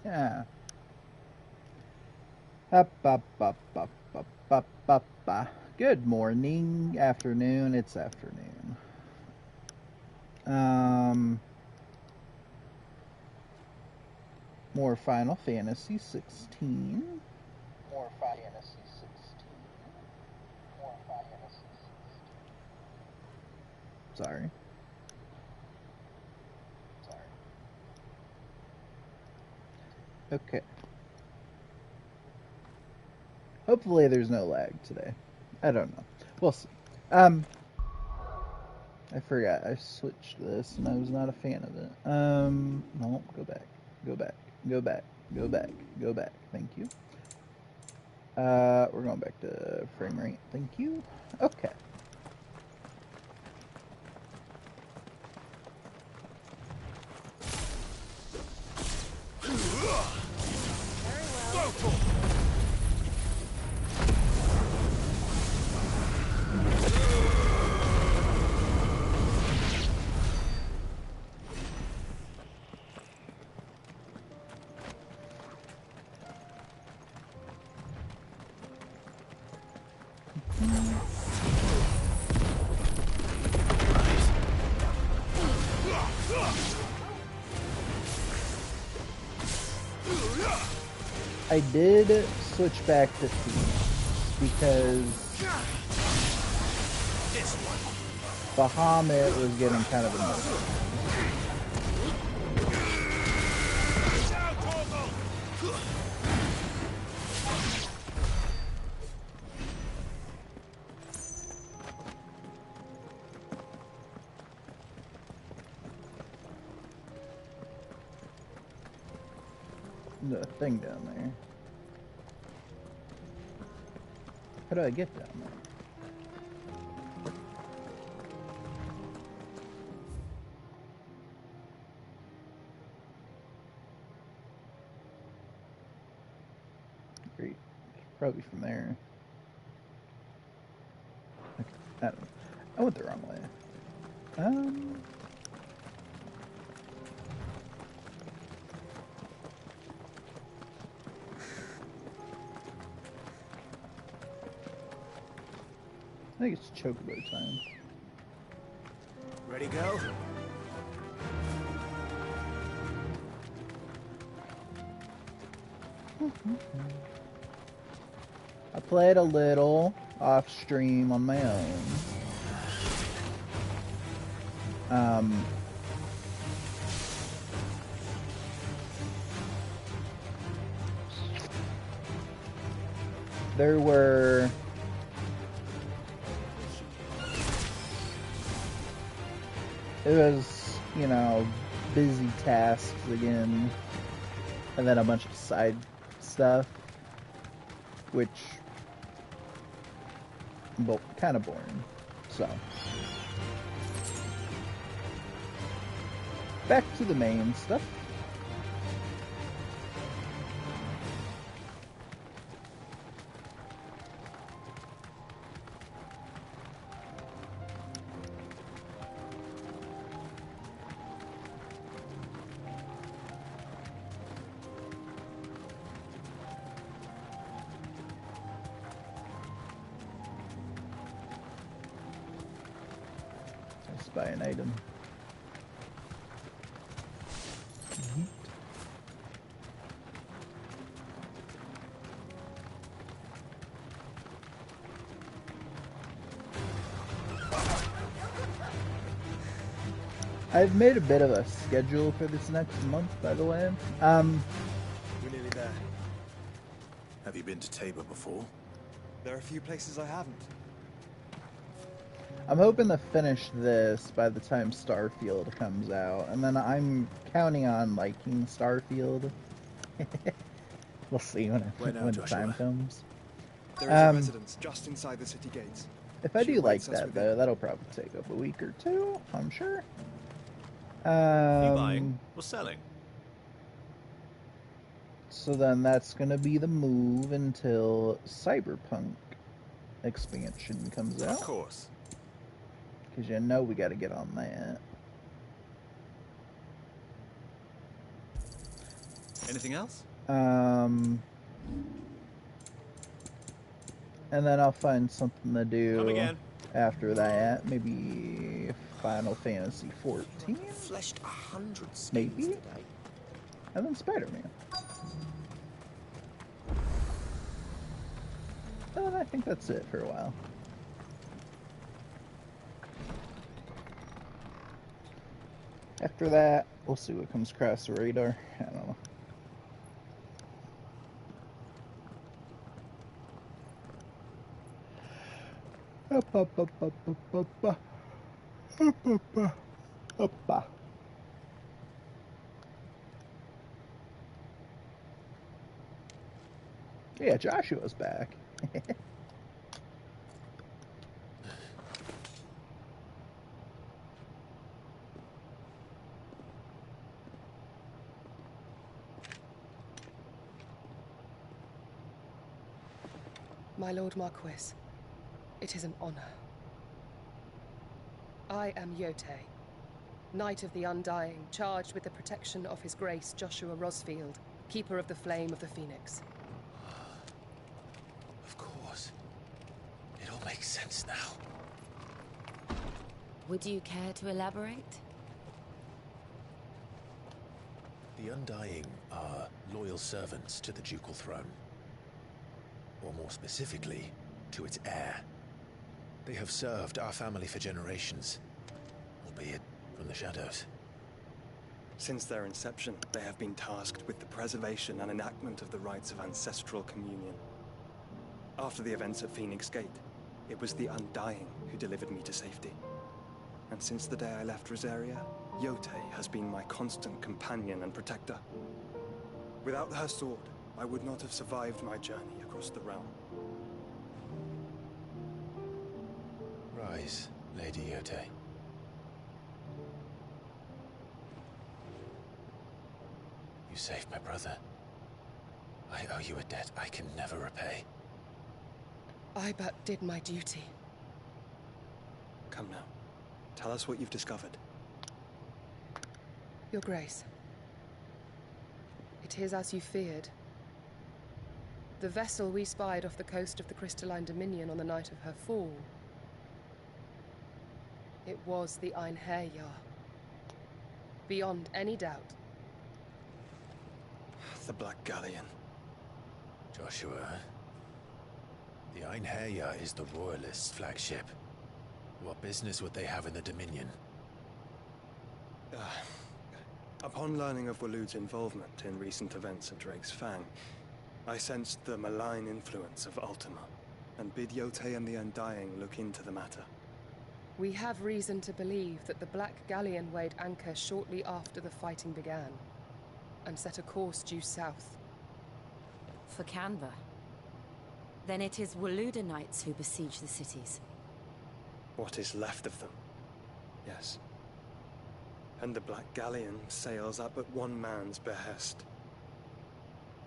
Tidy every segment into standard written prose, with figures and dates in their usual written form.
Yeah. Up, up, up, up, up, up, up, up. Good morning, afternoon. It's afternoon. More Final Fantasy XVI. More Final Fantasy XVI. More Final Fantasy XVI. Sorry. Okay. Hopefully there's no lag today. I don't know. We'll see. I forgot I switched this and I was not a fan of it. No, go back. Go back. Go back. Go back. Go back. Thank you. We're going back to frame rate. Thank you. Okay. I did switch back to Phoenix because Bahamut was getting kind of annoying. The thing down there. How do I get down there? Great. Probably from there. Okay. I don't know. I went the wrong way. I think it's chocobo time. Ready, go? I played a little off stream on my own. There were it was, you know, busy tasks again, and then a bunch of side stuff, which kind of boring. So back to the main stuff. Buy an item. I've made a bit of a schedule for this next month, by the way. We're nearly there. Have you been to Tabor before? There are a few places I haven't. I'm hoping to finish this by the time Starfield comes out, and then I'm counting on liking Starfield. We'll see when the time comes. There is a residence just inside the city gates. If I do like that, though, that'll probably take up a week or two, I'm sure. Are you buying or selling? So then that's gonna be the move until Cyberpunk expansion comes out. Of course. Because you know we gotta get on that. Anything else? And then I'll find something to do Come again. after that. Maybe Final Fantasy XIV? Fleshed 100 skins Maybe? today. And then Spider-Man. And I think that's it for a while. After that, we'll see what comes across the radar. I don't know. Yeah, Joshua's back. My Lord Marquis, it is an honor. I am Yote, Knight of the Undying, charged with the protection of His Grace Joshua Rosfield, Keeper of the Flame of the Phoenix. Of course. It all makes sense now. Would you care to elaborate? The Undying are loyal servants to the ducal throne. Or more specifically, to its heir. They have served our family for generations, albeit from the shadows. Since their inception, they have been tasked with the preservation and enactment of the rites of ancestral communion. After the events at Phoenix Gate, it was the Undying who delivered me to safety. And since the day I left Rosaria, Yote has been my constant companion and protector. Without her sword, I would not have survived my journey across the realm. Rise, Lady Yote. You saved my brother. I owe you a debt I can never repay. I but did my duty. Come now. Tell us what you've discovered. Your Grace. It is as you feared. The vessel we spied off the coast of the Crystalline Dominion on the night of her fall. It was the Einherjar. Beyond any doubt. The Black Galleon. Joshua, the Einherjar is the Royalists' flagship. What business would they have in the Dominion? Upon learning of Waloed's involvement in recent events at Drake's Fang, I sensed the malign influence of Ultima, and bid Yote and the Undying look into the matter. We have reason to believe that the Black Galleon weighed anchor shortly after the fighting began, and set a course due south. For Canva. Then it is Waloed knights who besiege the cities. What is left of them? Yes. And the Black Galleon sails up at one man's behest.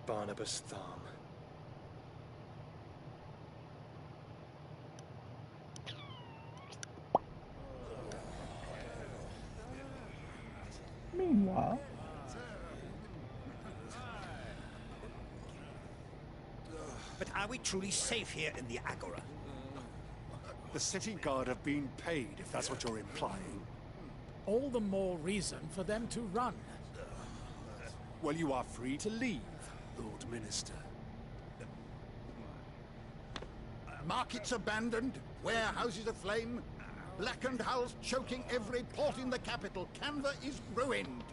Barnabas Tharm. Meanwhile, But are we truly safe here in the Agora? The city guard have been paid, if that's what you're implying. All the more reason for them to run. Well, you are free to leave, Lord Minister. Markets abandoned, warehouses aflame, blackened hulls choking every port in the capital. Canva is ruined.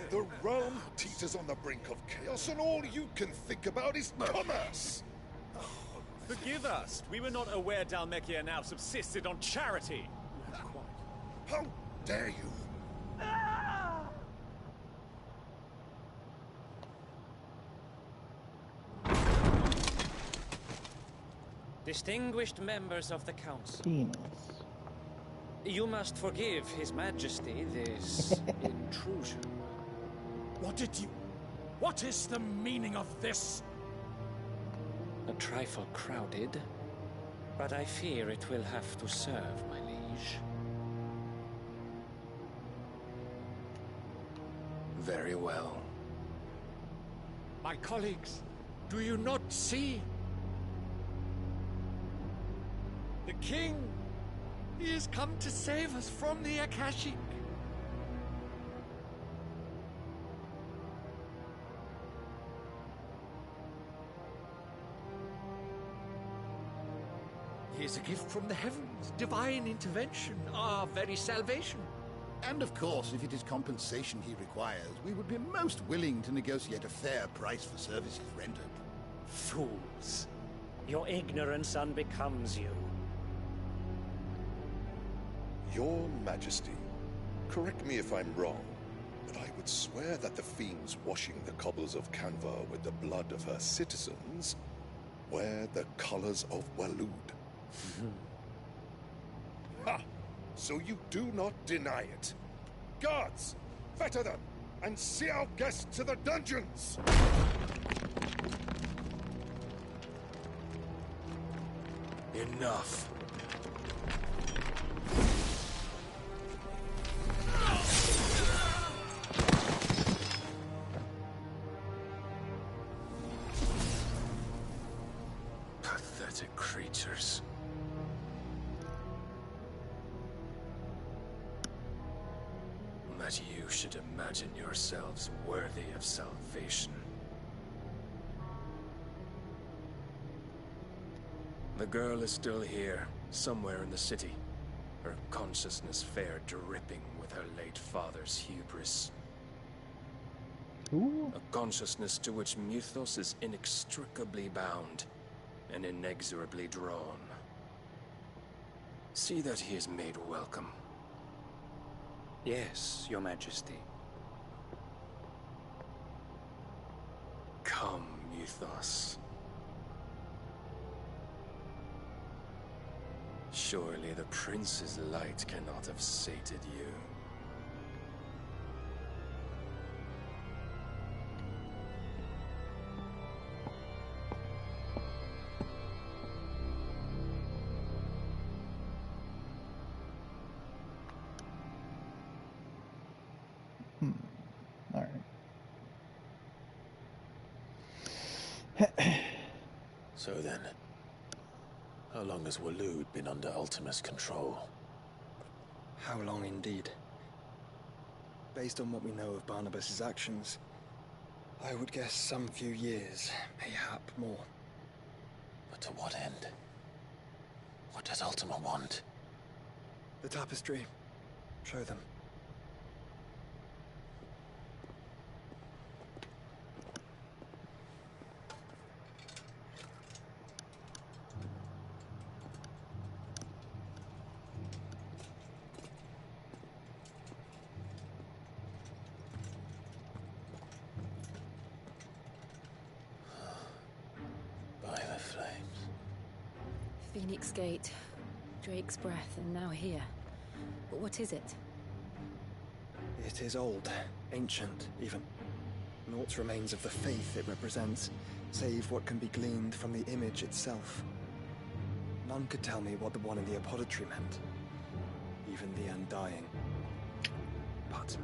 The realm teeters on the brink of chaos, and all you can think about is commerce! Forgive us. We were not aware Dhalmekia now subsisted on charity. How dare you! Distinguished members of the Council. penis. You must forgive His Majesty this intrusion. What is the meaning of this? A trifle crowded, but I fear it will have to serve, my liege. Very well. My colleagues, do you not see? The king! He has come to save us from the Akashic! He is a gift from the heavens, divine intervention, our very salvation. And of course, if it is compensation he requires, we would be most willing to negotiate a fair price for services rendered. Fools. Your ignorance unbecomes you. Your Majesty, correct me if I'm wrong, but I would swear that the fiends washing the cobbles of Canva with the blood of her citizens wear the colors of Waloed. Ha! So you do not deny it. Guards, fetter them, and see our guests to the dungeons! Enough. Pathetic creatures. That you should imagine yourselves worthy of salvation. The girl is still here, somewhere in the city. Her consciousness fair dripping with her late father's hubris. Ooh. A consciousness to which Mythos is inextricably bound and inexorably drawn. See that he is made welcome. Yes, Your Majesty. Come, Mythos. Surely the prince's light cannot have sated you. All right. So then, how long has Waloed been under Ultima's control? How long indeed? Based on what we know of Barnabas's actions, I would guess some few years, mayhap more. But to what end? What does Ultima want? The tapestry. Show them. Phoenix Gate, Drake's Breath, and now here. But what is it? It is old, ancient, even. Naught remains of the faith it represents, save what can be gleaned from the image itself. None could tell me what the one in the apothecary meant, even the Undying. But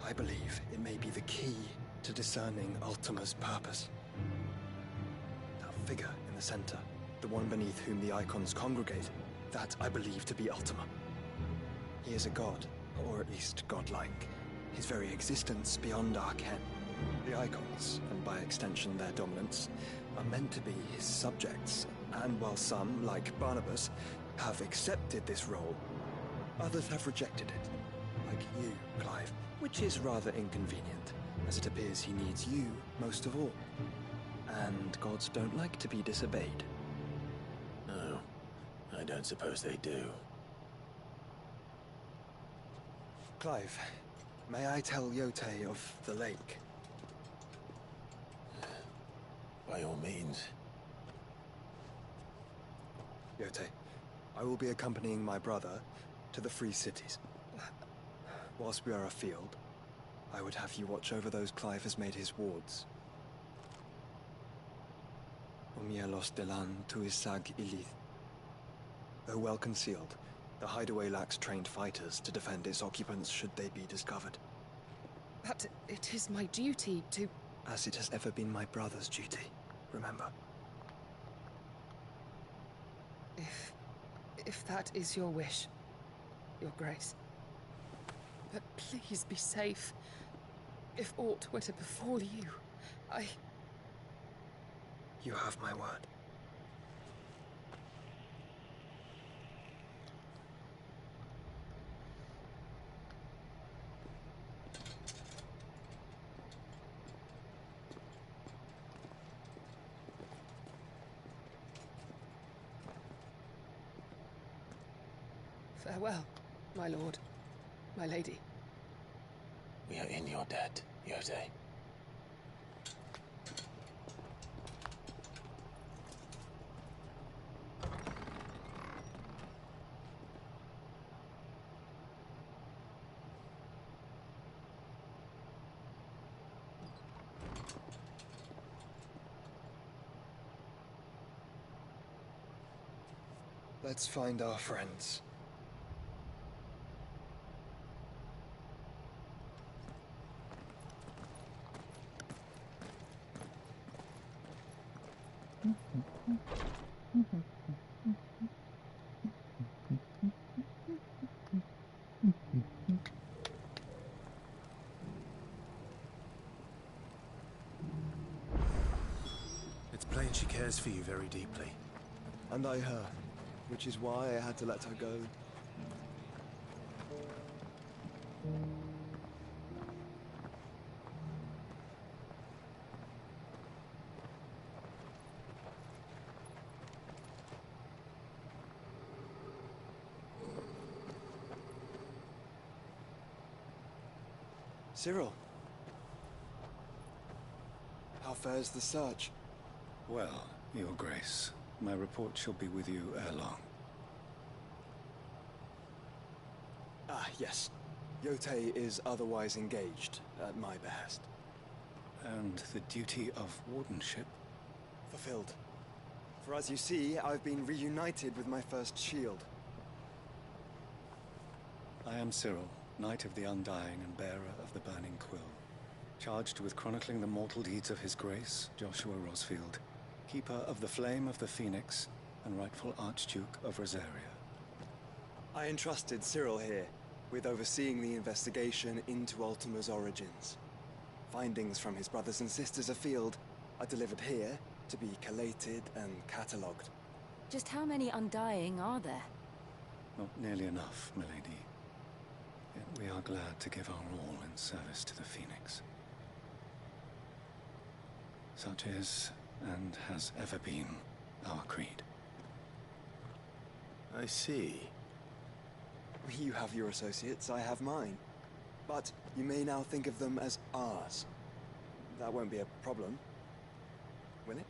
I believe it may be the key to discerning Ultima's purpose. That figure in the center, the one beneath whom the icons congregate, that I believe to be Ultima. He is a god, or at least godlike, his very existence beyond our ken. The icons, and by extension their dominants, are meant to be his subjects, and while some, like Barnabas, have accepted this role, others have rejected it, like you, Clive, which is rather inconvenient, as it appears he needs you most of all. And gods don't like to be disobeyed. No, I don't suppose they do. Clive, may I tell Yote of the lake? By all means. Yote, I will be accompanying my brother to the Free Cities. Whilst we are afield, I would have you watch over those Clive has made his wards. Umielos delan tuisag ilith. Though well concealed, the hideaway lacks trained fighters to defend its occupants should they be discovered. But it is my duty to... as it has ever been my brother's duty, remember? If that is your wish, Your Grace. But please be safe. If aught were to befall you, You have my word. Farewell, my lord, my lady. We are in your debt, Yotei. Let's find our friends. It's plain she cares for you very deeply. And I her, which is why I had to let her go. Cyril. How fares the search? Well, Your Grace, my report shall be with you ere long. Ah, yes. Yotei is otherwise engaged, at my behest. And the duty of wardenship? Fulfilled. For as you see, I've been reunited with my first shield. I am Cyril, Knight of the Undying and bearer of the Burning Quill, charged with chronicling the mortal deeds of His Grace, Joshua Rosfield, Keeper of the Flame of the Phoenix, and rightful Archduke of Rosaria. I entrusted Cyril here with overseeing the investigation into Ultima's origins. Findings from his brothers and sisters afield are delivered here to be collated and catalogued. Just how many Undying are there? Not nearly enough, milady. Yet we are glad to give our all in service to the Phoenix. Such is, and has ever been, our creed. I see. You have your associates, I have mine. But you may now think of them as ours. That won't be a problem, will it?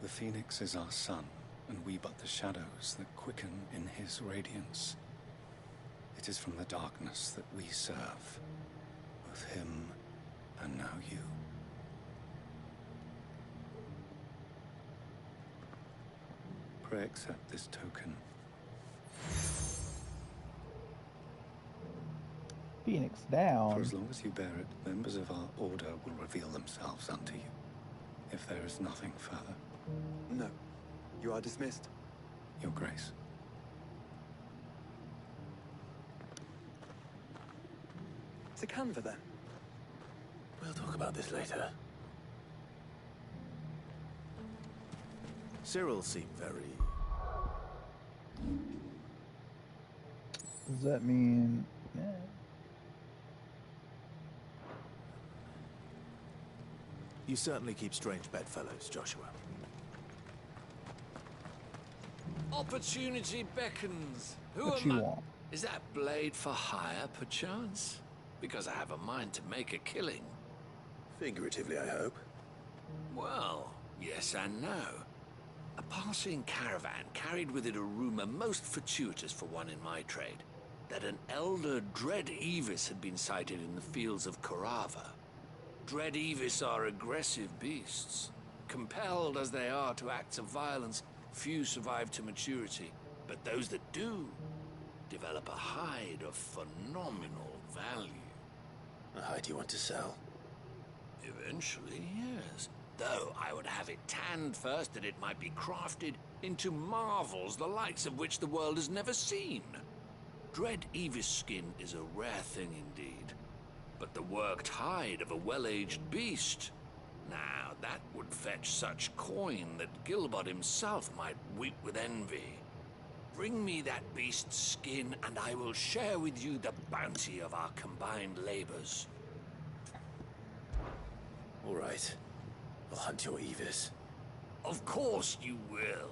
The Phoenix is our sun, and we but the shadows that quicken in his radiance. It is from the darkness that we serve, both him and now you. Pray accept this token. Phoenix down. For as long as you bear it, members of our order will reveal themselves unto you. If there is nothing further. No. You are dismissed. Your Grace. To Canva, then. We'll talk about this later. Cyril seemed very... Does that mean... Yeah. You certainly keep strange bedfellows, Joshua. Opportunity beckons. What you want? Is that blade for hire, perchance? Because I have a mind to make a killing. Figuratively, I hope. Well, yes and no. A passing caravan carried with it a rumor most fortuitous for one in my trade, that an elder Dread Evis had been sighted in the fields of Korava. Dread Evis are aggressive beasts. Compelled as they are to acts of violence, few survive to maturity, but those that do develop a hide of phenomenal value. A hide you want to sell? Eventually, yes. Though I would have it tanned first that it might be crafted into marvels the likes of which the world has never seen. Dread Evis skin is a rare thing indeed. But the worked hide of a well-aged beast... Now, that would fetch such coin that Gilbert himself might weep with envy. Bring me that beast's skin, and I will share with you the bounty of our combined labors. All right. I'll hunt your Evis. Of course you will.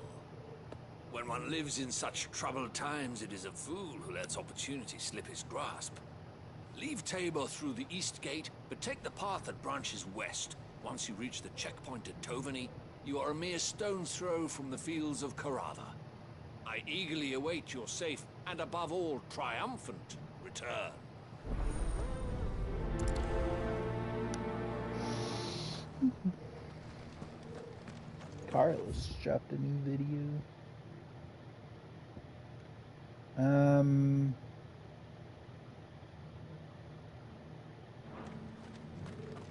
When one lives in such troubled times, it is a fool who lets opportunity slip his grasp. Leave Tabor through the east gate, but take the path that branches west. Once you reach the checkpoint at Tovany, you are a mere stone's throw from the fields of Carava. I eagerly await your safe, and above all, triumphant return. Carlos dropped a new video.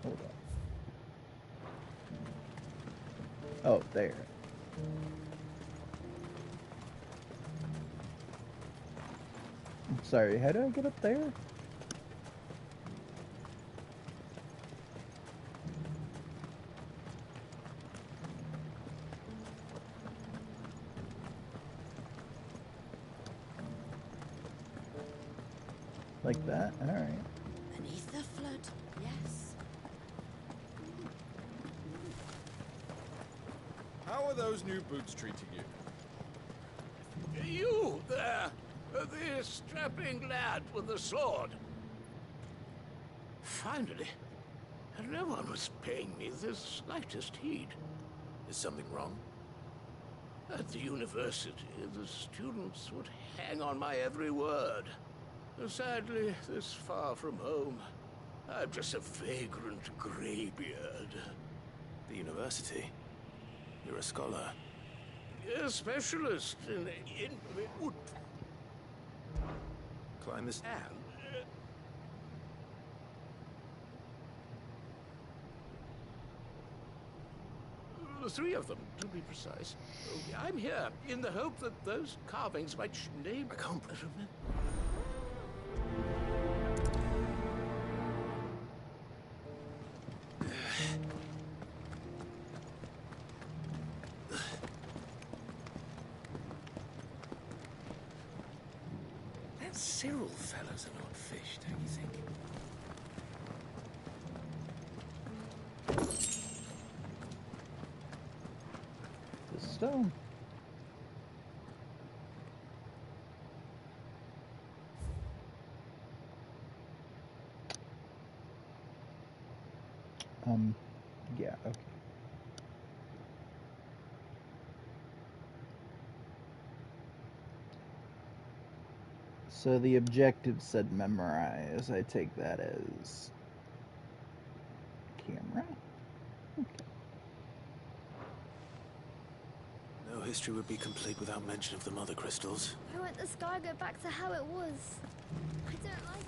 Hold on. Oh, there. I'm sorry, how do I get up there? Like that? Alright. Beneath the flood, yes. How are those new boots treating you? You there, the strapping lad with the sword. Finally, no one was paying me the slightest heed. Is something wrong? At the university, the students would hang on my every word. Sadly, this far from home, I'm just a vagrant graybeard. The university? You're a scholar. A specialist in wood. Climb this... And three of them, to be precise. I'm here in the hope that those carvings might name... I can't... That Cyril fellow's an odd fish, don't you think? The stone. Yeah, okay. So the objective said memorize. I take that as camera. Okay. No history would be complete without mention of the mother crystals. I want the sky go back to how it was. I don't like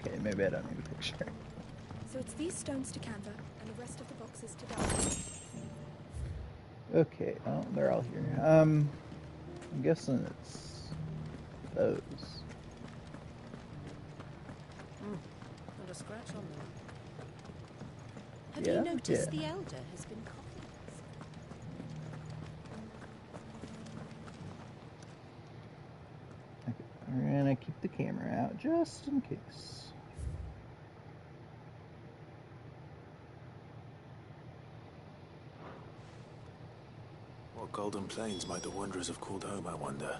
it. Okay, maybe I don't need a picture. So it's these stones to Canva, and the rest of the boxes to Dallas. Okay, oh, they're all here. I'm guessing it's those. Not a scratch on them. Have Yeah, you noticed yeah. the Elder has been copying us? Okay, we're gonna keep the camera out just in case. What golden plains might the wanderers have called home, I wonder?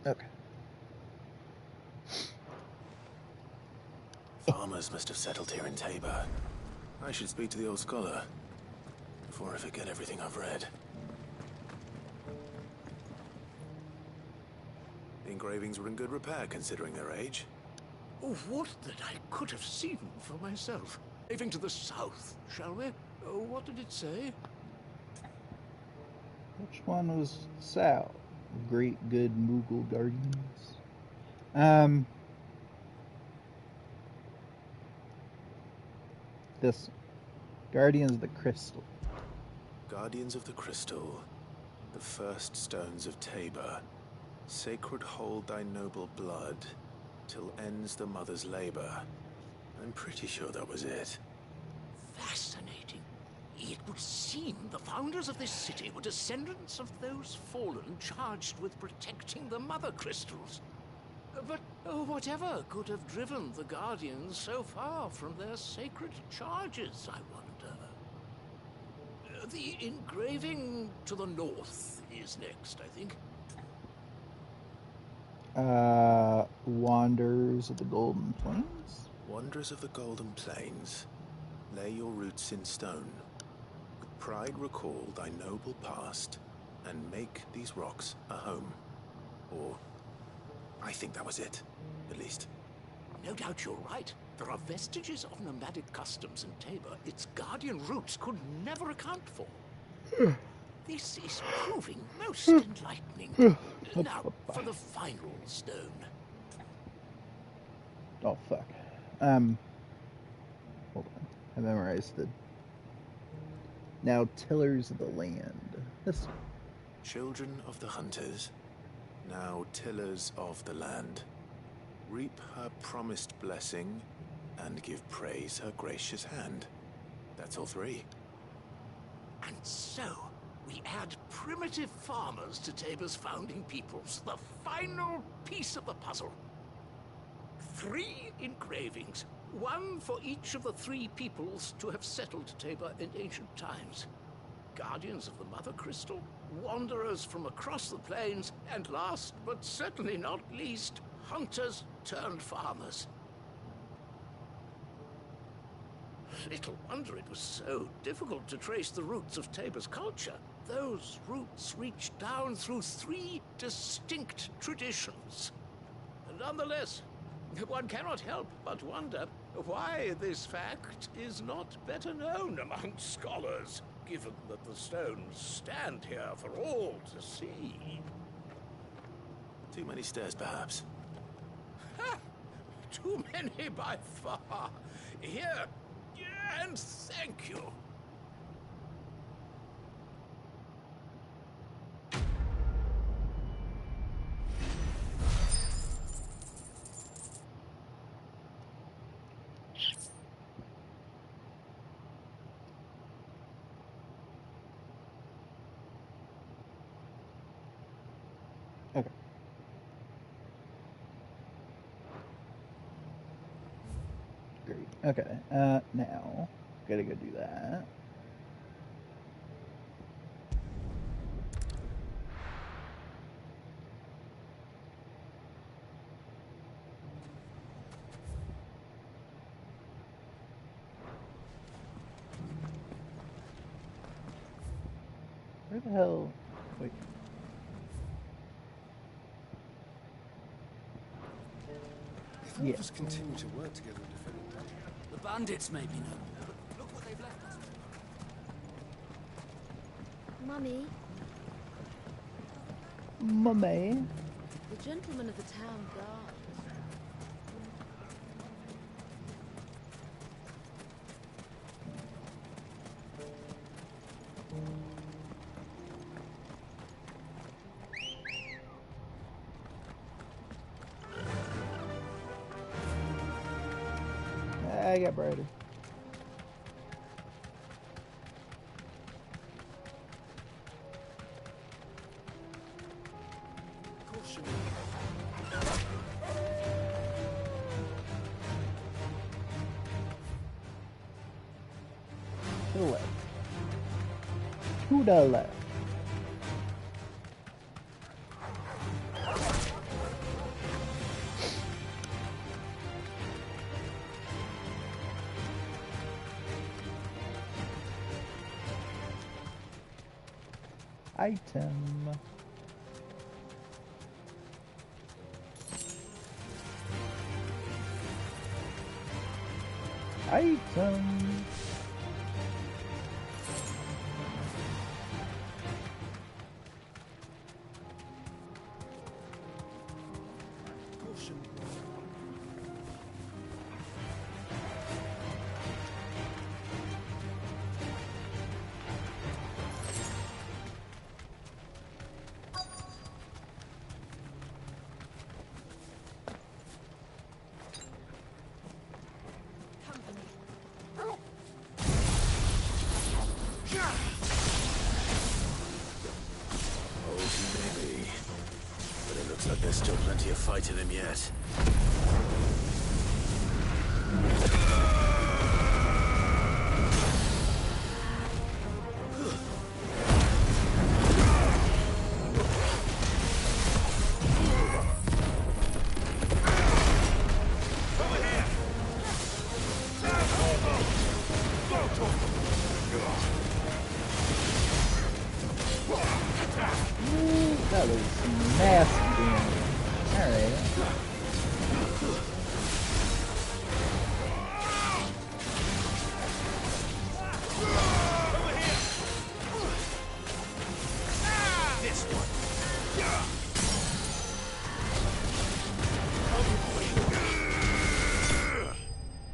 Okay. Farmers must have settled here in Tabor. I should speak to the old scholar before I forget everything I've read. engravings were in good repair considering their age. Oh, what that I could have seen for myself. Moving to the south, shall we? Oh, what did it say? Which one was south? Great good Moogle Guardians. This Guardians of the Crystal. Guardians of the Crystal, the first stones of Tabor. Sacred hold thy noble blood, till ends the mother's labor. I'm pretty sure that was it. Fascinating. It would seem the founders of this city were descendants of those fallen charged with protecting the mother crystals. But whatever could have driven the Guardians so far from their sacred charges, I wonder? The engraving to the north is next, I think. Wanderers of the Golden Plains? Wanderers of the Golden Plains, lay your roots in stone. With pride recall thy noble past, and make these rocks a home. Or, I think that was it, at least. No doubt you're right. There are vestiges of nomadic customs in Tabor its guardian roots could never account for. This is proving most enlightening. Now, for the final stone. Oh, fuck. Hold on. I memorized it. Now, tillers of the land. This one. Children of the hunters, now tillers of the land. Reap her promised blessing, and give praise her gracious hand. That's all three. And so, we add primitive farmers to Tabor's founding peoples, the final piece of the puzzle. 3 engravings, one for each of the 3 peoples to have settled Tabor in ancient times. Guardians of the Mother Crystal, wanderers from across the plains, and last but certainly not least, hunters turned farmers. Little wonder it was so difficult to trace the roots of Tabor's culture. Those roots reach down through 3 distinct traditions. Nonetheless, one cannot help but wonder why this fact is not better known among scholars, given that the stones stand here for all to see. Too many stairs, perhaps. Ha! Too many by far. Here, and thank you. Okay. Great. Okay. Now, gotta go do that. Where the hell? Wait. If all of us continue to work together and defend the bandits may be noble, but look what they've left us. Mummy? Mummy? The gentlemen of the town guard. I got brighter. caution. To the left. To the left. Item. Item. There's still plenty of fight in him yet. That was nasty damage. Alright.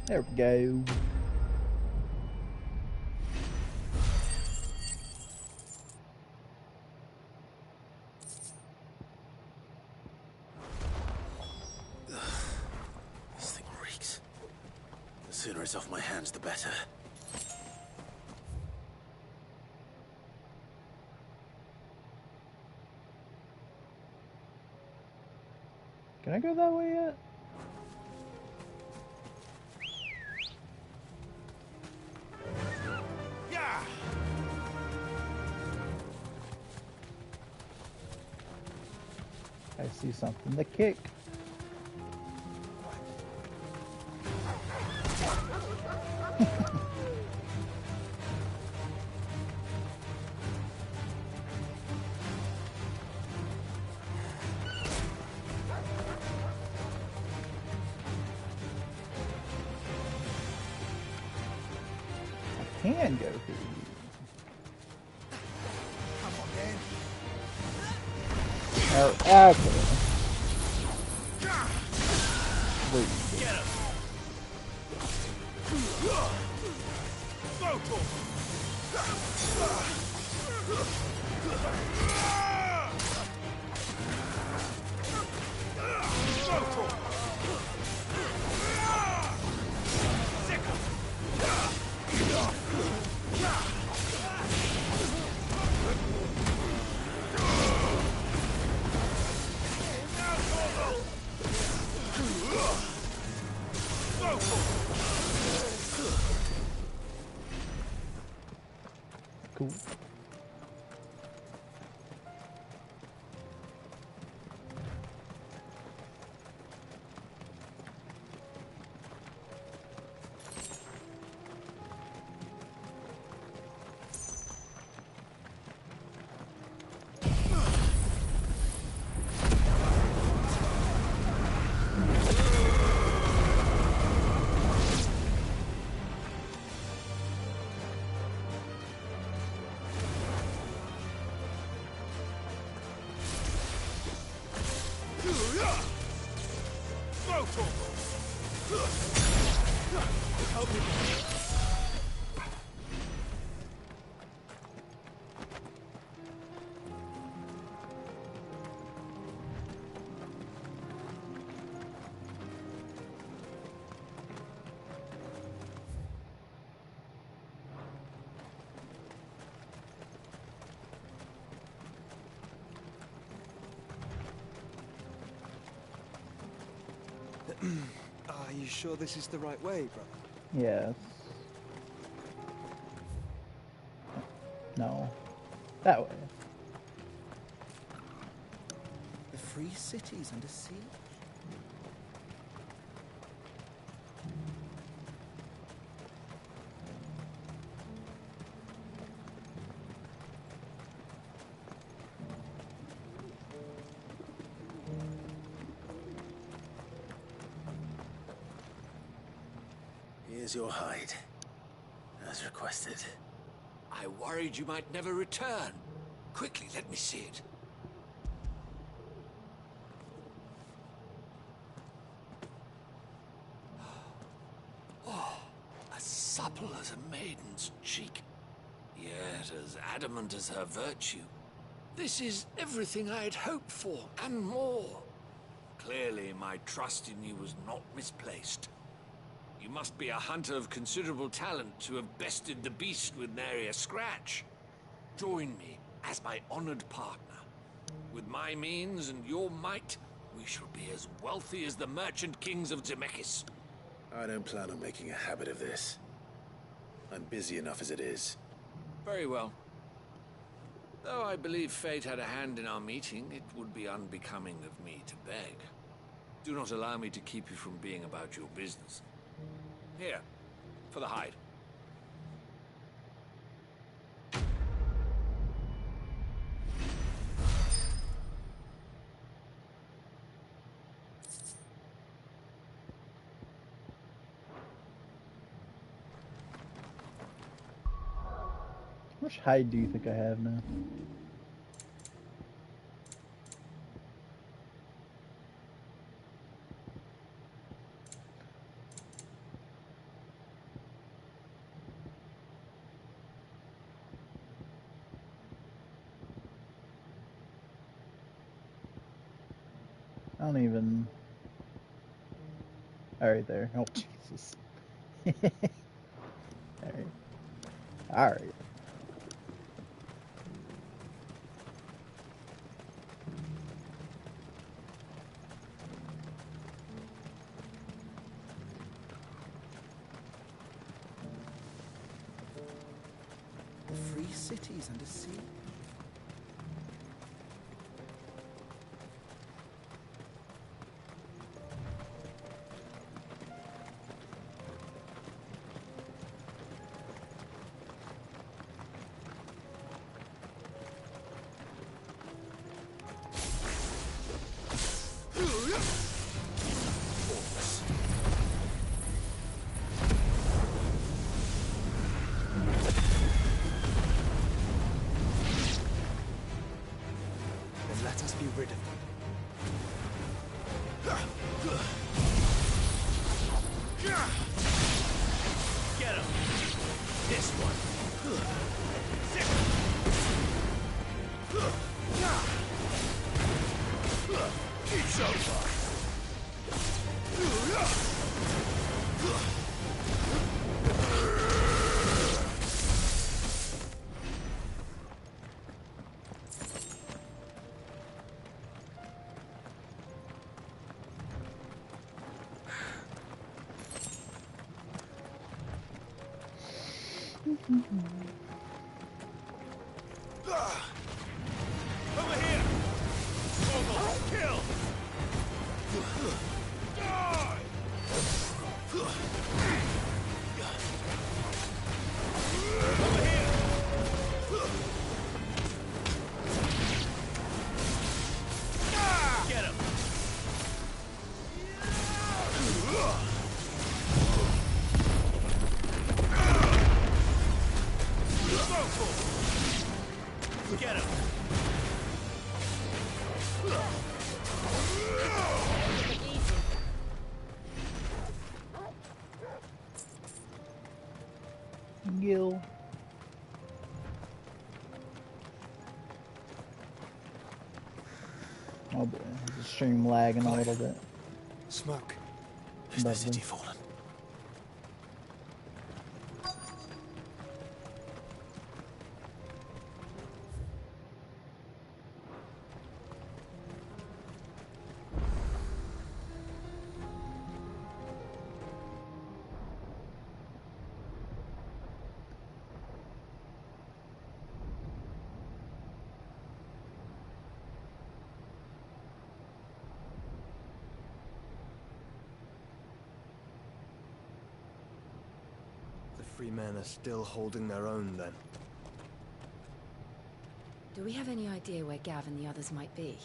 There we go. This thing reeks. The sooner it's off my hands, the better. Can I go that way yet? I see something to kick. I can go through. Oh, okay. Wait. Get him. Cool. Are you sure this is the right way, brother? Yes. No. That way. The free city's under siege. Here's your hide, as requested. I worried you might never return. Quickly, let me see it. Oh, as supple as a maiden's cheek, yet as adamant as her virtue. This is everything I had hoped for, and more. Clearly, my trust in you was not misplaced. You must be a hunter of considerable talent to have bested the beast with nary a scratch. Join me as my honored partner. With my means and your might, we shall be as wealthy as the merchant kings of Zemeckis. I don't plan on making a habit of this. I'm busy enough as it is. Very well. Though I believe fate had a hand in our meeting, it would be unbecoming of me to beg. Do not allow me to keep you from being about your business. Here, for the hide. How much hide do you think I have now? I don't even... Alright, there. Oh, Jesus. Alright. Alright. The free cities under sea. rid of them. Get him! This one. It's over. Over here! Vogel, kill! Die! Over here! Get him! Get him! Gil. Oh boy, the stream lagging a little bit. Smoke. Has the city fallen? The free men are still holding their own, then. Do we have any idea where Gav and the others might be?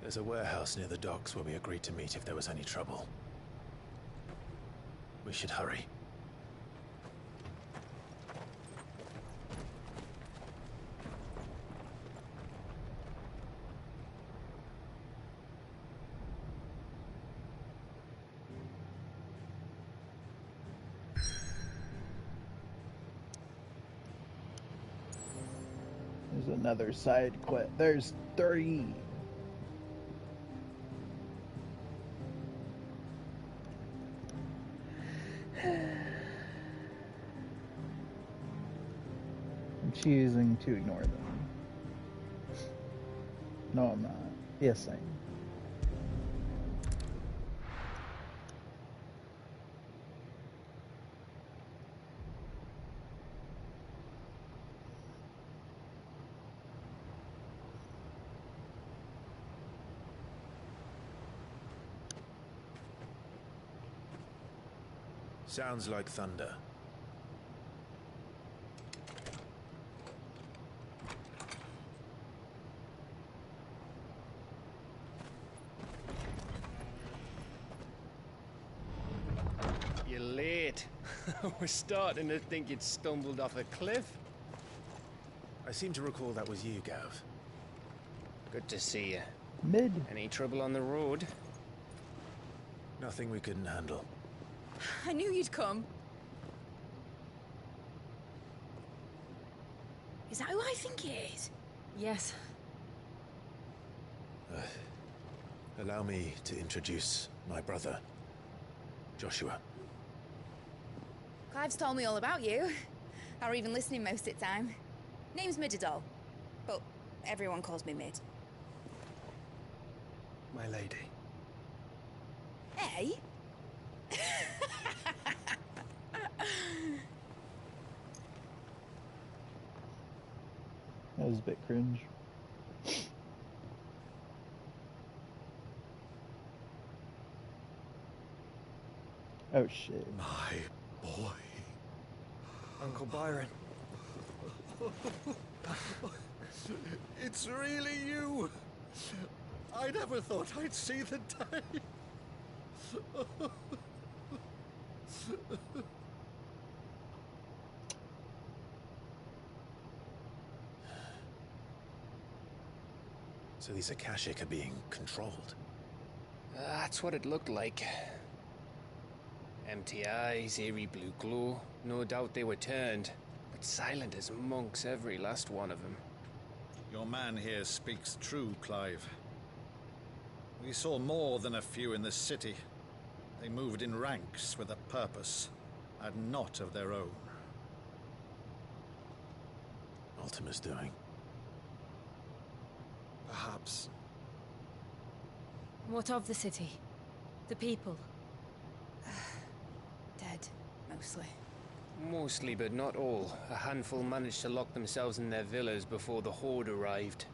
There's a warehouse near the docks where we agreed to meet if there was any trouble. We should hurry. There's another side quest. There's 3. I'm choosing to ignore them. No, I'm not. Yes, I am. Sounds like thunder. You're late. We're starting to think you'd stumbled off a cliff. I seem to recall that was you, Gav. Good to see you. Mid. Any trouble on the road? Nothing we couldn't handle. I knew you'd come. Is that who I think it is? Yes. Allow me to introduce my brother, Joshua. Clive's told me all about you. Or even listening most of the time. Name's Midadol, but everyone calls me Mid. My lady. Hey? That was a bit cringe. Oh shit. My boy. Uncle Byron. It's really you. I never thought I'd see the day. So these Akashic are being controlled. That's what it looked like. Empty eyes, eerie blue glow. No doubt they were turned, but silent as monks, every last one of them. Your man here speaks true, Clive. We saw more than a few in this city. They moved in ranks with a purpose, and not of their own. Ultima's doing. Perhaps. What of the city? The people? Dead, mostly. Mostly, but not all. A handful managed to lock themselves in their villas before the Horde arrived.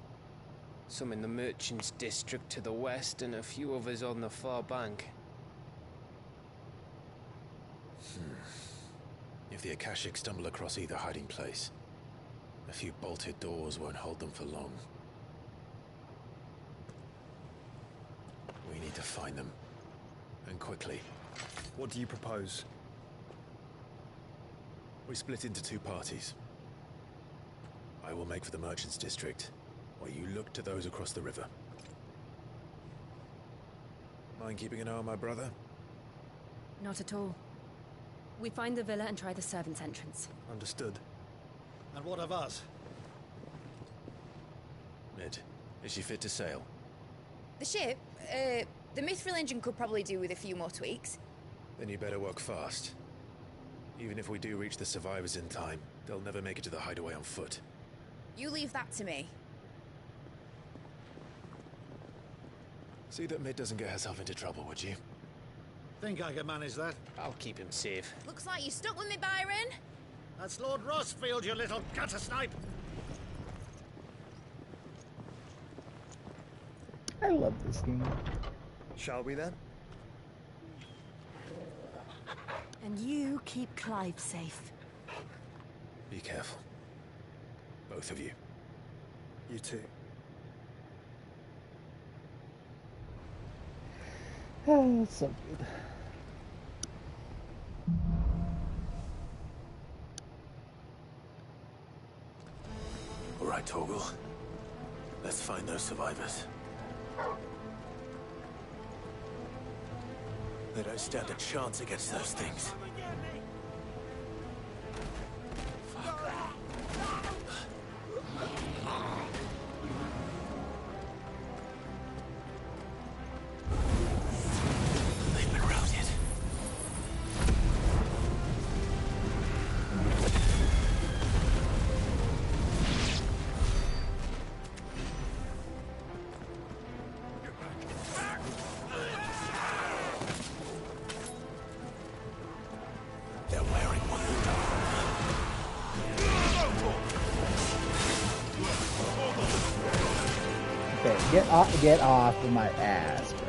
Some in the Merchants' District to the west, and a few others on the far bank. If the Akashic stumble across either hiding place, a few bolted doors won't hold them for long. We need to find them. And quickly. What do you propose? We split into 2 parties. I will make for the Merchants' District, while you look to those across the river. Mind keeping an eye on my brother? Not at all. We find the villa and try the servants' entrance. Understood. And what of us? Mid, is she fit to sail? The ship, the Mithril engine could probably do with a few more tweaks. Then you better work fast. Even if we do reach the survivors in time, they'll never make it to the hideaway on foot. You leave that to me. See that Mid doesn't get herself into trouble, would you? Think I can manage that? I'll keep him safe. Looks like you stuck with me, Byron. That's Lord Rossfield, you little gutter snipe! I love this game. Shall we then? And you keep Clive safe. Be careful. Both of you. You too. Oh, that's so good. right, Torgal. Let's find those survivors. They don't stand a chance against those things. They've been routed. They're wearing one. Okay, get off of my ass, bro.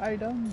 Item.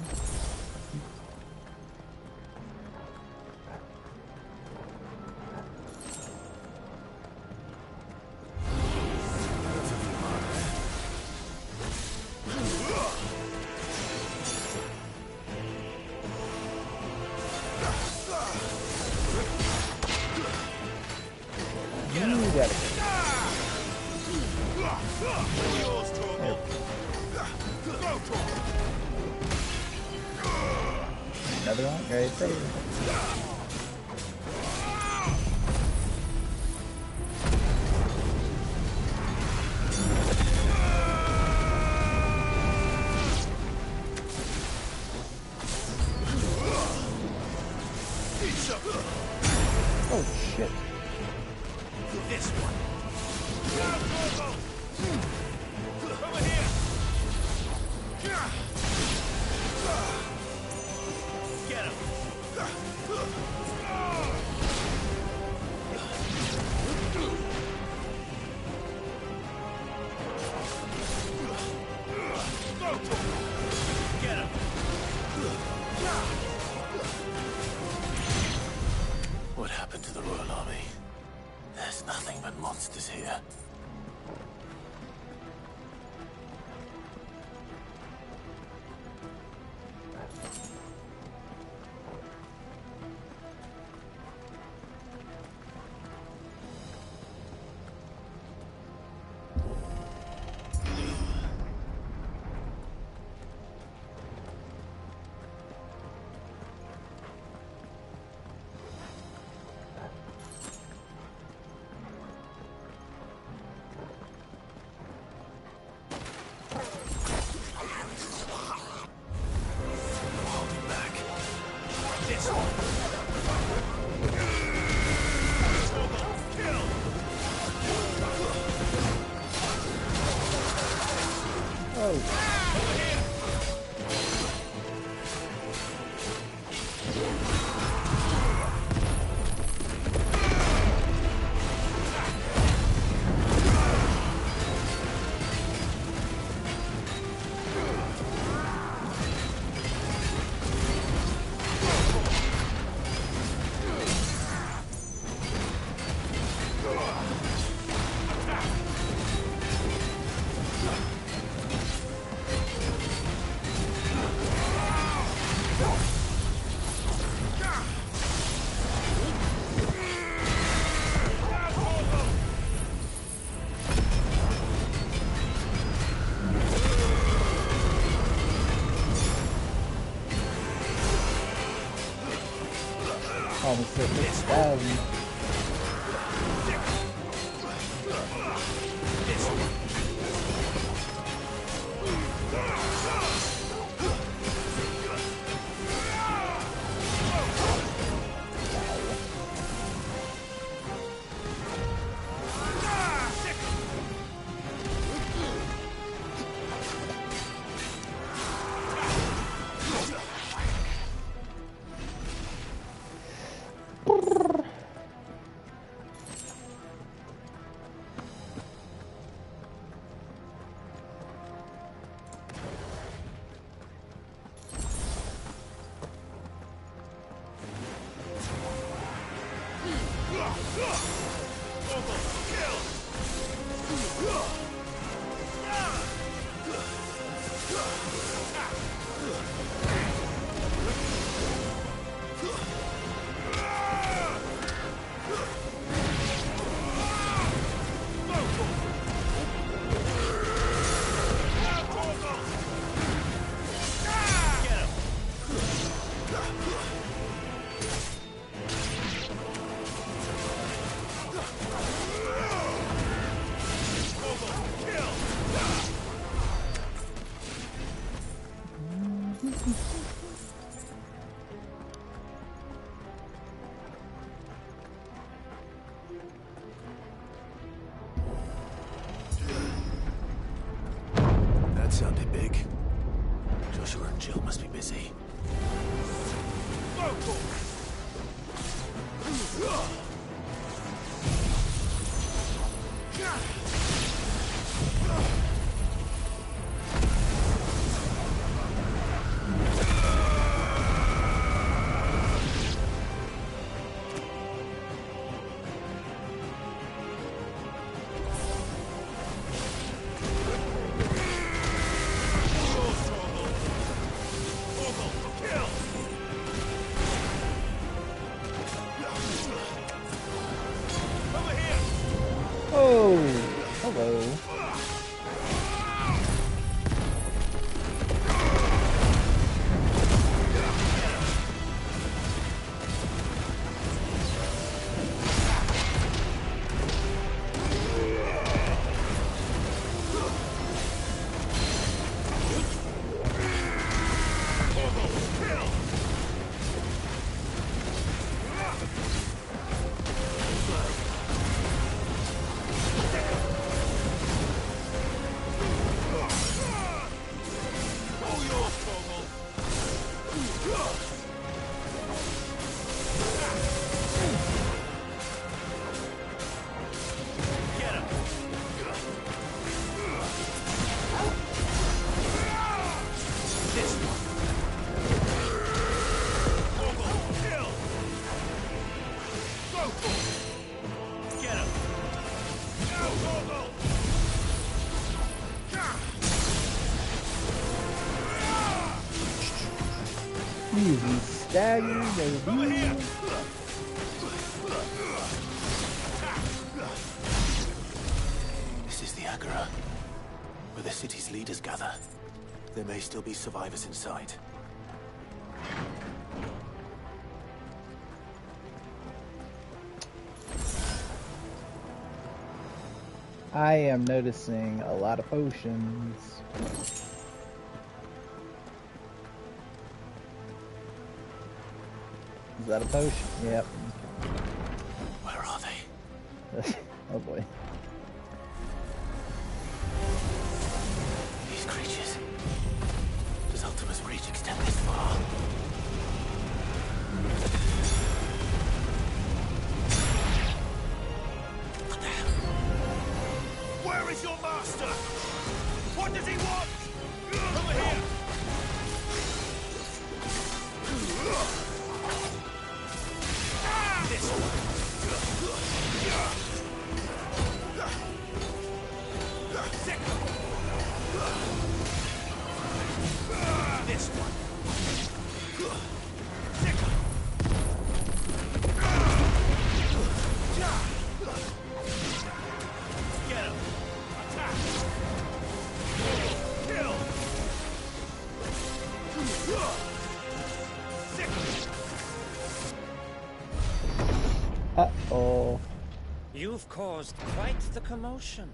Another one right there. Oh shit. This one. Over here. Get him. Get him. What happened to the Royal Army? There's nothing but monsters here. Almost hit me. That sounded big. Joshua and Jill must be busy. Oh, hello. Easy stagger, baby. This is the Agora, where the city's leaders gather. There may still be survivors inside. I am noticing a lot of potions. Is that a potion? Yep. Where are they? Oh boy. These creatures. Does Ultima's reach extend this far? What the hell? Where is your master? What does he want? Over here! This one. This one. Get him. Attack. Kill. Uh-oh. You've caused quite the commotion.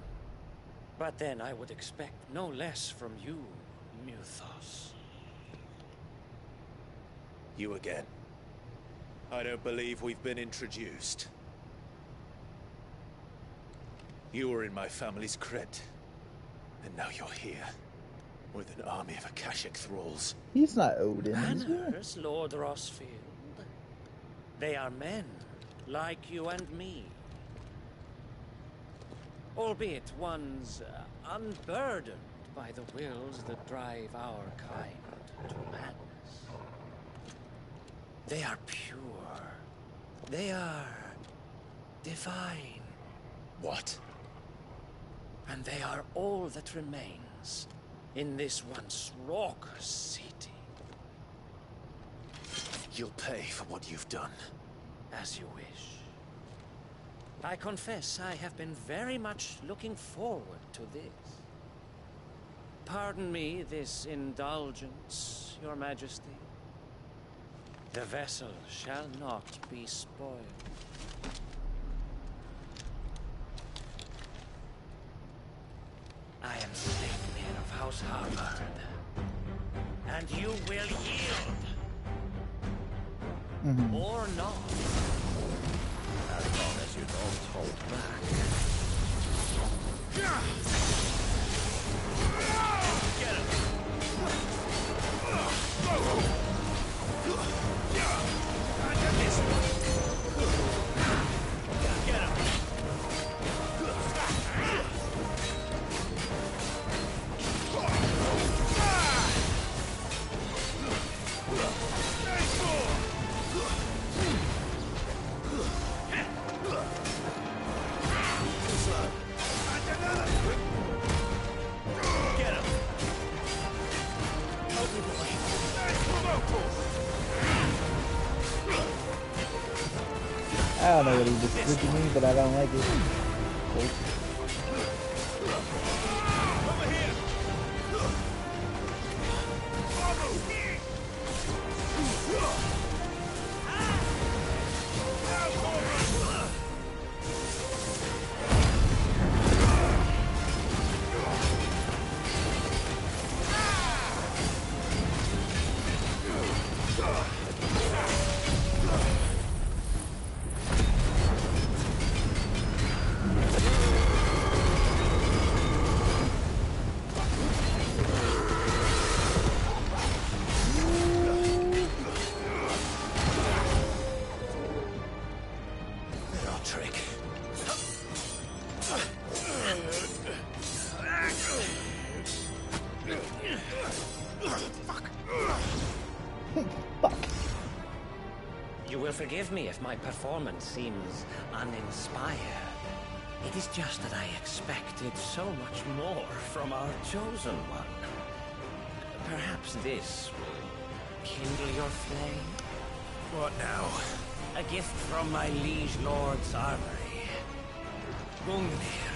But then I would expect no less from you, Muthos. You again. I don't believe we've been introduced. You were in my family's crypt. And now you're here. With an army of Akashic thralls. He's not Odin, is he? Manners, Lord Rosfield. They are men, like you and me. Albeit ones unburdened by the wills that drive our kind to madness. They are pure. They are divine. What? And they are all that remains in this once raucous city. You'll pay for what you've done. As you wish. I confess I have been very much looking forward to this. Pardon me this indulgence, Your Majesty. The vessel shall not be spoiled. I am Snakeman of House Harvard, and you will yield. Or not. As long as you don't hold back. Get him! Get him! I don't know what he just did to me, but I don't like it. Cool. Forgive me if my performance seems uninspired. It is just that I expected so much more from our chosen one. Perhaps this will kindle your flame? What now? A gift from my liege lord's armory. Gungnir.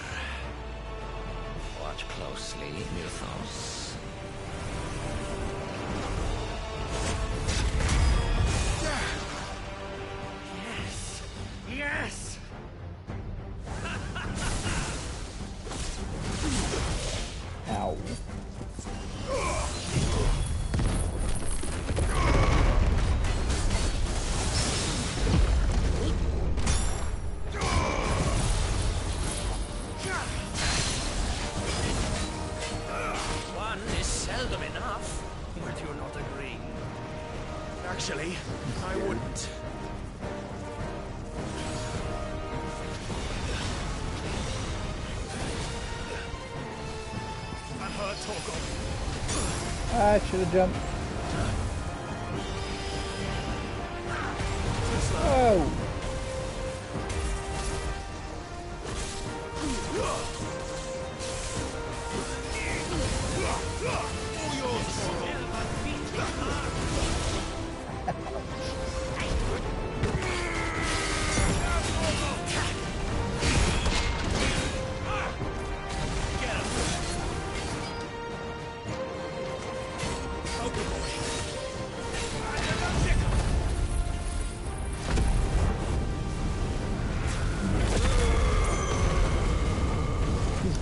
Watch closely, Mythos. Yes! Ow. One is seldom enough. Would you not agree? Actually, I wouldn't. I should have jumped. Oh!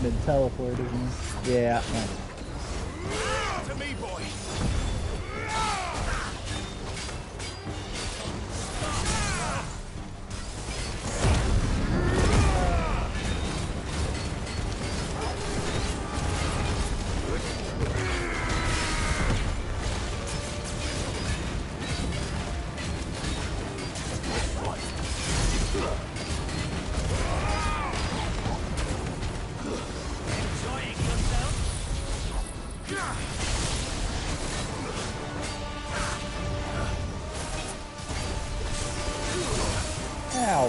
Been teleported, isn't he? Yeah. To me, boy. Ow.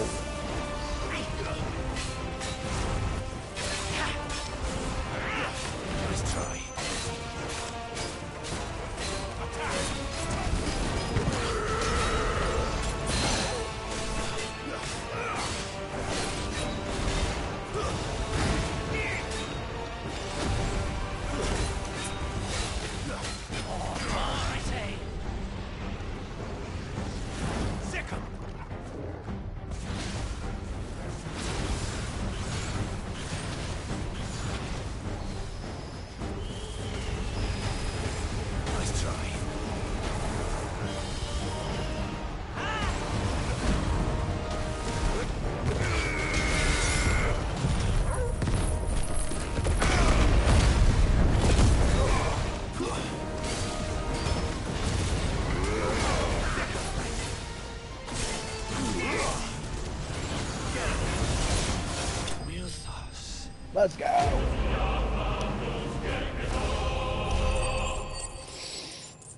Let's go.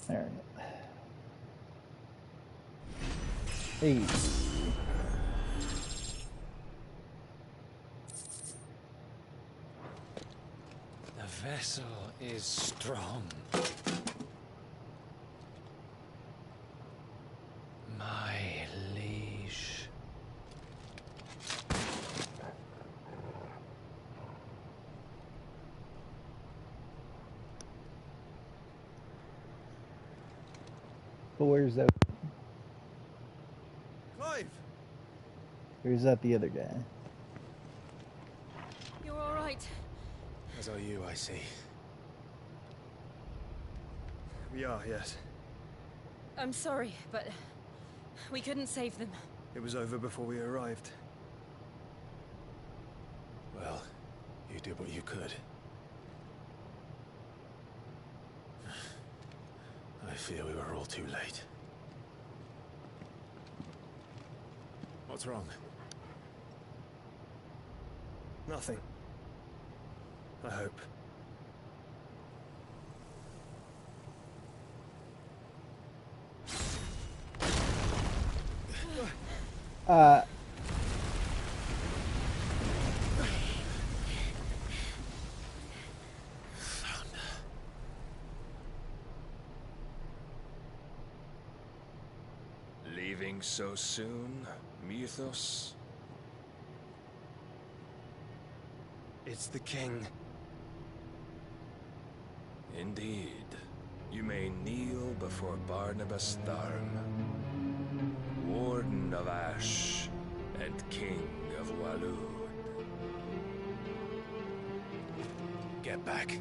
There we go. Hey. The vessel is strong. My liege. But where's that? Clive! Or is that the other guy? You're all right. As are you, I see. We are, yes. I'm sorry, but we couldn't save them. It was over before we arrived. Well, you did what you could. I fear we were all too late. What's wrong? Nothing. I hope. Leaving so soon, Mythos? It's the king. Indeed. You may kneel before Barnabas Tharm, Warden of Ash and King of Waloed. Get back.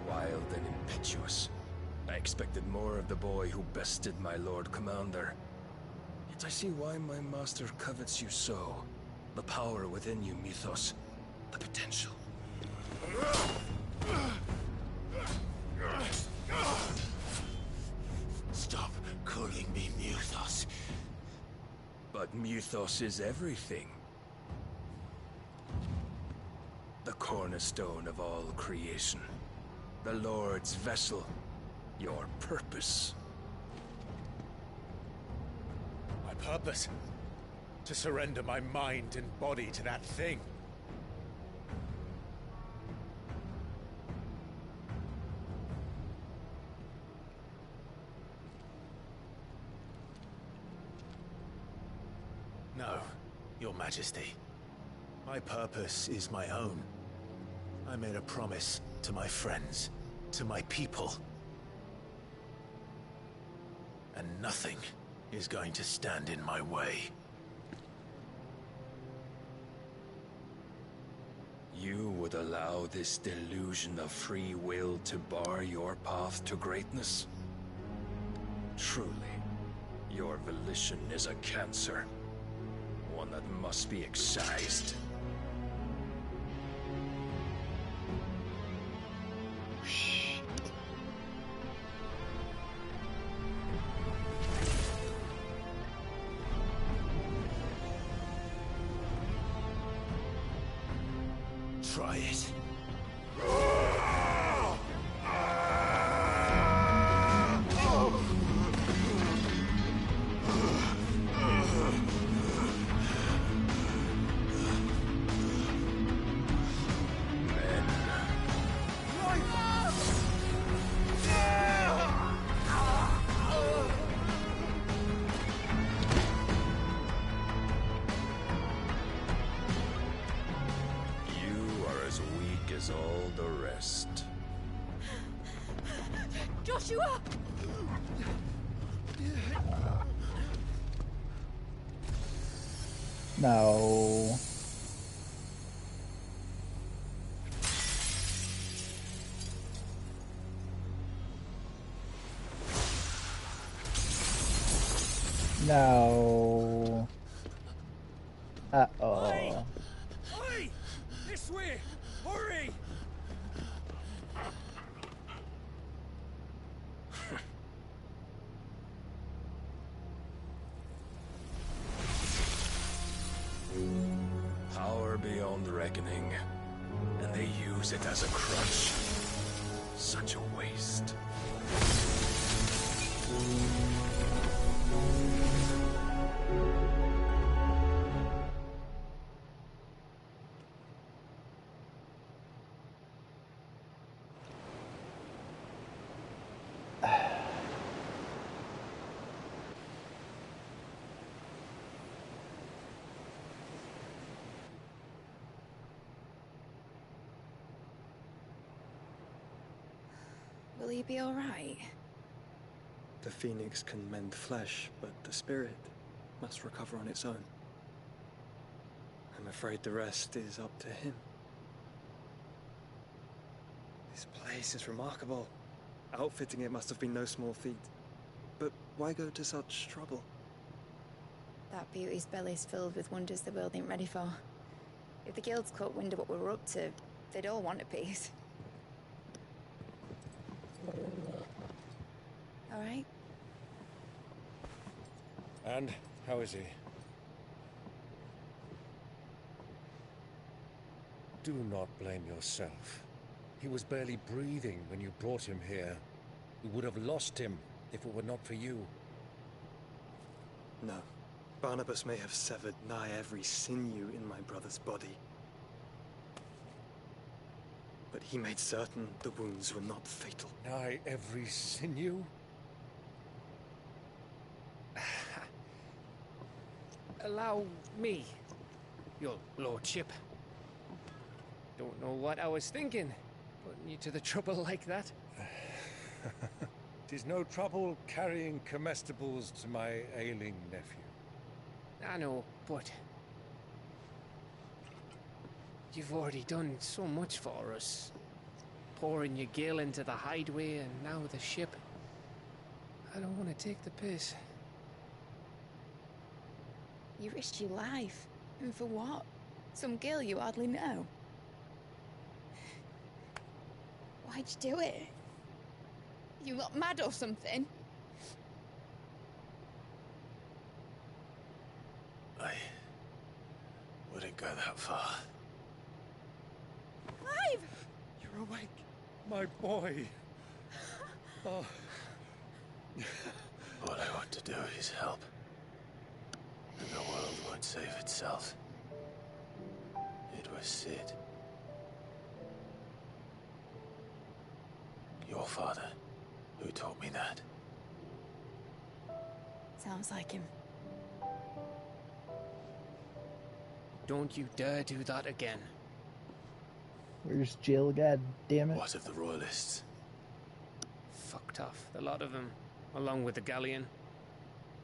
Wild and impetuous. I expected more of the boy who bested my Lord Commander. Yet I see why my master covets you so. The power within you, Mythos. The potential. Stop calling me Mythos. But Mythos is everything. The cornerstone of all creation. The Lord's vessel. Your purpose. My purpose? To surrender my mind and body to that thing. No, Your Majesty. My purpose is my own. I made a promise to my friends, to my people. And nothing is going to stand in my way. You would allow this delusion of free will to bar your path to greatness? Truly, your volition is a cancer. One that must be excised. Try it. Joshua! No. No. Uh-oh. Oi! This way! Hurry! Power beyond reckoning, and they use it as a crutch. Such a waste. Will he be all right? The phoenix can mend flesh, but the spirit must recover on its own. I'm afraid the rest is up to him. This place is remarkable. Outfitting it must have been no small feat. But why go to such trouble? That beauty's belly's filled with wonders the world ain't ready for. If the guilds caught wind of what we were up to, they'd all want a piece. All right? And how is he? Do not blame yourself. He was barely breathing when you brought him here. We would have lost him if it were not for you. No. Barnabas may have severed nigh every sinew in my brother's body. But he made certain the wounds were not fatal. Nigh every sinew? Allow me, your lordship. Don't know what I was thinking, putting you to the trouble like that. 'Tis no trouble carrying comestibles to my ailing nephew. I know, but you've already done so much for us. Pouring your gil into the hideaway and now the ship. I don't want to take the piss. You risked your life. And for what? Some girl you hardly know. Why'd you do it? You lot mad or something? I wouldn't go that far. Clive! You're awake, my boy. Oh. All I want to do is help. And the world won't save itself. It was Sid. Your father, who taught me that. Sounds like him. Don't you dare do that again. Where's Jill, god damn it? What of the royalists? Fucked off, the lot of them, along with the galleon.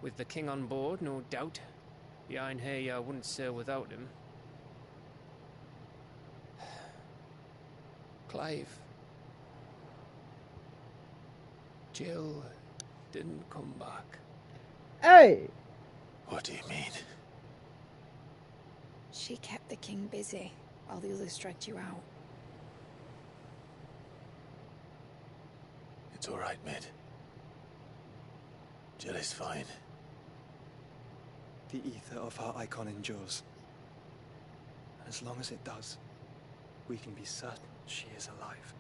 With the king on board, no doubt. Behind here, I wouldn't sail without him. Clive. Jill didn't come back. Hey! What do you mean? She kept the king busy while the others dragged you out. It's all right, Mid. Jill is fine. The ether of her icon endures. As long as it does, we can be certain she is alive.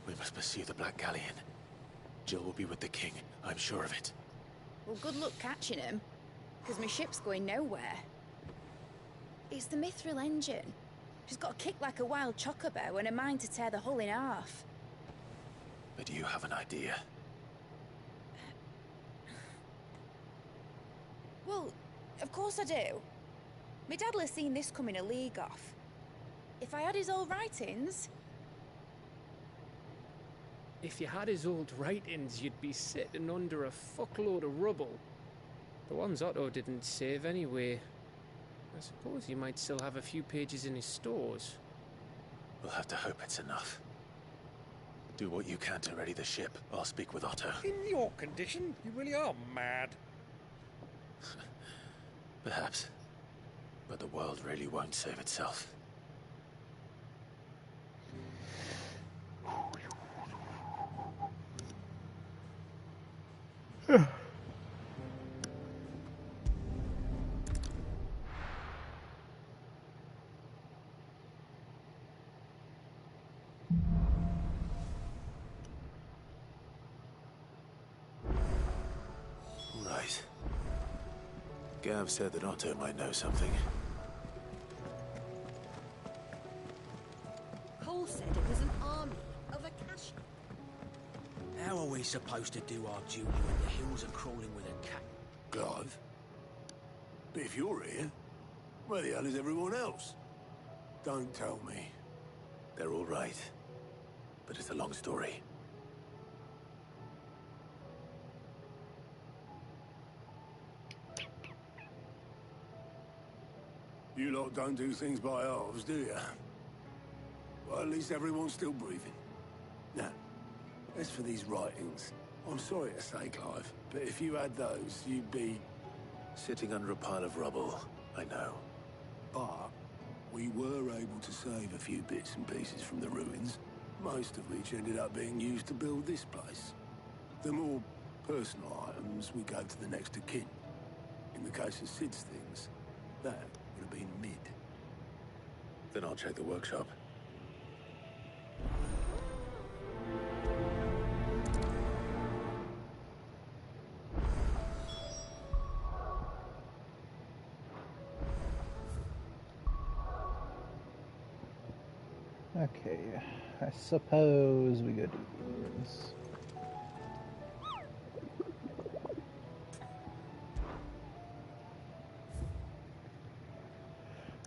We must pursue the Black Galleon. Jill will be with the king, I'm sure of it. Well, good luck catching him, because my ship's going nowhere. It's the Mithril engine. She's got a kick like a wild chocobo and a mind to tear the hull in half. But do you have an idea? Well, of course I do. My dad has seen this coming a league off. If If I had his old writings... If you had his old writings, you'd be sitting under a fuckload of rubble. The ones Otto didn't save anyway. I suppose you might still have a few pages in his stores. We'll have to hope it's enough. Do what you can to ready the ship. I'll speak with Otto. In your condition, you really are mad. Perhaps. But the world really won't save itself. Right. Gav said that Otto might know something. Cole said it was an army of Akasha. How are we supposed to do our duty when the hills are crawling with a cat? Clive? But if you're here, where the hell is everyone else? Don't tell me. They're all right. But it's a long story. You lot don't do things by halves, do you? Well, at least everyone's still breathing. Now, as for these writings, I'm sorry to say, Clive, but if you had those, you'd be... Sitting under a pile of rubble, I know. But we were able to save a few bits and pieces from the ruins, most of which ended up being used to build this place. The more personal items we gave to the next of kin. In the case of Sid's things, that would have been mid. Then I'll check the workshop. Okay, I suppose we go do these.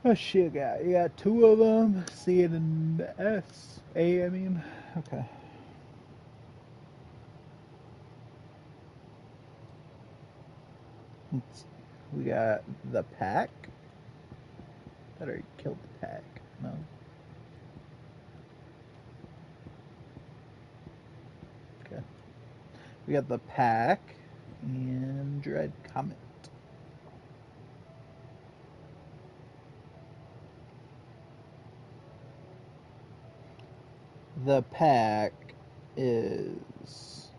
Oh shit, you got two of them. C and S. A, I mean. Okay. We got the pack. That already killed the pack. No. Okay. We got the pack and Dread Comet. The pack is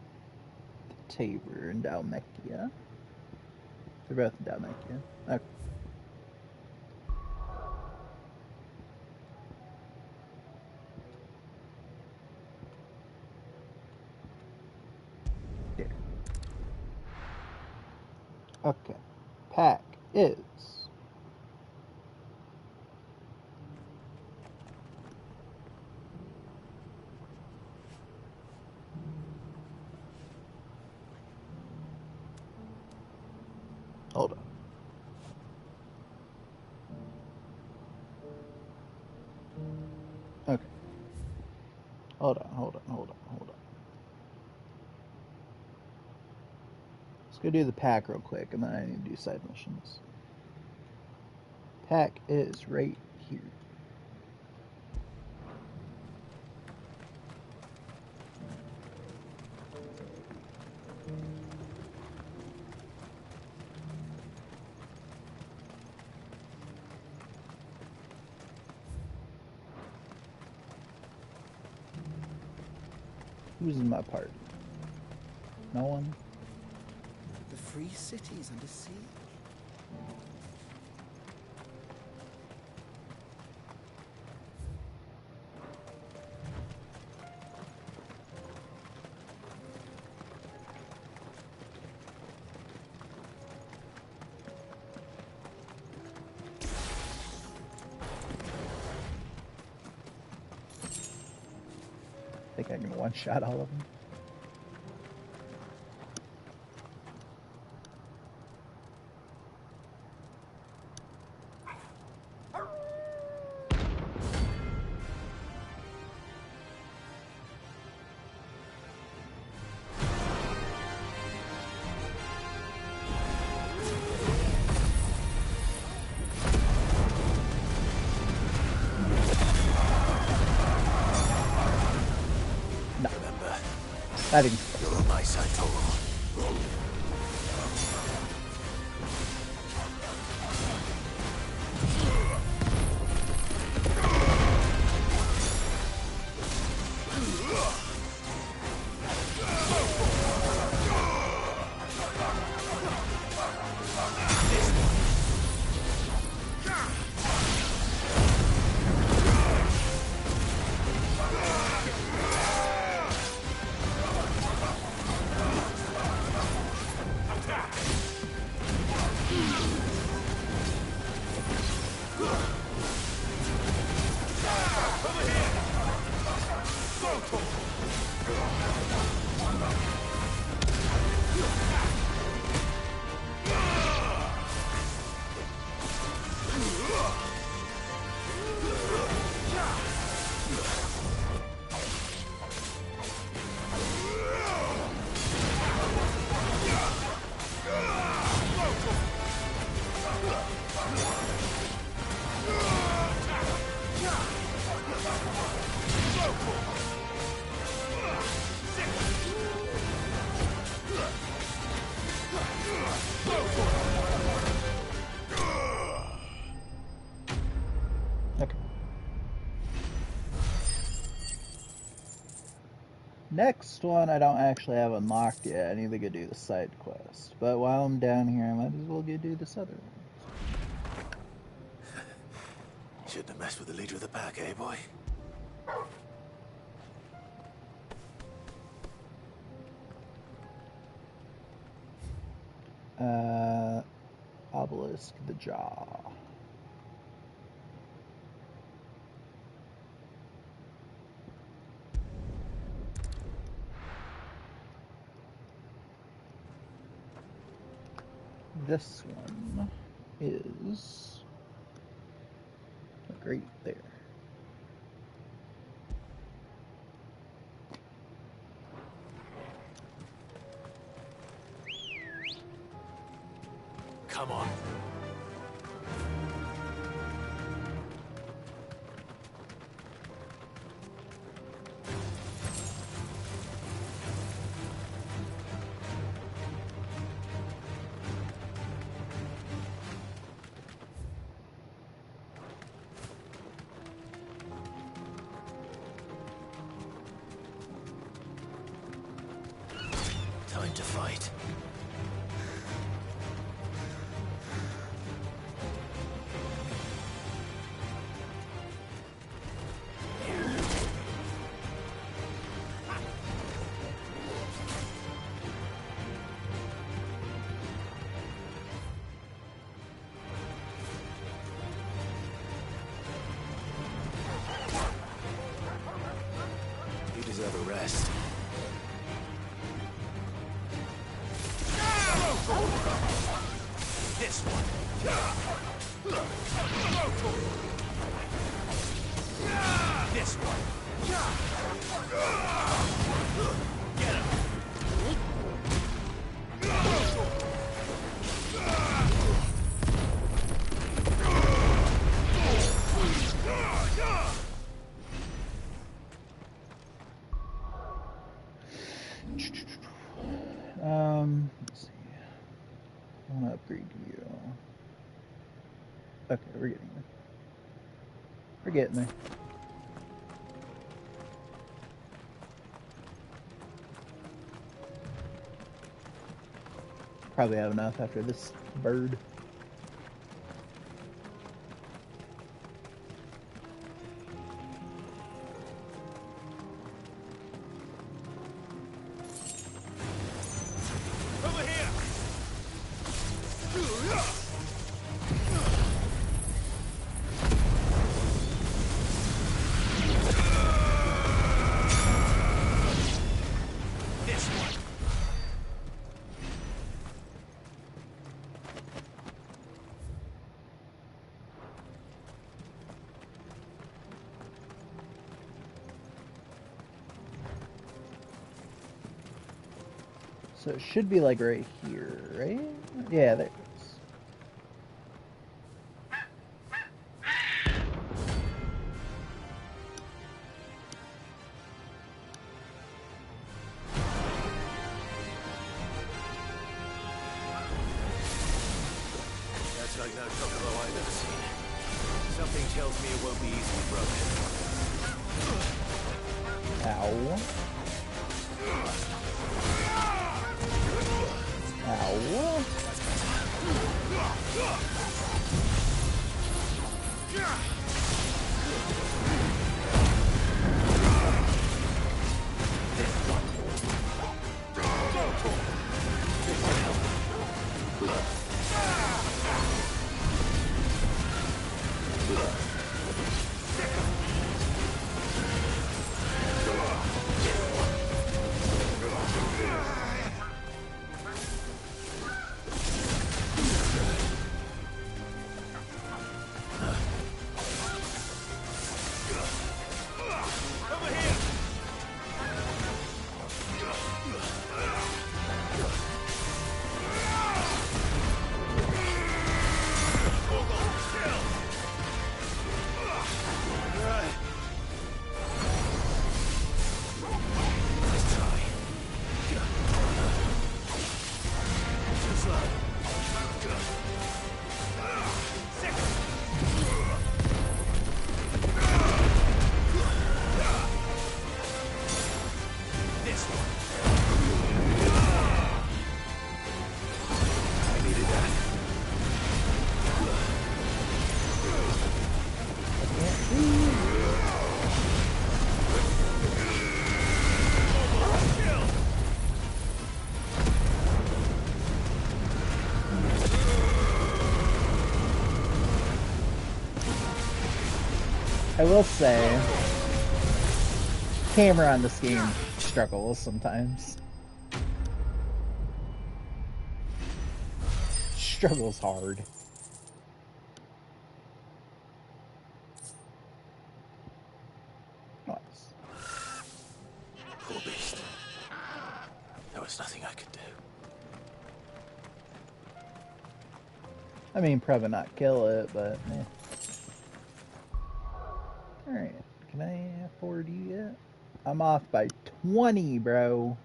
the Tabor and Dalmekia. They're both in Dalmekia. Okay. Here. Okay. Pack is hold on. Okay. Hold on. Let's go do the pack real quick, and then I need to do side missions. Pack is right here. Who's in my party? No one? The free cities under siege. Think I can one-shot all of them? I think you're on my side, Toro. Next one I don't actually have unlocked yet. I need to go do the side quest. But while I'm down here, I might as well go do this other one. Shouldn't have messed with the leader of the pack, eh, boy? Obelisk the Jaw. This one is right there. Come on. Time to fight. You deserve a rest. This one. This one. Get him. Let's see. I want to upgrade you. Okay, we're getting there. We're getting there. Probably have enough after this bird. So it should be like right here, right? Yeah, there it is. Looks like no chocobo I've ever seen. Something tells me it won't be easily broken. Ow. Ow. I will say, camera on this game struggles sometimes. Struggles hard. Nice. Poor beast. There was nothing I could do. I mean, probably not kill it, but eh. Alright, can I afford you yet? I'm off by 20, bro.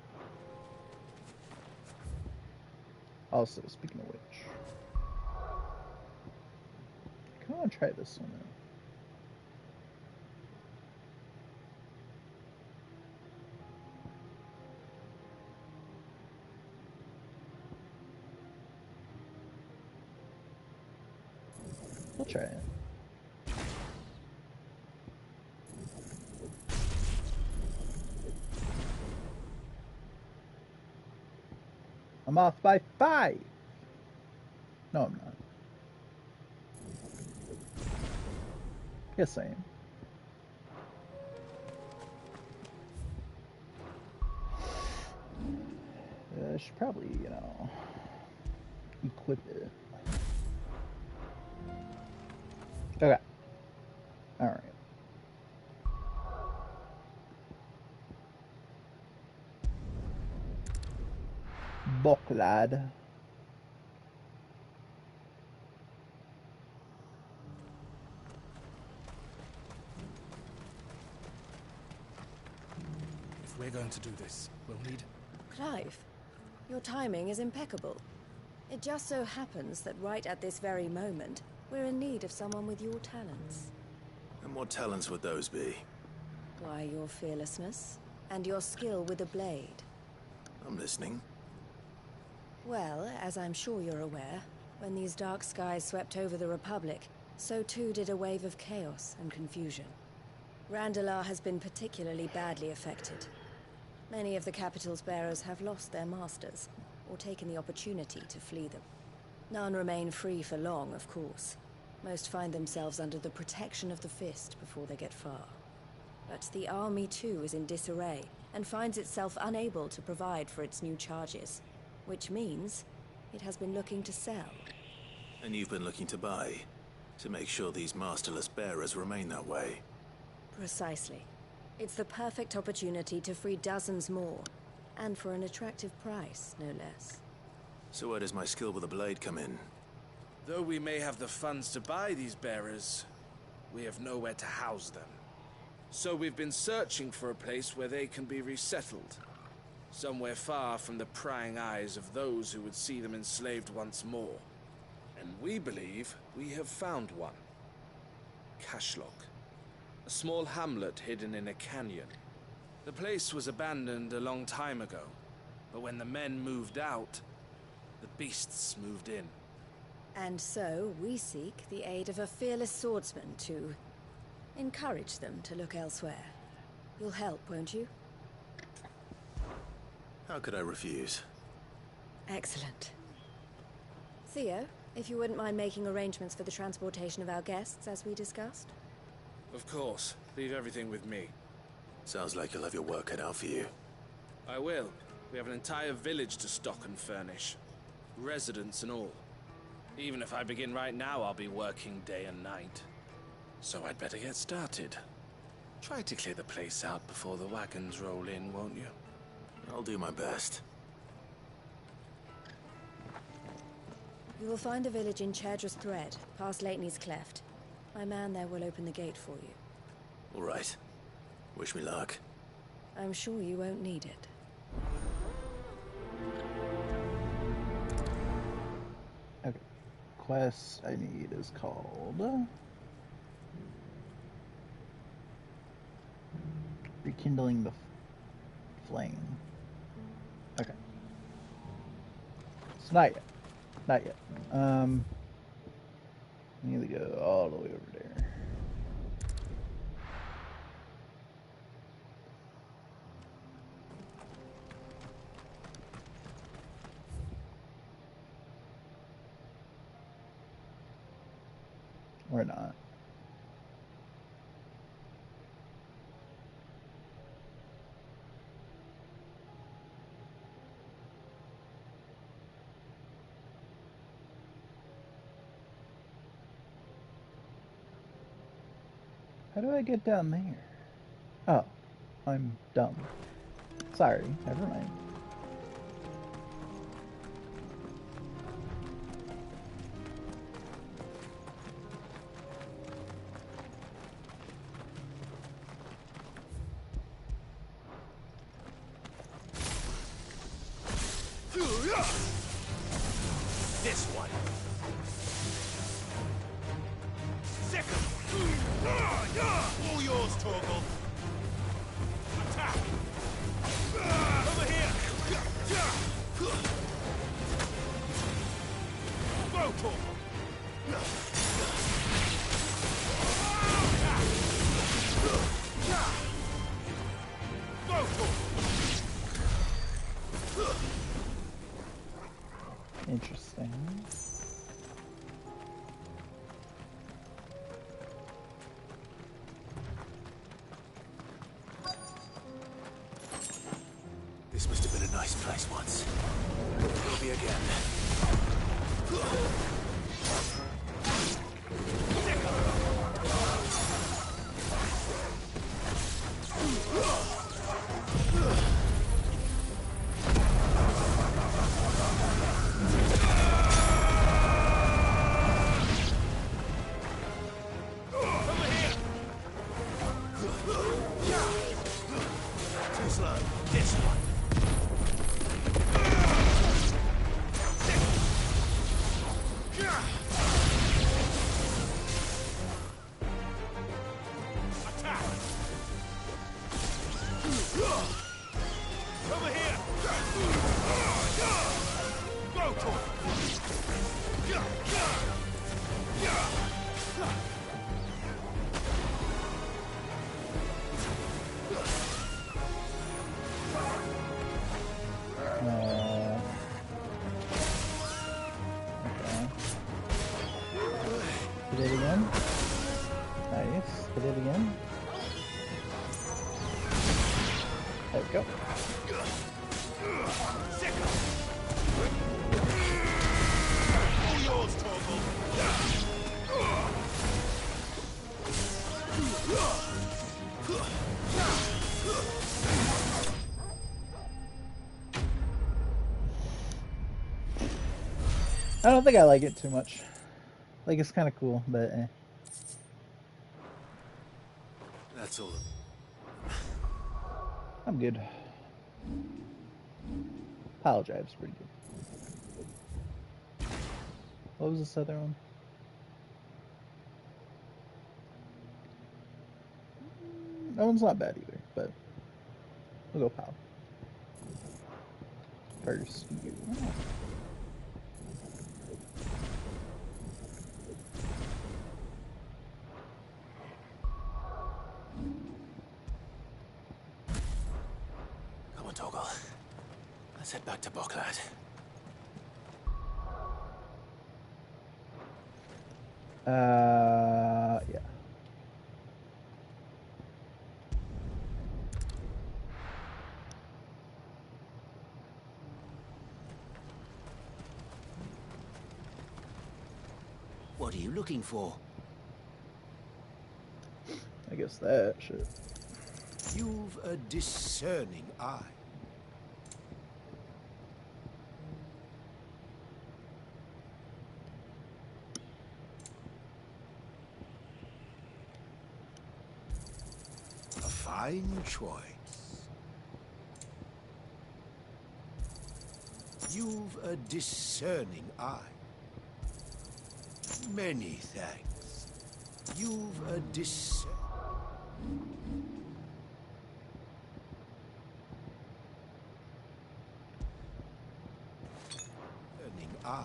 Also, speaking of which, I kind of want to try this one out. We'll try it. I'm off by 5. No, I'm not. Yes, I am. I should probably, you know, equip it. Okay. Alright. Bok lad. If we're going to do this, we'll need... Clive, your timing is impeccable. It just so happens that right at this very moment, we're in need of someone with your talents. And what talents would those be? Why, your fearlessness and your skill with the blade. I'm listening. Well, as I'm sure you're aware, when these dark skies swept over the Republic, so too did a wave of chaos and confusion. Randalar has been particularly badly affected. Many of the capital's bearers have lost their masters, or taken the opportunity to flee them. None remain free for long, of course. Most find themselves under the protection of the Fist before they get far. But the army too is in disarray, and finds itself unable to provide for its new charges. Which means it has been looking to sell. And you've been looking to buy, to make sure these masterless bearers remain that way. Precisely. It's the perfect opportunity to free dozens more, and for an attractive price, no less. So where does my skill with the blade come in? Though we may have the funds to buy these bearers, we have nowhere to house them. So we've been searching for a place where they can be resettled. Somewhere far from the prying eyes of those who would see them enslaved once more. And we believe we have found one. Cashlock. A small hamlet hidden in a canyon. The place was abandoned a long time ago, but when the men moved out, the beasts moved in. And so, we seek the aid of a fearless swordsman to encourage them to look elsewhere. You'll help, won't you? How could I refuse? Excellent. Theo, if you wouldn't mind making arrangements for the transportation of our guests, as we discussed. Of course. Leave everything with me. Sounds like you'll have your work cut out for you. I will. We have an entire village to stock and furnish. Residents and all. Even if I begin right now, I'll be working day and night. So I'd better get started. Try to clear the place out before the wagons roll in, won't you? I'll do my best. You will find a village in Chairdra's Thread, past Lateney's Cleft. My man there will open the gate for you. All right. Wish me luck. I'm sure you won't need it. Okay. Quest I need is called Rekindling the Flame. Okay. It's not yet. Not yet. I need to go all the way over there. Or not. How do I get down there? Oh, I'm dumb. Sorry, never mind. This one. Second. All yours, Torgal. Attack. Over here. Go, Torgal. Go, Torgal. Interesting. This must have been a nice place once. Will be again. Too slow. This one. Attack! Over here! Go, Tor! Hit it again. Nice. Hit it again. There we go. All yours, Torgal! I don't think I like it too much. Like, it's kind of cool, but eh. That's all. I'm good. Pile drive's pretty good. What was this other one? That one's not bad either, but we'll go POW. First view. Come on, Toggle. Let's head back to Boklad. Yeah. What are you looking for? I guess that shit. You've a discerning eye. A fine choice. You've a discerning eye. Many thanks. You've a discerning eye.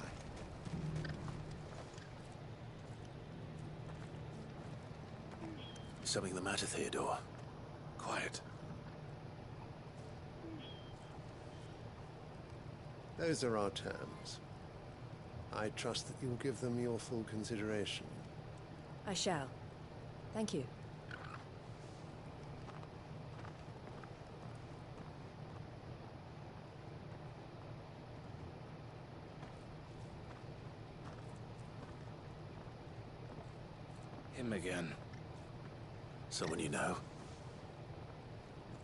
Something the matter, Theodore? Quiet. Those are our terms. I trust that you'll give them your full consideration. I shall. Thank you. Him again. Someone you know?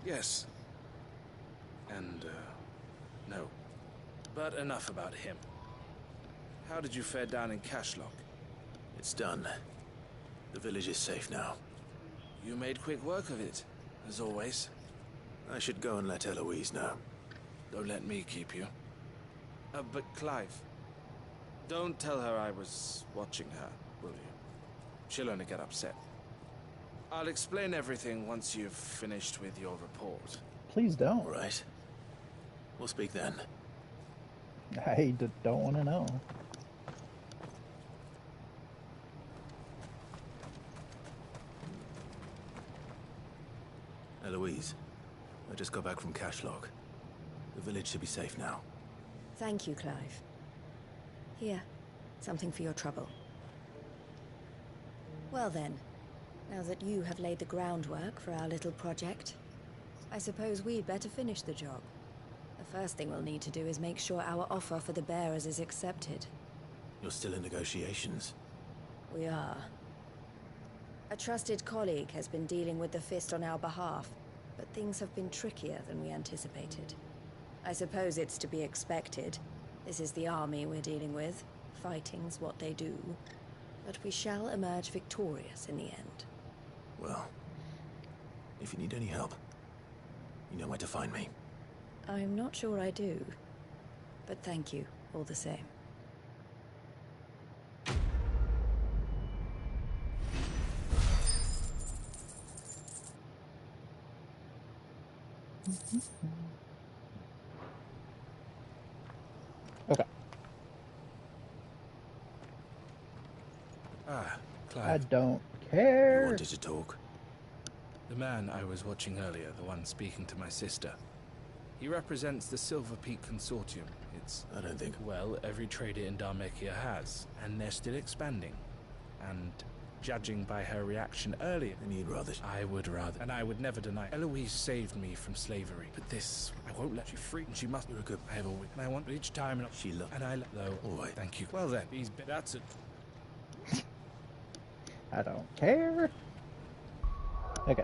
Yes. And, no. But enough about him. How did you fare down in Cashlock? It's done. The village is safe now. You made quick work of it, as always. I should go and let Eloise know. Don't let me keep you. But Clive, don't tell her I was watching her, will you? She'll only get upset. I'll explain everything once you've finished with your report. Please don't. All right. We'll speak then. I don't want to know. Eloise, I just got back from Cashlock. The village should be safe now. Thank you, Clive. Here, something for your trouble. Well then, now that you have laid the groundwork for our little project, I suppose we'd better finish the job. The first thing we'll need to do is make sure our offer for the bearers is accepted. You're still in negotiations? We are. A trusted colleague has been dealing with the Fist on our behalf, but things have been trickier than we anticipated. I suppose it's to be expected. This is the army we're dealing with. Fighting's what they do. But we shall emerge victorious in the end. Well, if you need any help, you know where to find me. I'm not sure I do, but thank you all the same. Okay. Ah, Clive. I don't care. You wanted to talk? The man I was watching earlier, the one speaking to my sister. He represents the Silver Peak Consortium. It's... I don't think... Well, every trader in Dharmekia has, and they're still expanding. And judging by her reaction earlier... And you'd rather... I would rather. And I would never deny. Eloise saved me from slavery. But this, I won't let you free. And she must... You're a good... I have a wit. And I want each time... And she loved... And I let... Though... All right. Thank you. Well then, that's it. I don't care. Okay.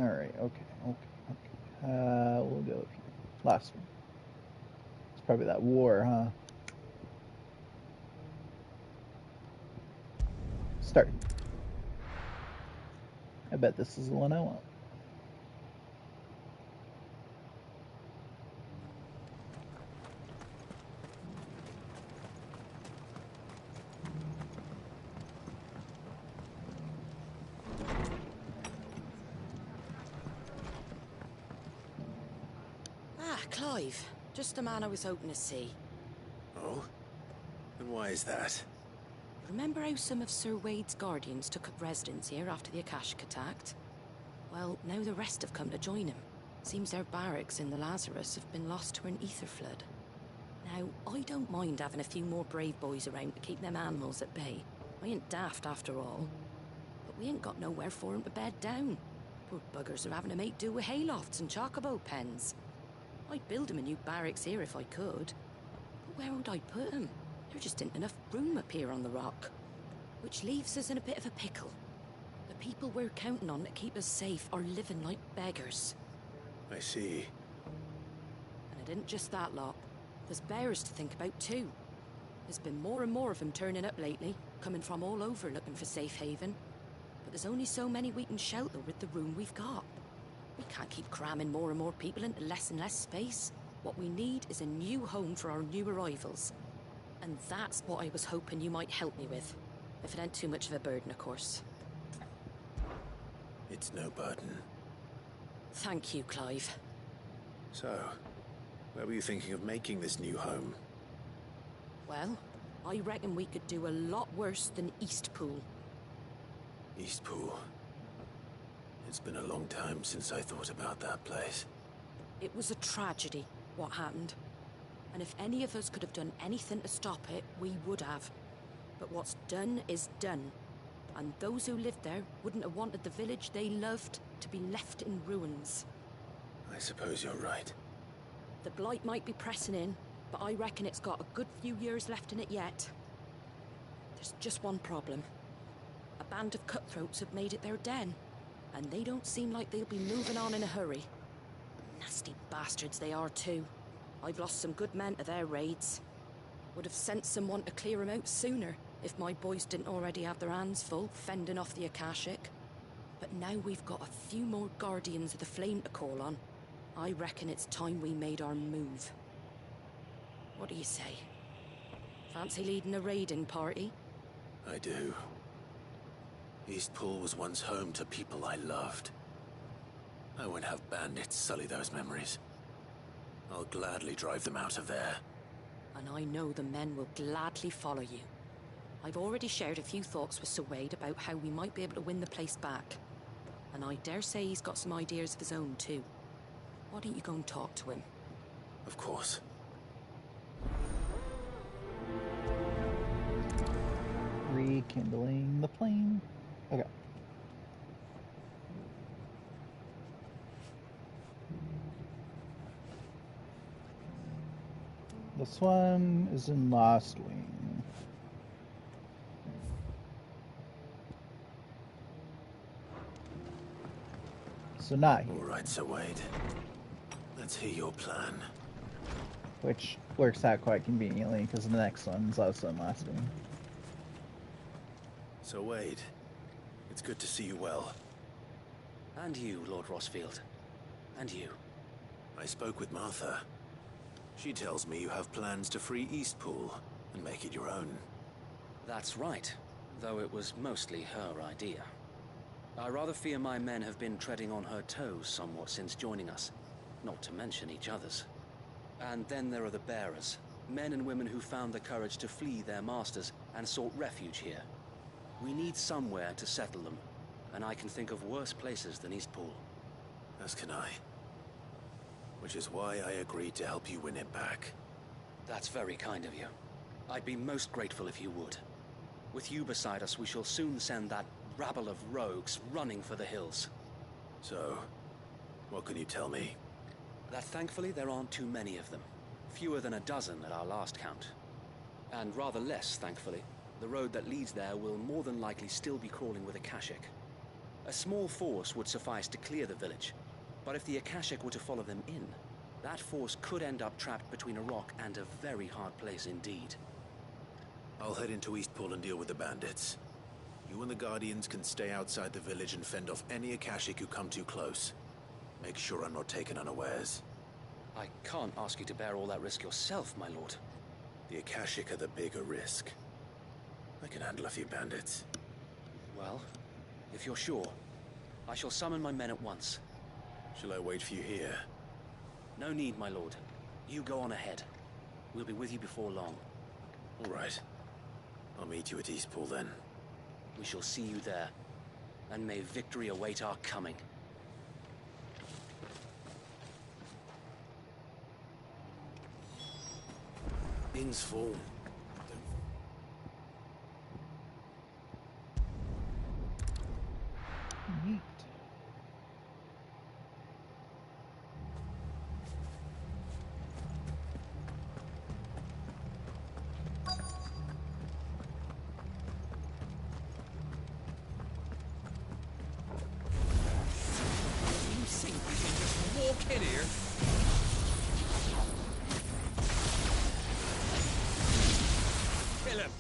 Alright, okay. We'll go with you. Last one. It's probably that war, huh? Start. I bet this is the one I want. Clive. Just the man I was hoping to see. Oh? And why is that? Remember how some of Sir Wade's guardians took up residence here after the Akashic attacked? Well, now the rest have come to join him. Seems their barracks in the Lazarus have been lost to an ether flood. Now, I don't mind having a few more brave boys around to keep them animals at bay. I ain't daft after all. But we ain't got nowhere for 'em to bed down. Poor buggers are having to make do with haylofts and chocobo pens. I'd build 'em a new barracks here if I could. But where would I put 'em? There just ain't enough room up here on the rock. Which leaves us in a bit of a pickle. The people we're counting on to keep us safe are living like beggars. I see. And it isn't just that lot. There's bears to think about too. There's been more and more of them turning up lately, coming from all over looking for safe haven. But there's only so many we can shelter with the room we've got. We can't keep cramming more and more people into less and less space. What we need is a new home for our new arrivals. And that's what I was hoping you might help me with. If it ain't too much of a burden, of course. It's no burden. Thank you, Clive. So, where were you thinking of making this new home? Well, I reckon we could do a lot worse than Eastpool. Eastpool. It's been a long time since I thought about that place. It was a tragedy, what happened. And if any of us could have done anything to stop it, we would have. But what's done is done. And those who lived there wouldn't have wanted the village they loved to be left in ruins. I suppose you're right. The blight might be pressing in, but I reckon it's got a good few years left in it yet. There's just one problem. A band of cutthroats have made it their den, and they don't seem like they'll be moving on in a hurry. Nasty bastards they are too. I've lost some good men to their raids. Would have sent someone to clear them out sooner if my boys didn't already have their hands full fending off the Akashic. But now we've got a few more guardians of the flame to call on. I reckon it's time we made our move. What do you say? Fancy leading a raiding party? I do. Eastpool was once home to people I loved. I won't have bandits sully those memories. I'll gladly drive them out of there. And I know the men will gladly follow you. I've already shared a few thoughts with Sir Wade about how we might be able to win the place back. And I dare say he's got some ideas of his own too. Why don't you go and talk to him? Of course. Rekindling the flame. Okay. This one is in Lost Wing. So not here. All right, Sir Wade. Let's hear your plan. Which works out quite conveniently, because the next one's also in Lost Wing. Sir Wade, it's good to see you well. And you, Lord Rosfield. And you. I spoke with Martha. She tells me you have plans to free Eastpool and make it your own. That's right, though it was mostly her idea. I rather fear my men have been treading on her toes somewhat since joining us, not to mention each other's. And then there are the bearers, men and women who found the courage to flee their masters and sought refuge here. We need somewhere to settle them, and I can think of worse places than Eastpool. As can I. Which is why I agreed to help you win it back. That's very kind of you. I'd be most grateful if you would. With you beside us, we shall soon send that rabble of rogues running for the hills. So, what can you tell me? That thankfully there aren't too many of them. Fewer than a dozen at our last count. And rather less, thankfully. The road that leads there will more than likely still be crawling with Akashic. A small force would suffice to clear the village, but if the Akashic were to follow them in, that force could end up trapped between a rock and a very hard place indeed. I'll head into Eastpool and deal with the bandits. You and the Guardians can stay outside the village and fend off any Akashic who come too close. Make sure I'm not taken unawares. I can't ask you to bear all that risk yourself, my lord. The Akashic are the bigger risk. I can handle a few bandits. Well, if you're sure, I shall summon my men at once. Shall I wait for you here? No need, my lord. You go on ahead. We'll be with you before long. All right. I'll meet you at Eastpool then. We shall see you there. And may victory await our coming. Inn's full. Neat. You think we can just walk in here? Kill him!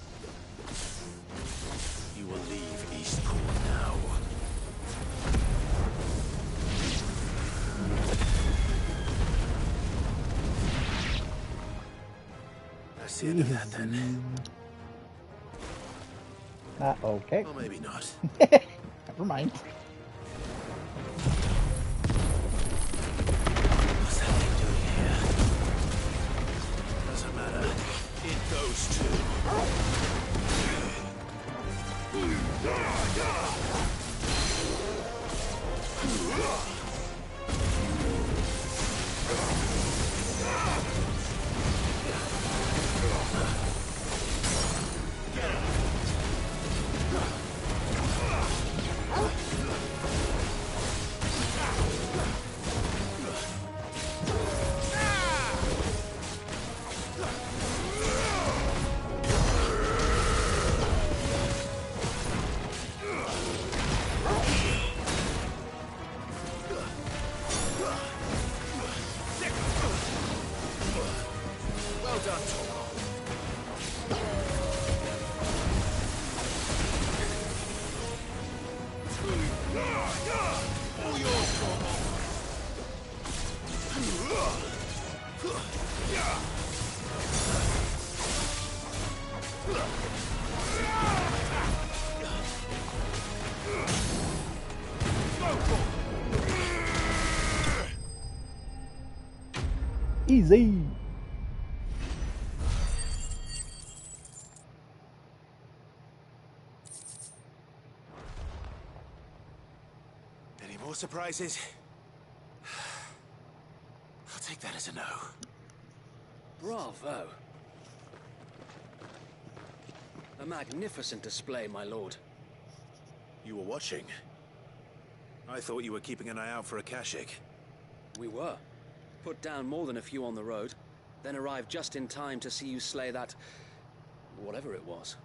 You will leave Eastpool now. That's the end of that then. Okay. Or maybe not. Never mind. What's that thing doing here? Doesn't matter. It goes too. Well done, Tom. All yours, Tom. Easy. Any more surprises? I'll take that as a no. Bravo. A magnificent display, my lord. You were watching? I thought you were keeping an eye out for a Kashik. We were. Put down more than a few on the road, then arrived just in time to see you slay that... whatever it was.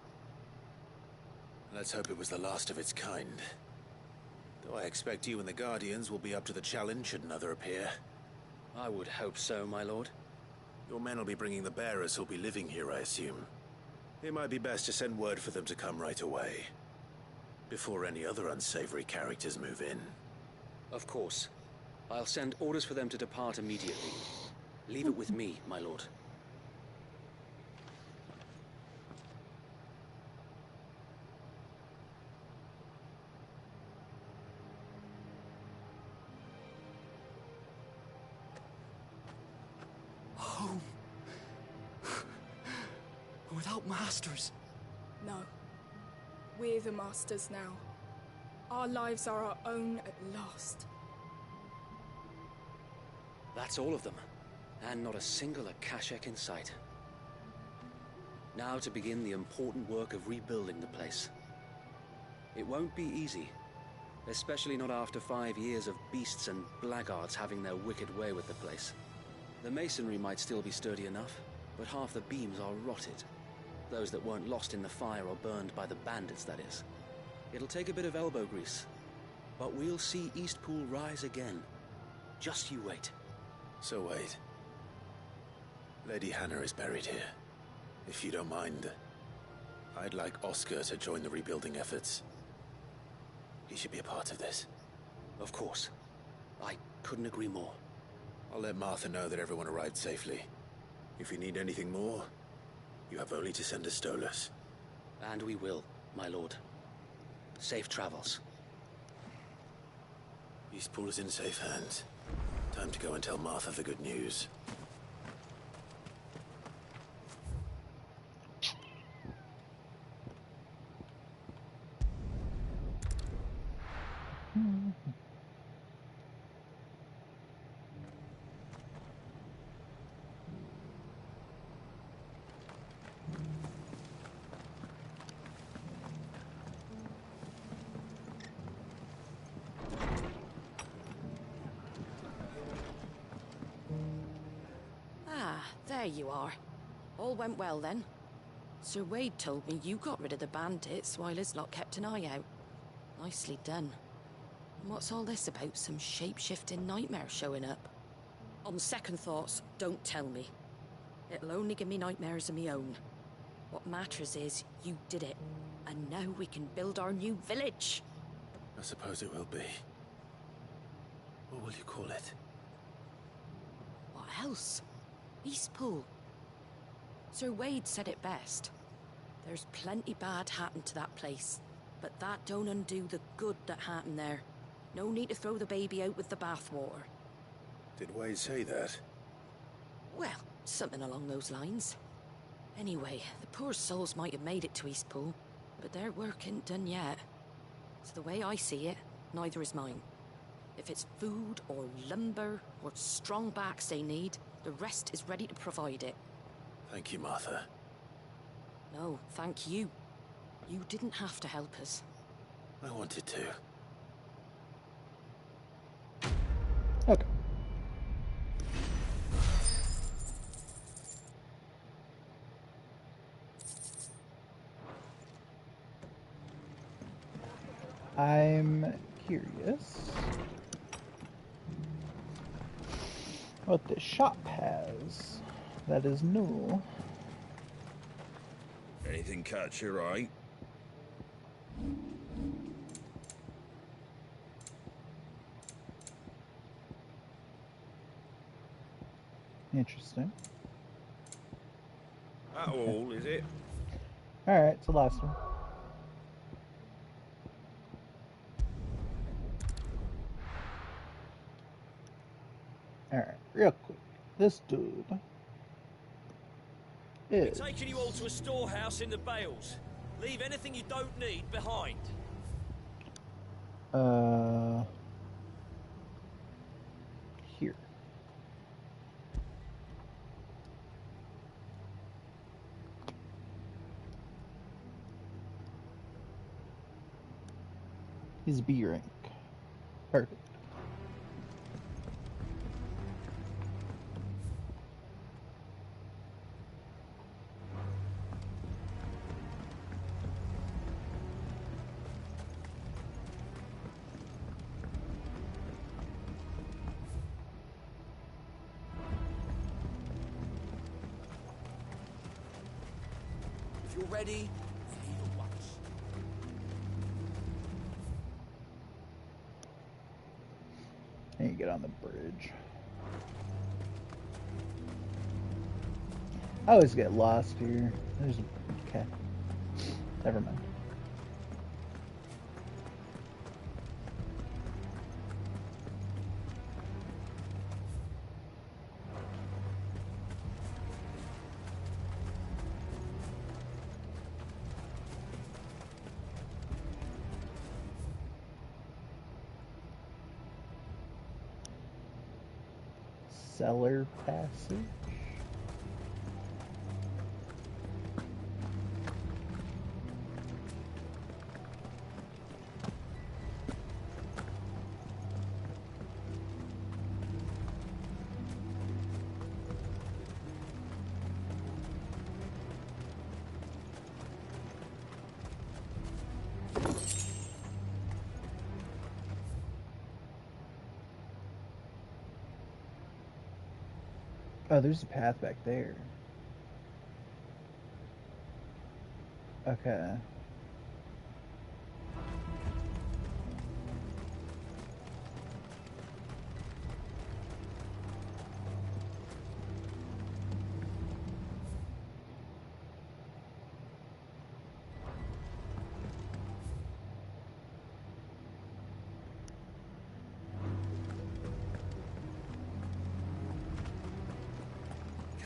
Let's hope it was the last of its kind. Though I expect you and the Guardians will be up to the challenge should another appear. I would hope so, my lord. Your men will be bringing the bearers who'll be living here, I assume. It might be best to send word for them to come right away, before any other unsavory characters move in. Of course. I'll send orders for them to depart immediately. Leave it with me, my lord. Home. Without masters. No. We're the masters now. Our lives are our own at last. That's all of them. And not a single Akashek in sight. Now to begin the important work of rebuilding the place. It won't be easy. Especially not after 5 years of beasts and blackguards having their wicked way with the place. The masonry might still be sturdy enough, but half the beams are rotted. Those that weren't lost in the fire or burned by the bandits, that is. It'll take a bit of elbow grease. But we'll see Eastpool rise again. Just you wait. So wait. Lady Hannah is buried here. If you don't mind, I'd like Oscar to join the rebuilding efforts. He should be a part of this. Of course. I couldn't agree more. I'll let Martha know that everyone arrived safely. If you need anything more, you have only to send a Stolas. And we will, my lord. Safe travels. Eastpool is in safe hands. Time to go and tell Martha the good news. There you are. All went well then. Sir Wade told me you got rid of the bandits while his lot kept an eye out. Nicely done. What's all this about some shape-shifting nightmare showing up? On second thoughts, don't tell me. It'll only give me nightmares of me own. What matters is you did it, and now we can build our new village. I suppose it will be. What will you call it? What else? Eastpool. Sir Wade said it best. There's plenty bad happened to that place, but that don't undo the good that happened there. No need to throw the baby out with the bathwater. Did Wade say that? Well, something along those lines. Anyway, the poor souls might have made it to Eastpool, but their work ain't done yet. So the way I see it, neither is mine. If it's food or lumber or strong backs they need, the rest is ready to provide it. Thank you, Martha. No, thank you. You didn't have to help us. I wanted to. Okay. I'm curious what this shop has that is new. Anything catch your eye? Interesting. That all, is it? Alright, it's the last one. Alright, real quick. This dude is... We're taking you all to a storehouse in the Bales. Leave anything you don't need behind. Here. His B rank. Perfect. If you're ready, leave at once. And you get on the bridge. I always get lost here. There's okay. Never mind. Cellar passage. Oh, there's a path back there. Okay.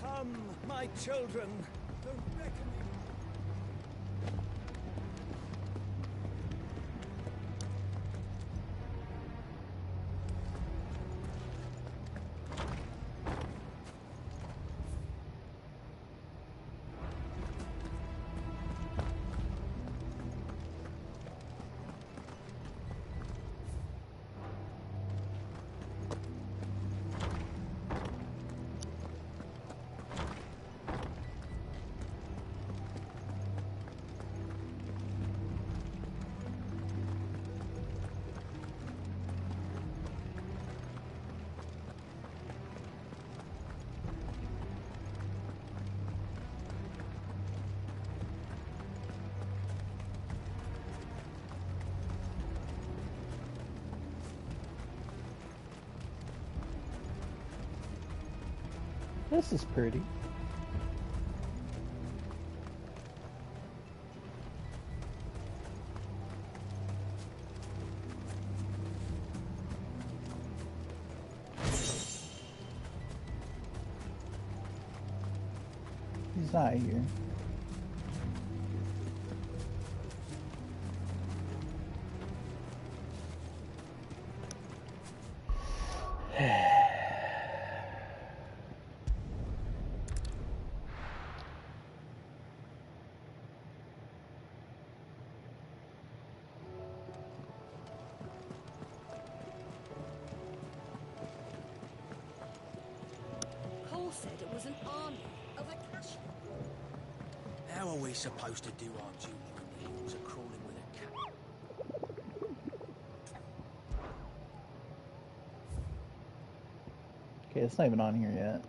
Come, my children, the reckoning. This is pretty. He's not here. Cole said it was an army of Akashi. How are we supposed to do our duty when the hills are crawling with a cat? Okay, it's not even on here yet.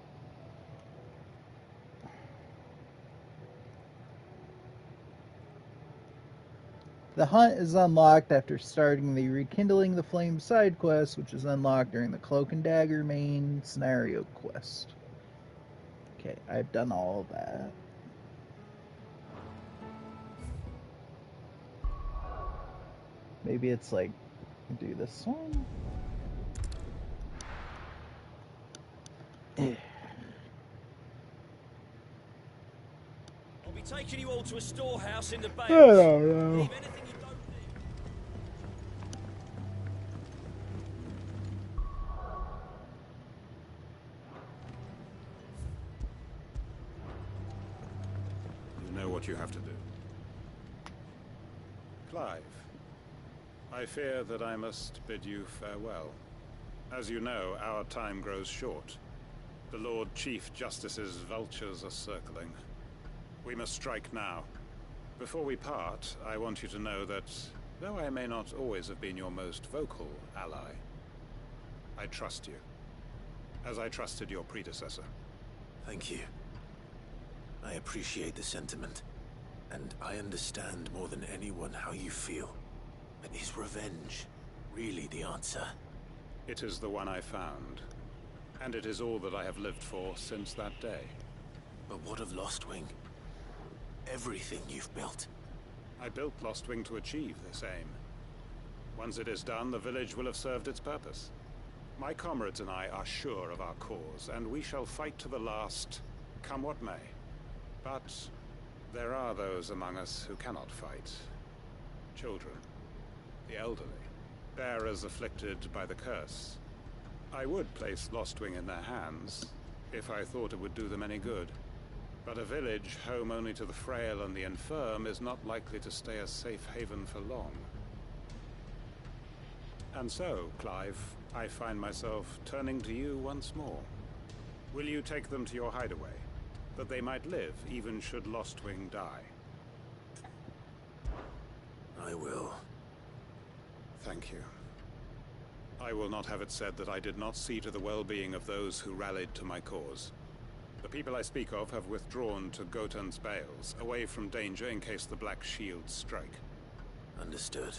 The hunt is unlocked after starting the Rekindling the Flame side quest, which is unlocked during the Cloak and Dagger main scenario quest. Okay, I've done all of that. Maybe it's like, do this one? I'll be taking you all to a storehouse in the Bales. I don't know. Leave anything you don't need. You know what you have to do. Clive, I fear that I must bid you farewell. As you know, our time grows short. The Lord Chief Justice's vultures are circling. We must strike now. Before we part, I want you to know that, though I may not always have been your most vocal ally, I trust you, as I trusted your predecessor. Thank you. I appreciate the sentiment, and I understand more than anyone how you feel. But is revenge really the answer? It is the one I found, and it is all that I have lived for since that day. But what of Lostwing? Everything you've built. I built Lostwing to achieve this aim. Once it is done, the village will have served its purpose. My comrades and I are sure of our cause, and we shall fight to the last, come what may. But there are those among us who cannot fight. Children, the elderly, bearers afflicted by the curse. I would place Lostwing in their hands, if I thought it would do them any good. But a village home only to the frail and the infirm is not likely to stay a safe haven for long. And so, Clive, I find myself turning to you once more. Will you take them to your hideaway, that they might live even should Lostwing die? I will. Thank you. I will not have it said that I did not see to the well-being of those who rallied to my cause. The people I speak of have withdrawn to Gotan's Bales, away from danger in case the Black Shields strike. Understood.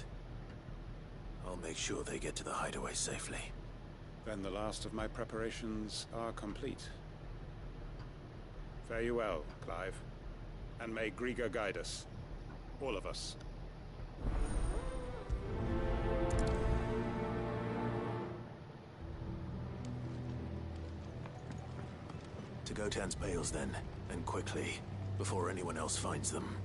I'll make sure they get to the hideaway safely. Then the last of my preparations are complete. Fare you well, Clive. And may Griga guide us. All of us. To Gotan's Bales, then, and quickly, before anyone else finds them.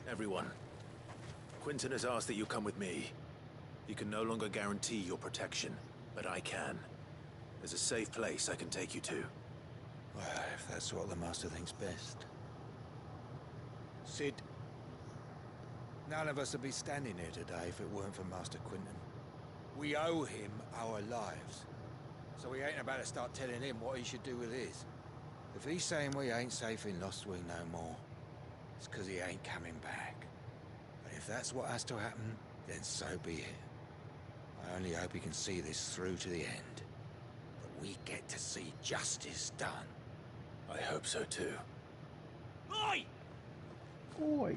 Everyone, Quinton has asked that you come with me. You can no longer guarantee your protection, but I can. There's a safe place I can take you to. Well, if that's what the Master thinks best. Sid, none of us would be standing here today if it weren't for Master Quinton. We owe him our lives. So we ain't about to start telling him what he should do with his. If he's saying we ain't safe in Lostwing no more, it's because he ain't coming back. And if that's what has to happen, then so be it. I only hope he can see this through to the end. That we get to see justice done. I hope so too. Oi! Oi.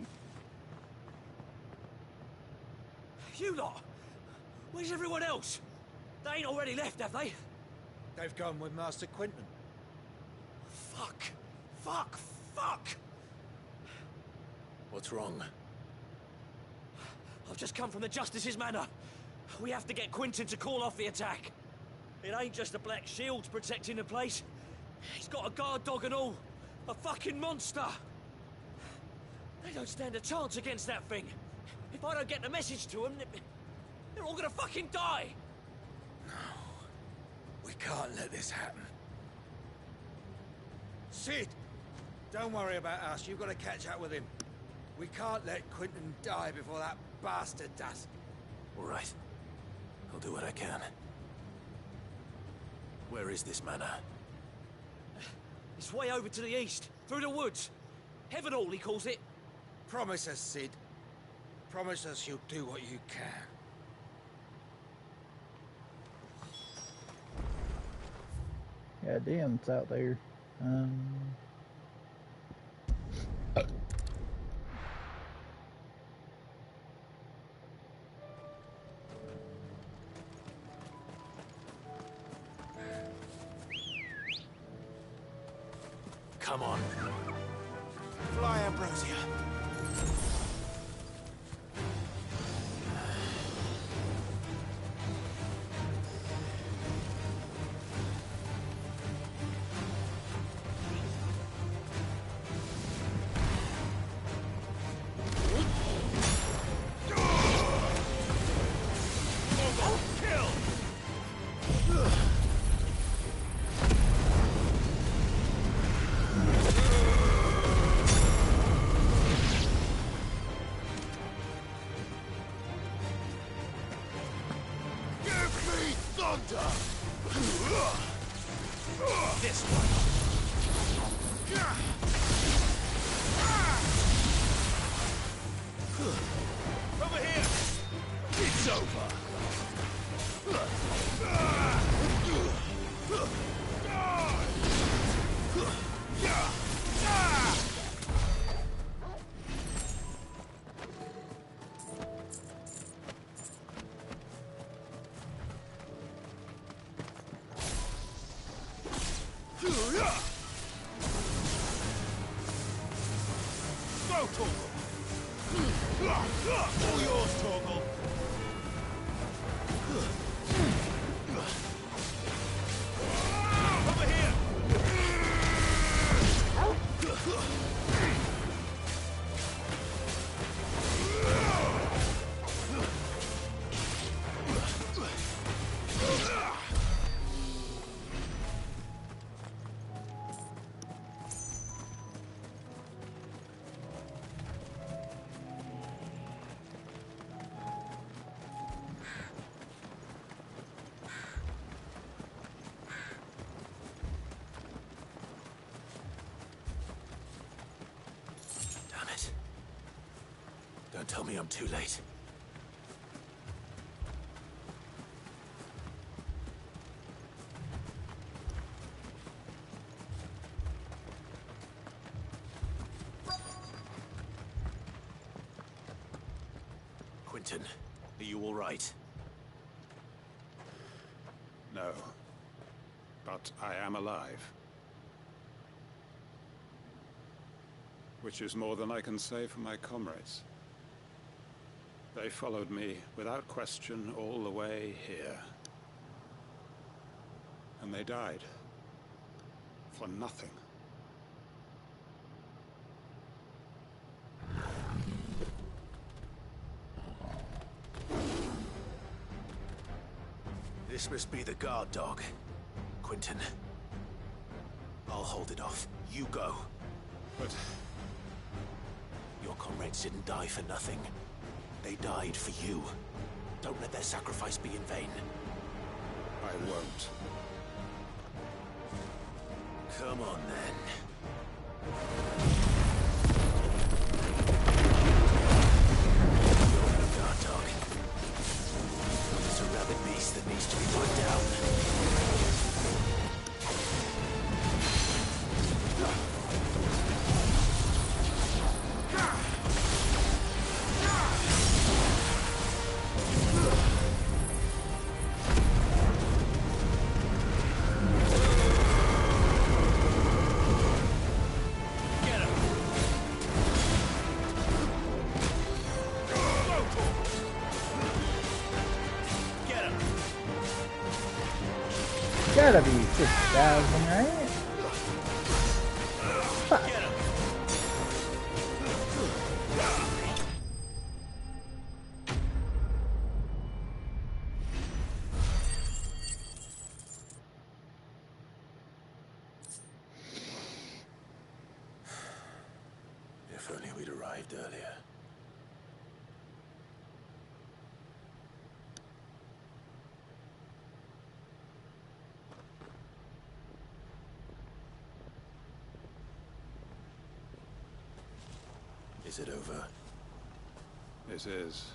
You lot! Where's everyone else? They ain't already left, have they? They've gone with Master Quinton. Fuck! Fuck! Fuck! What's wrong? I've just come from the Justice's manor. We have to get Quinton to call off the attack. It ain't just the Black Shields protecting the place. He's got a guard dog and all. A fucking monster. They don't stand a chance against that thing. If I don't get the message to them, they're all gonna fucking die. No. We can't let this happen. Sid! Don't worry about us. You've got to catch up with him. We can't let Quinton die before that bastard does. All right. I'll do what I can. Where is this manor? It's way over to the east, through the woods. Heaven Hall, he calls it. Promise us, Sid. Promise us you'll do what you can. Yeah, damn, it's out there. Come on. Fly, Ambrosia. This one. Over here. It's over. Go, Torgal! All yours, Torgal! Over here! Don't tell me I'm too late. Quinton, are you all right? No. But I am alive. Which is more than I can say for my comrades. They followed me without question all the way here. And they died. For nothing. This must be the guard dog. Quentin. I'll hold it off. You go. But... Your comrades didn't die for nothing. They died for you. Don't let their sacrifice be in vain. I won't. Come on, then. You're the guard dog. It's a rabid beast that needs to be put down. Gotta be 6,000, right? Fuck. If only we'd arrived earlier. Is it over? It is.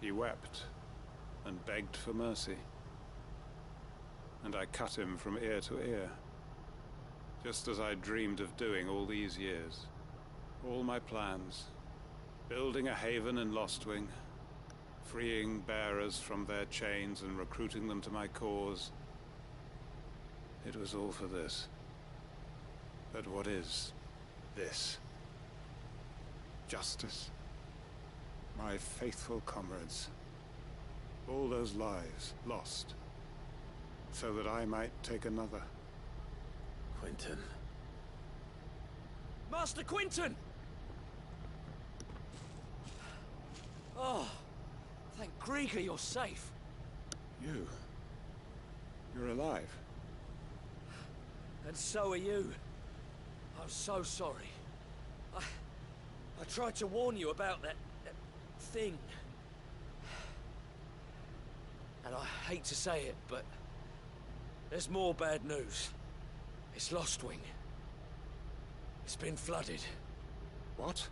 He wept and begged for mercy. And I cut him from ear to ear. Just as I dreamed of doing all these years. All my plans. Building a haven in Lostwing. Freeing bearers from their chains and recruiting them to my cause. It was all for this. But what is this? Justice. My faithful comrades. All those lives lost. So that I might take another. Quentin. Master Quentin! Oh, thank Grieger you're safe. You're alive. And so are you. I'm so sorry. I tried to warn you about that thing. And I hate to say it, but there's more bad news. It's Lostwing. It's been flooded. What?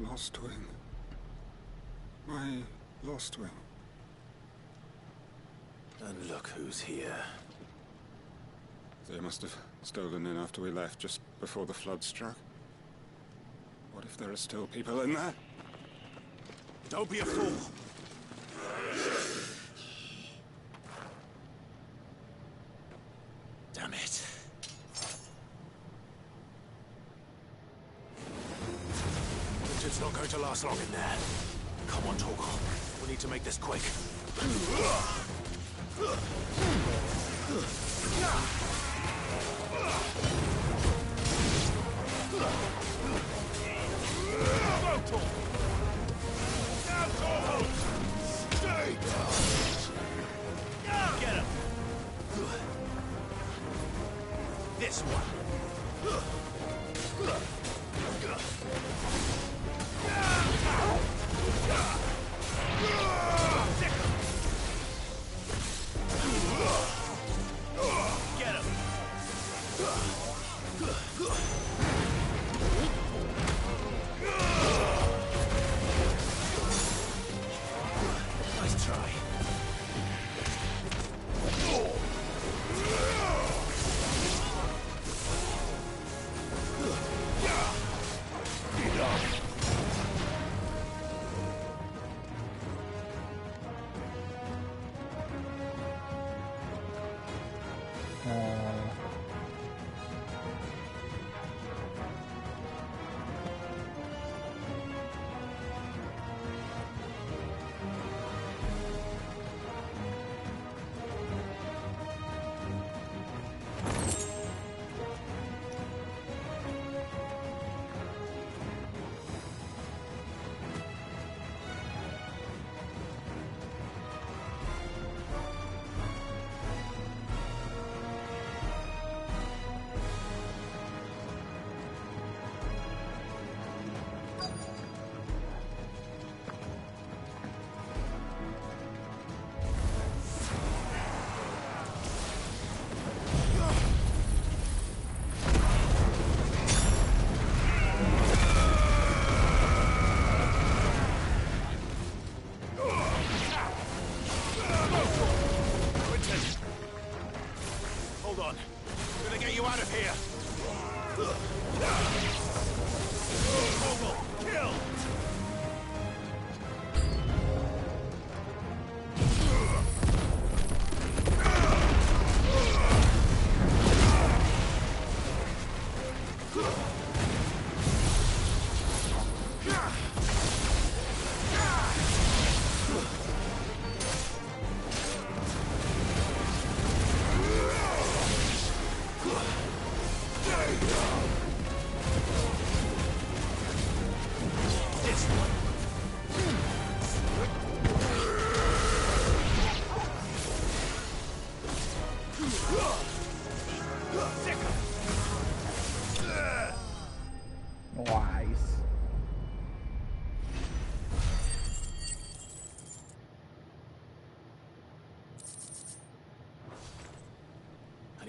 Lostwing. My Lostwing. And look who's here. They must have stolen in after we left, just before the flood struck. What if there are still people in there? Don't be a fool! Damn it. It's not going to last long in there. Come on, Torgal. We need to make this quick. Stay down! Get him! This one! Get him! Nice try.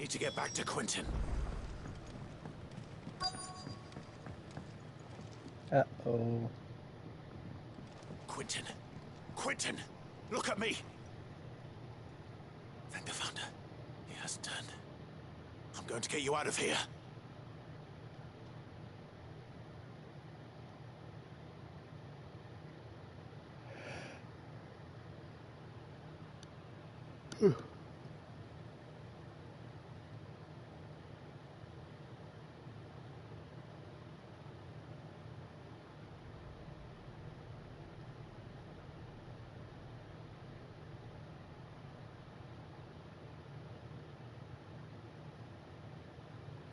Need to get back to Quentin. Uh-oh. Quentin. Quentin! Look at me! Thank the Founder. He hasn't turned. I'm going to get you out of here.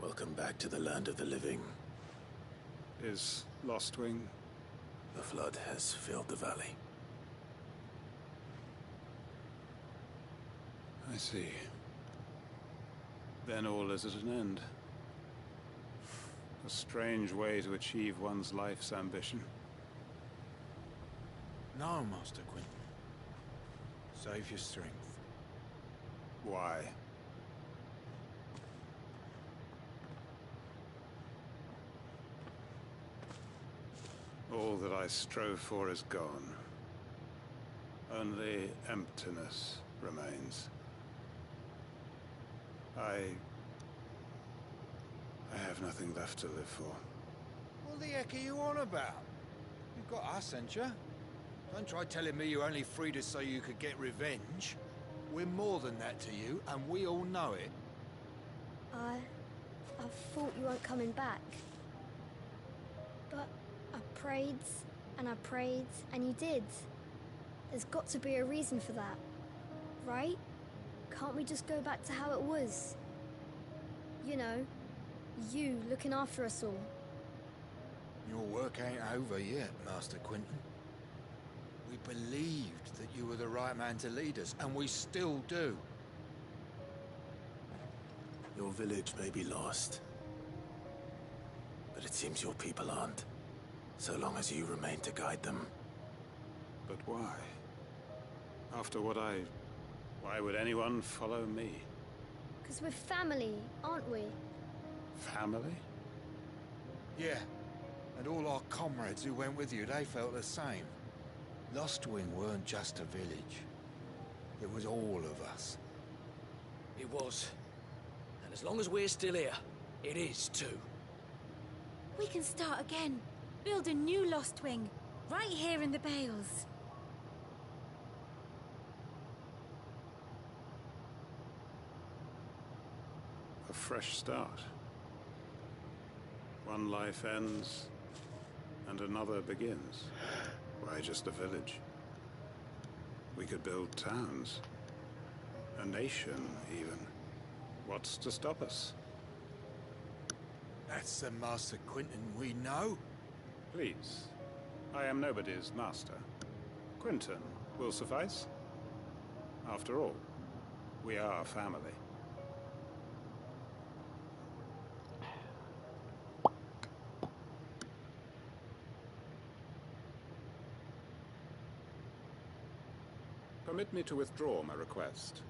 Welcome back to the land of the living. Is Lostwing? The flood has filled the valley. I see. Then all is at an end. A strange way to achieve one's life's ambition. No, Master Quentin. Save your strength. Why? All that I strove for is gone. Only emptiness remains. I have nothing left to live for. What the heck are you on about? You've got us, ain't you? Don't try telling me you only freed us so you could get revenge. We're more than that to you, and we all know it. I thought you weren't coming back. But I prayed, and you did. There's got to be a reason for that, right? Can't we just go back to how it was? You know, you looking after us all. Your work ain't over yet, Master Quentin. We believed that you were the right man to lead us, and we still do. Your village may be lost, but it seems your people aren't, so long as you remain to guide them. But why? After what why would anyone follow me? 'Cause we're family, aren't we? Family? Yeah, and all our comrades who went with you, they felt the same. Lostwing weren't just a village. It was all of us. It was. And as long as we're still here, it is too. We can start again. Build a new Lostwing. Right here in the Bales. A fresh start. One life ends, and another begins. Why just a village? We could build towns. A nation, even. What's to stop us? That's the Master Quentin we know. Please. I am nobody's master. Quentin will suffice. After all, we are family. Permit me to withdraw my request.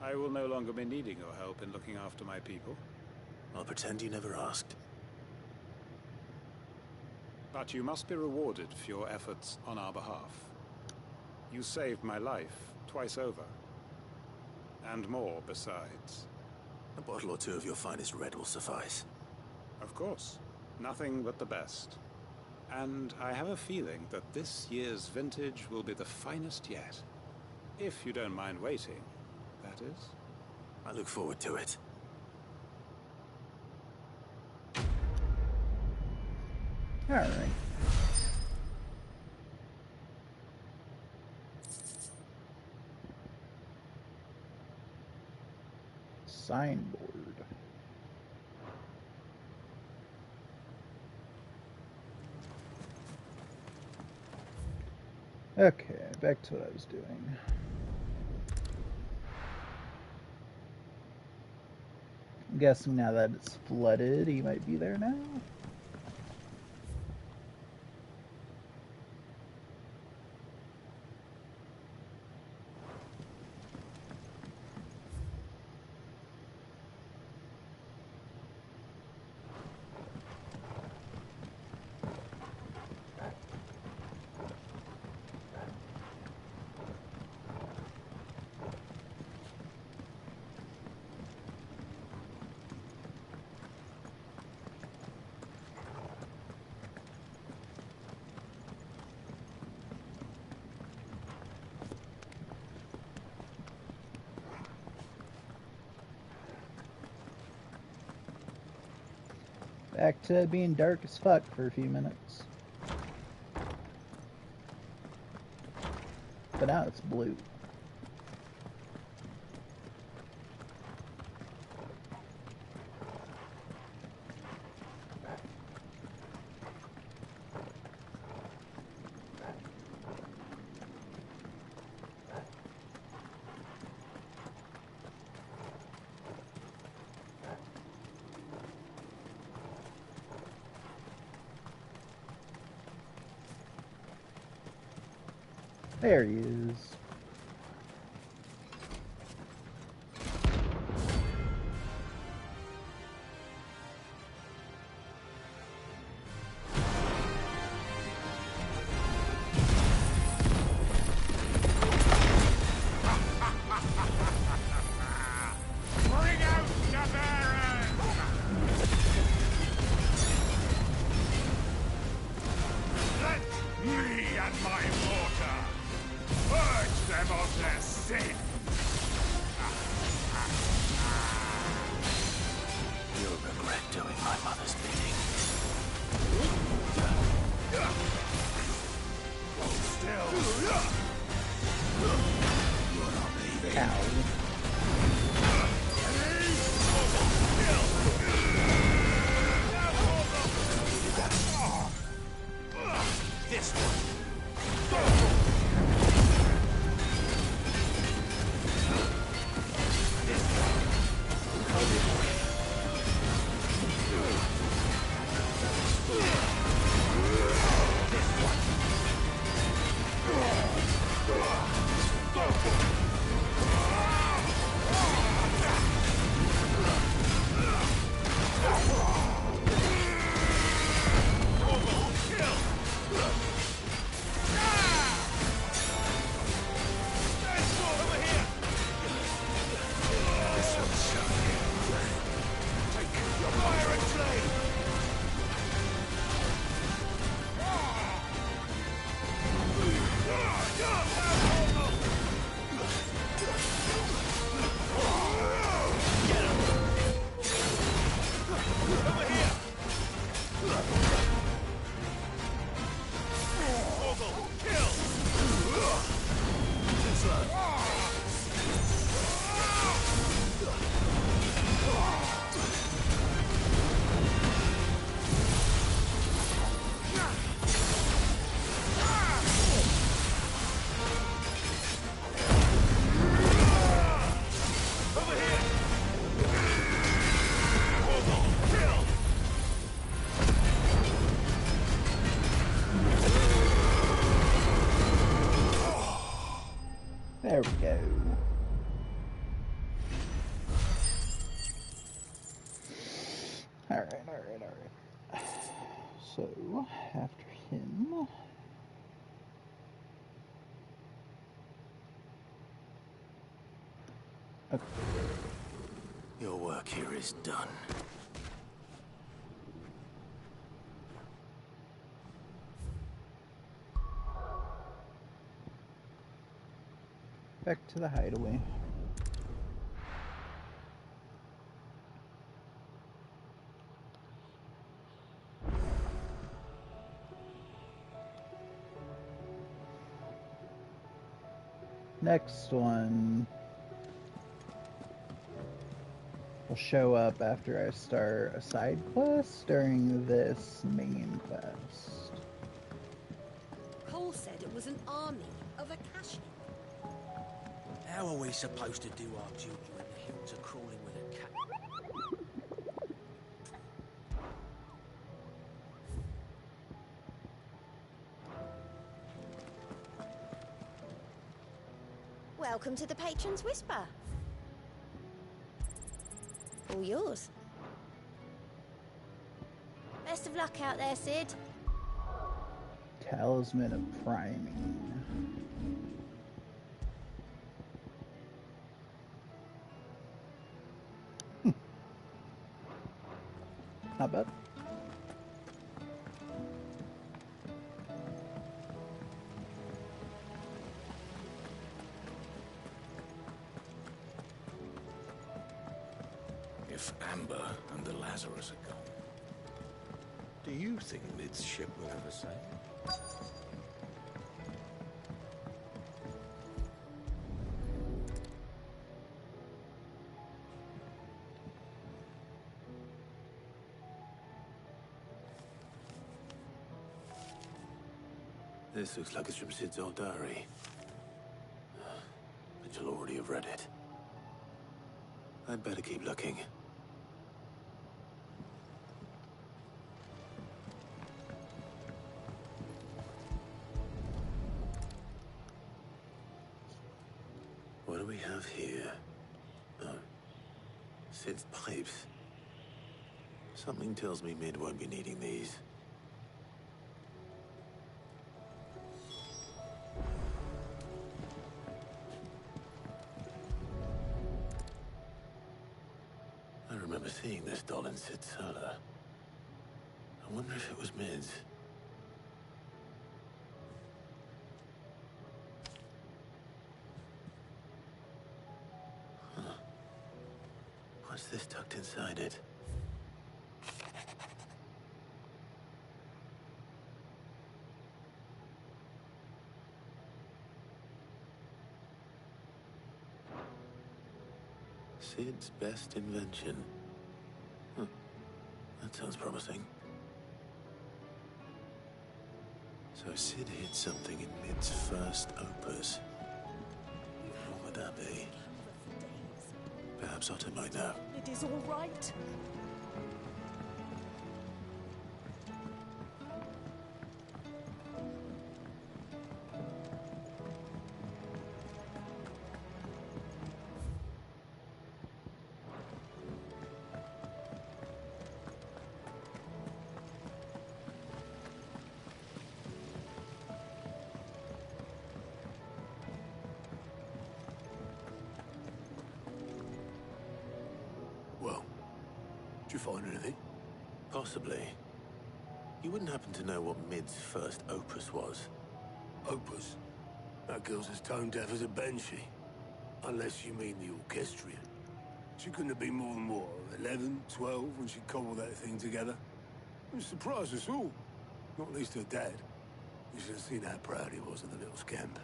I will no longer be needing your help in looking after my people. I'll pretend you never asked. But you must be rewarded for your efforts on our behalf. You saved my life twice over. And more besides. A bottle or two of your finest red will suffice. Of course. Nothing but the best. And I have a feeling that this year's vintage will be the finest yet. If you don't mind waiting, that is. I look forward to it. All right. Signboard. Okay, back to what I was doing. I'm guessing now that it's flooded, he might be there now. Back to being dark as fuck for a few minutes. But now it's blue. There he is. Bring out the Baron! Let me and my mortar purge them of their sin! You'll regret doing my mother's bidding. Hold still! You're not leaving. This one. There we go. Alright. So, after him... Okay. Your work here is done. Back to the hideaway. Next one will show up after I start a side quest during this main quest. Cole said it was an army of Akashi. How are we supposed to do our duty when the hills are crawling with a cat? Welcome to the Patron's Whisper. All yours. Best of luck out there, Sid. Talisman of Priming. Not bad. If Amber and the Lazarus are gone, Do you think Mid's ship will ever sail? This looks like it's from Sid's old diary. But you'll already have read it. I'd better keep looking. What do we have here? Oh. Sid's pipes. Something tells me Mid won't be needing these. I remember seeing this doll in Sid's cellar. I wonder if it was Mid's. Huh. What's this tucked inside it? Sid's best invention. Huh. That sounds promising. So Sid hid something in Mid's first opus. What would that be? Perhaps Otto might know. It is all right. Well, did you find anything? Possibly. You wouldn't happen to know what Mid's first opus was? Opus? That girl's as tone deaf as a banshee. Unless you mean the orchestrion. She couldn't have been more than, what, 11, 12 when she cobbled that thing together? It surprised us all. Not least her dad. You should have seen how proud he was of the little scamp.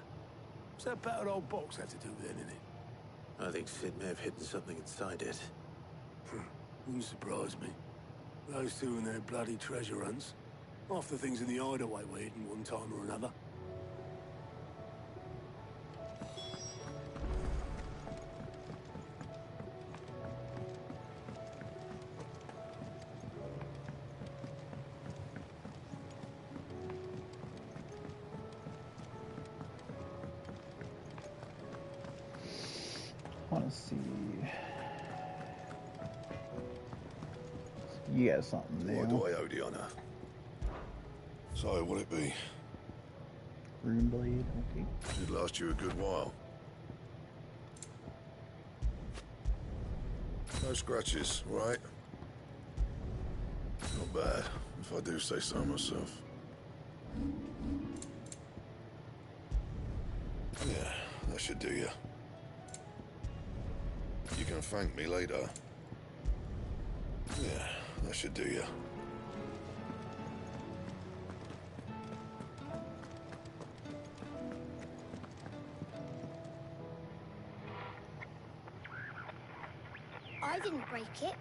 What's that battered old box have to do with anything? I think Sid may have hidden something inside it. Wouldn't surprise me. Those two and their bloody treasure hunts. Half the things in the hideaway were hidden one time or another. Want to see? You got something new. Why do I owe the honor? So, what'll it be? Rune blade. Okay. Should last you a good while. No scratches, right? Not bad, if I do say so myself. Yeah, that should do you. You can thank me later. Yeah, that should do you. I didn't break it.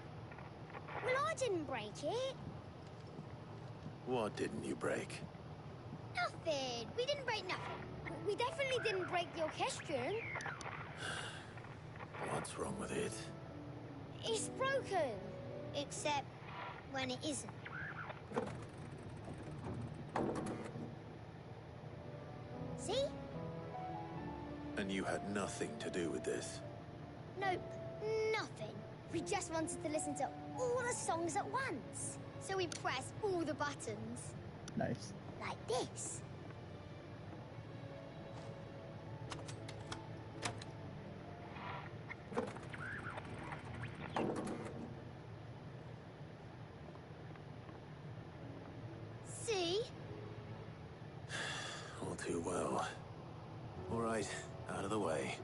Well, I didn't break it. What didn't you break? Nothing. We didn't break nothing. We definitely didn't break the orchestrion. What's wrong with it? It's broken. Except when it isn't. See? And you had nothing to do with this? Nope, nothing. We just wanted to listen to all the songs at once. So we pressed all the buttons. Nice. Like this. See? All too well. All right, out of the way.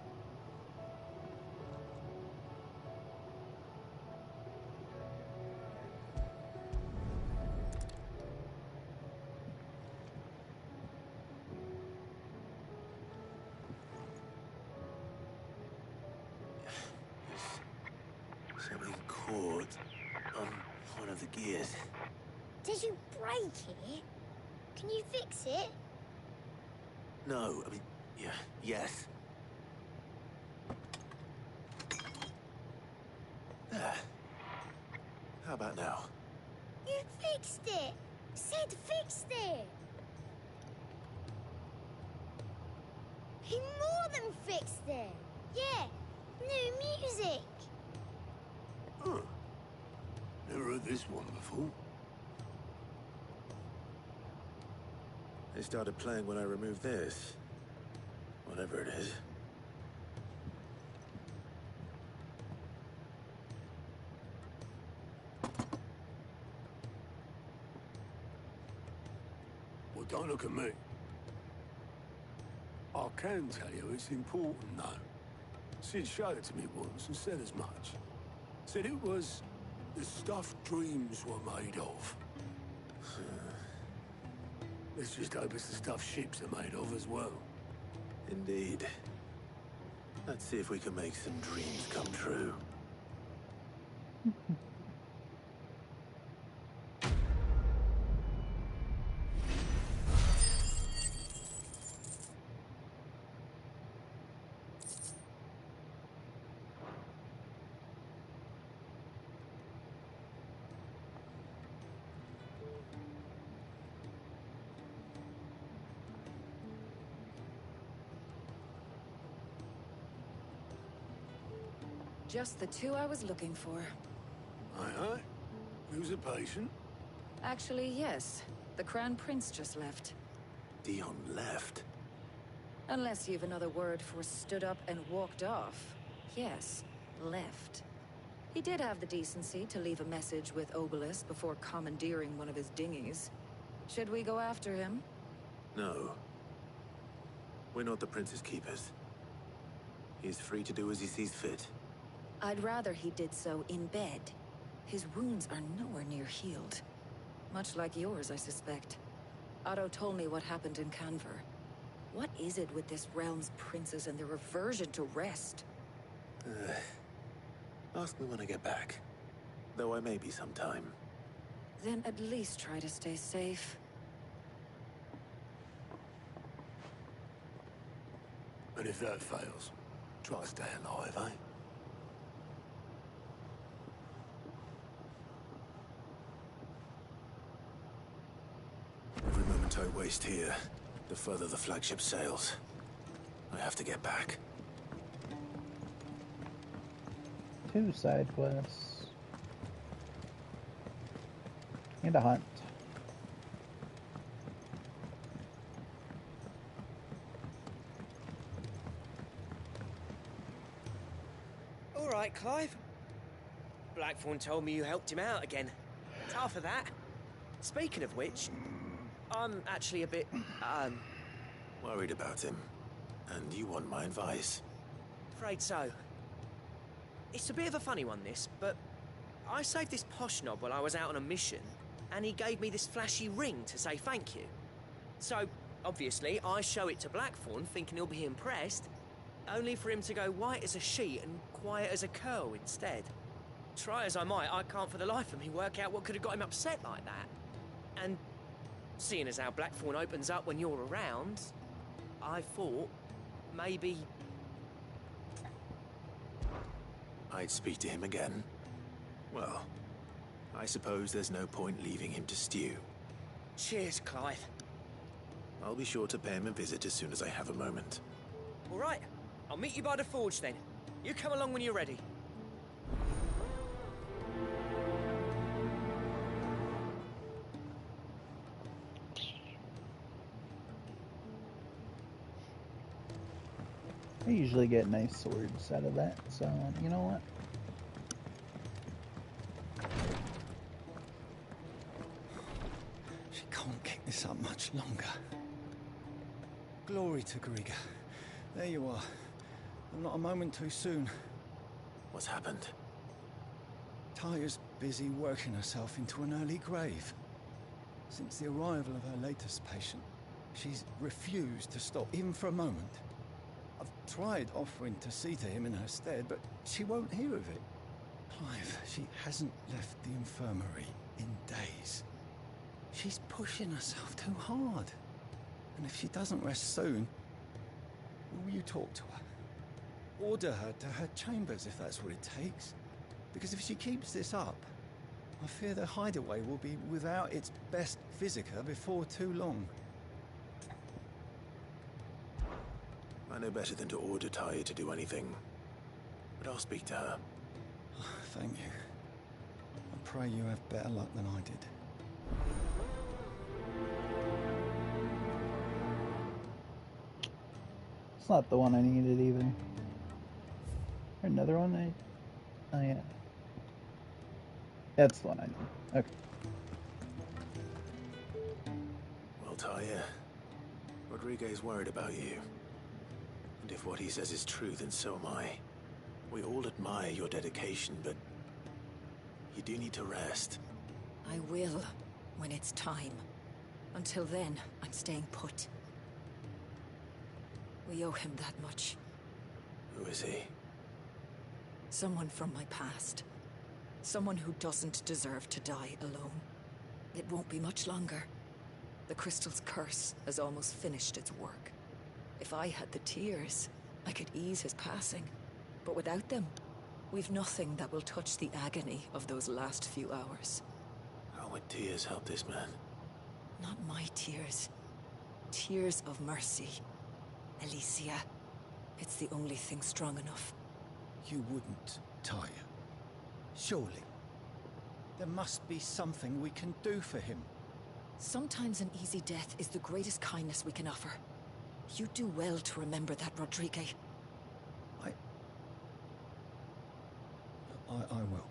gears. Did you break it? Can you fix it? No, I mean, yes. There. How about now? You fixed it! Sid fixed it! He more than fixed it! Yeah, new music! Huh. Never heard this one before. They started playing when I removed this. Whatever it is. Well, don't look at me. I can tell you it's important, though. Sid showed it to me once and said as much. Said it was the stuff dreams were made of. Let's just hope it's the stuff ships are made of as well. Indeed. Let's see if we can make some dreams come true. Just the two I was looking for. Aye. Who's a patient? Actually, yes. The Crown Prince just left. Dion left? Unless you've another word for stood up and walked off. Yes, left. He did have the decency to leave a message with Obelisk before commandeering one of his dinghies. Should we go after him? No. We're not the Prince's keepers. He is free to do as he sees fit. I'd rather he did so in bed. His wounds are nowhere near healed. Much like yours, I suspect. Otto told me what happened in Canver. What is it with this realm's princes and their aversion to rest? Ask me when I get back. Though I may be sometime. Then at least try to stay safe. And if that fails, try to stay alive, eh? Every moment I waste here, the further the flagship sails. I have to get back. 2 side quests. And a hunt. All right, Clive. Blackthorn told me you helped him out again. Tough of that. Speaking of which, I'm actually a bit, Worried about him. And you want my advice? afraid so. It's a bit of a funny one, this, but I saved this posh knob while I was out on a mission, and he gave me this flashy ring to say thank you. So, obviously, I show it to Blackthorn, thinking he'll be impressed, only for him to go white as a sheet and quiet as a curl instead. Try as I might, I can't for the life of me work out what could have got him upset like that. And seeing as how Blackthorn opens up when you're around, I thought maybe... I'd speak to him again. Well, I suppose there's no point leaving him to stew. Cheers, Clive. I'll be sure to pay him a visit as soon as I have a moment. All right, I'll meet you by the forge then. You come along when you're ready. I usually get nice swords out of that, so you know what? She can't keep this up much longer. Glory to Griga. There you are. And not a moment too soon. What's happened? Taya's busy working herself into an early grave. Since the arrival of her latest patient, she's refused to stop, even for a moment. I've tried offering to see to him in her stead, but she won't hear of it. Clive, she hasn't left the infirmary in days. She's pushing herself too hard. And if she doesn't rest soon, will you talk to her? Order her to her chambers if that's what it takes. Because if she keeps this up, I fear the hideaway will be without its best visitor before too long. I know better than to order Taya to do anything. But I'll speak to her. Thank you. I pray you have better luck than I did. It's not the one I needed either. Another one oh yeah. That's the one I need. Okay. Well, Taya, Rodriguez worried about you. And if what he says is true, then so am I. We all admire your dedication, but you do need to rest. I will, when it's time. Until then, I'm staying put. We owe him that much. Who is he? Someone from my past. Someone who doesn't deserve to die alone. It won't be much longer. The crystal's curse has almost finished its work. If I had the tears, I could ease his passing. But without them, we've nothing that will touch the agony of those last few hours. How would tears help this man? Not my tears. Tears of mercy. Alicia, it's the only thing strong enough. You wouldn't, Taya. Surely. There must be something we can do for him. Sometimes an easy death is the greatest kindness we can offer. You do well to remember that, Rodriguez. I will.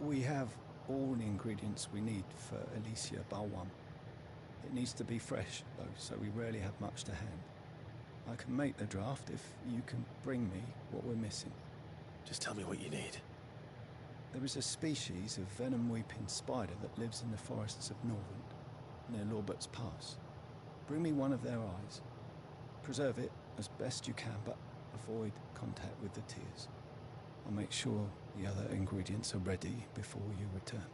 We have all the ingredients we need for Alicia Balwam. It needs to be fresh, though, so we rarely have much to hand. I can make the draft if you can bring me what we're missing. Just tell me what you need. There is a species of venom-weeping spider that lives in the forests of Norland, near Lorbert's Pass. Bring me one of their eyes. Preserve it as best you can, but avoid contact with the tears. I'll make sure the other ingredients are ready before you return.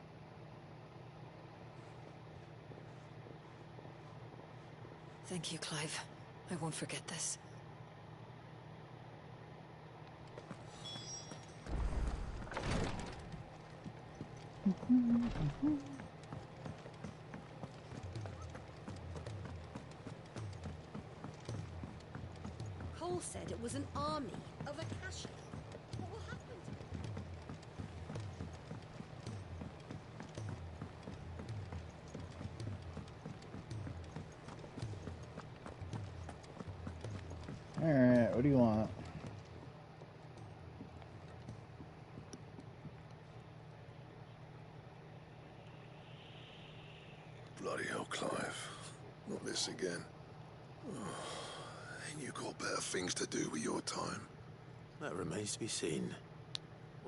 Thank you, Clive. I won't forget this. Cole said it was an army of Akasha. What will happen to Alright, what do you want? Bloody hell, Clive. Not this again. Ain't you got better things to do with your time? That remains to be seen.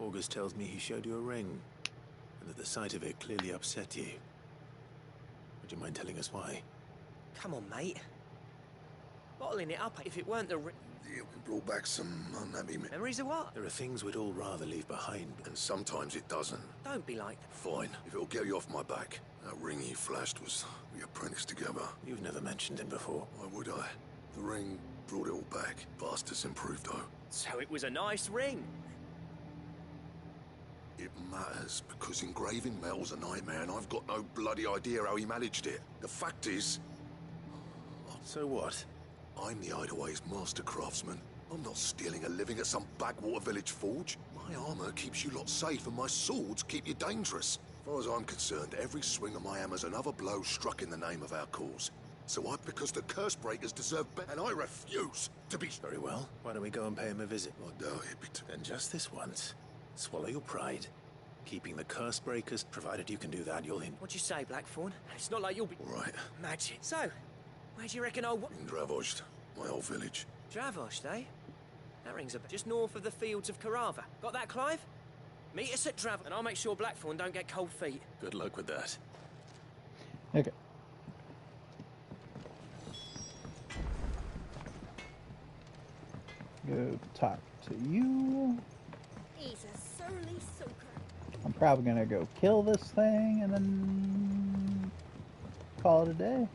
August tells me he showed you a ring, and that the sight of it clearly upset you. Would you mind telling us why? Come on, mate. Bottling it up if it weren't the It brought back some unhappy memories of what? There are things we'd all rather leave behind. And sometimes it doesn't. Don't be like that. Fine, if it'll get you off my back. That ring he flashed was we apprenticed together. You've never mentioned him before. Why would I? The ring brought it all back. Bastards improved, though. So it was a nice ring. It matters, because engraving metal's a nightmare, and I've got no bloody idea how he managed it. The fact is... So what? I'm the Hideaway's master craftsman. I'm not stealing a living at some backwater village forge. My armor keeps you lot safe, and my swords keep you dangerous. As far as I'm concerned, every swing of my hammer's another blow struck in the name of our cause. So because the curse breakers deserve better, and I refuse to be... Very well. Why don't we go and pay him a visit? I doubt it'd be... Then just this once. Swallow your pride. Keeping the curse breakers, provided you can do that, you'll in. What'd you say, Blackthorn? It's not like you'll be... All right. Magic. So, where do you reckon I'll... In Dravost, my old village. Dravost, eh? That rings a bell. Just north of the fields of Carava. Got that, Clive? Meet us at Dravost, and I'll make sure Blackthorn don't get cold feet. Good luck with that. Okay. Go talk to you. He's a surly soaker. Come Probably gonna go kill this thing and then call it a day.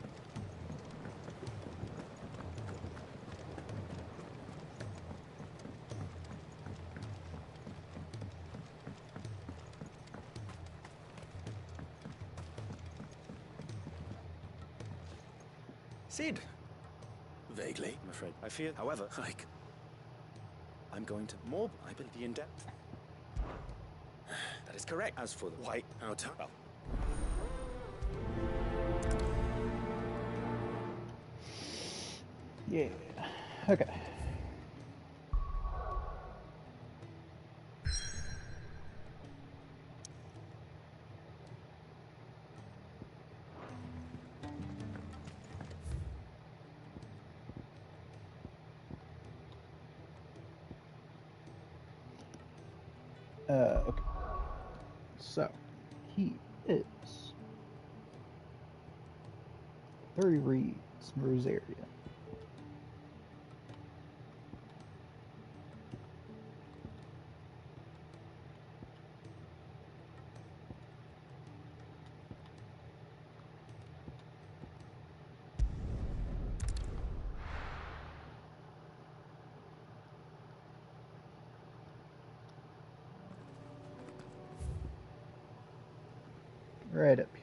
Sid! Vaguely. I'm afraid. I fear, however, I'm going to more, I believe, in depth. That is correct. As for the white, How time? Well, Yeah. Okay. Okay. So, he is 30 reads Rosaria. Right up here.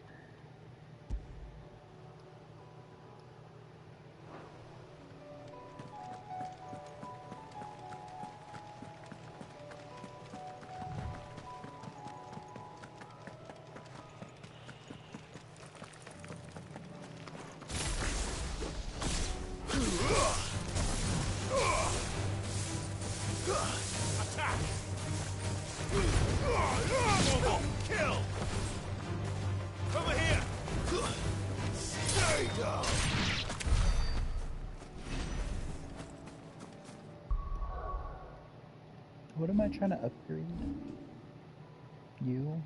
Attack! Kill! Over here! Stay down! What am I trying to upgrade? You?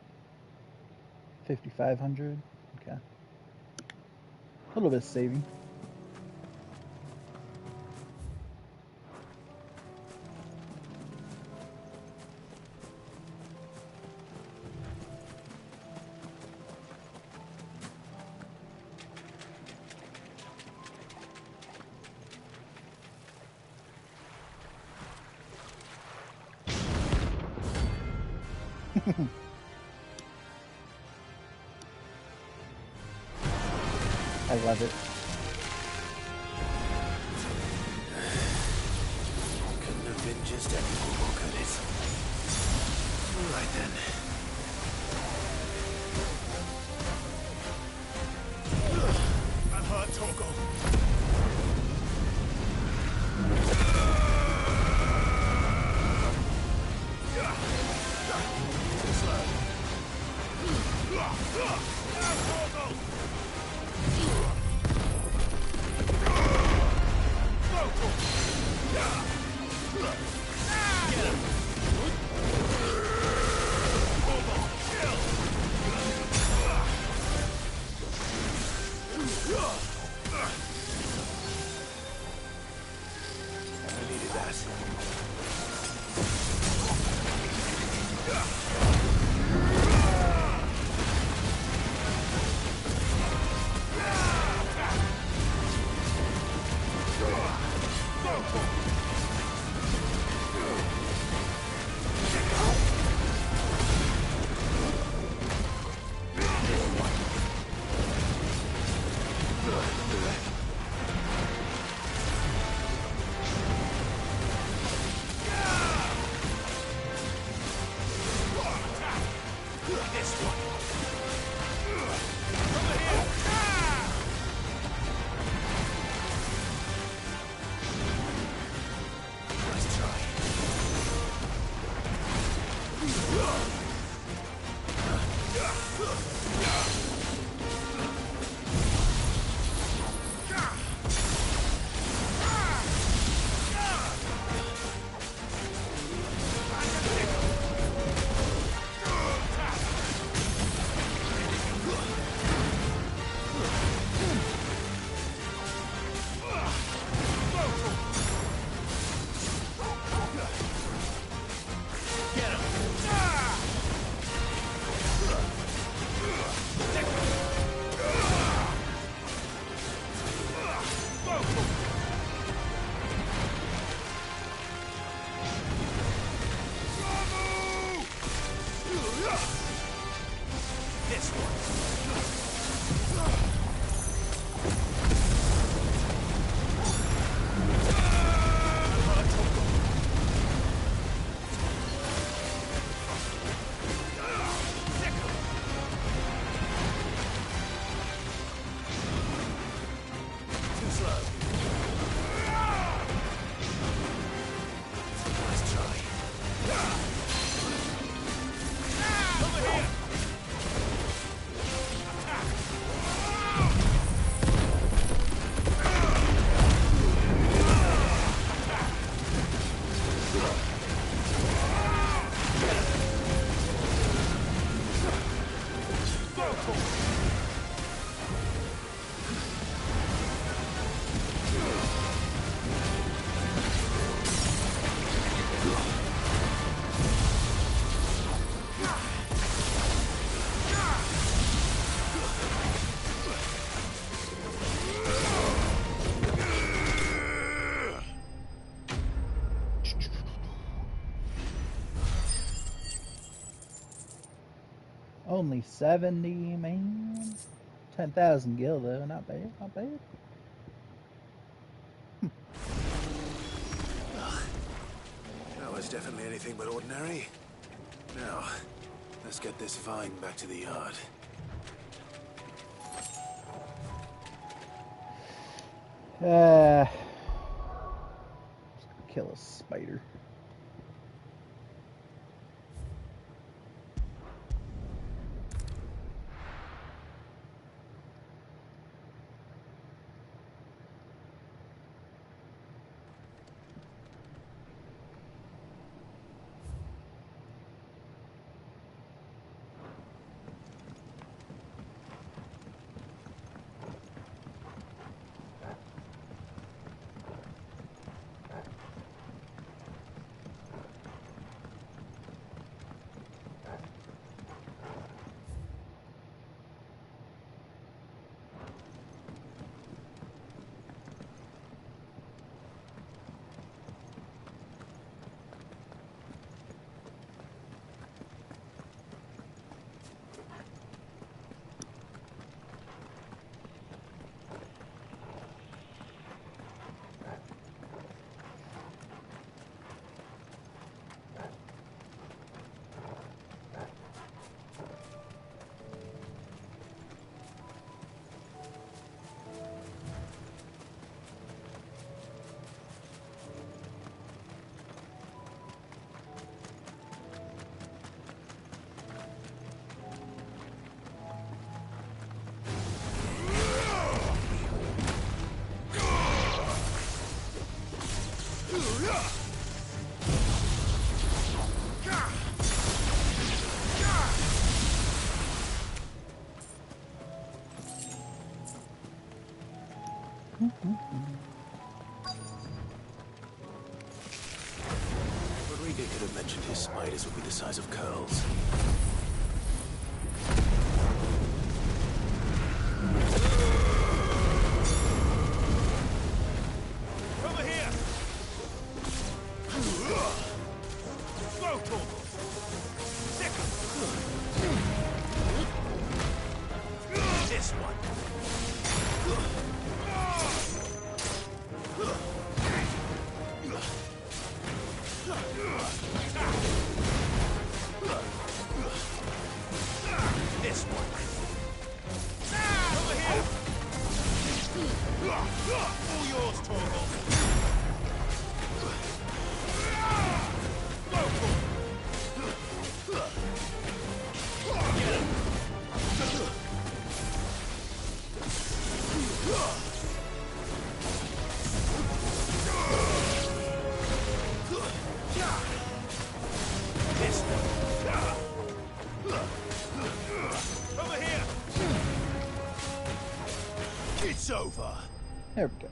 5,500? Okay. A little bit of saving. I love it. Couldn't have been just any more, could it? Right then. That hurt, Torgal. Only 70, man. 10,000 gil, though. Not bad, not bad. That was definitely anything but ordinary. Now, let's get this vine back to the yard. Let's kill a spider. Rodrigo could have mentioned his spiders would be the size of curls. Over here! Rotor! Second! This one! This one! Over here! All yours, Torgal! Over here! It's over! There we go.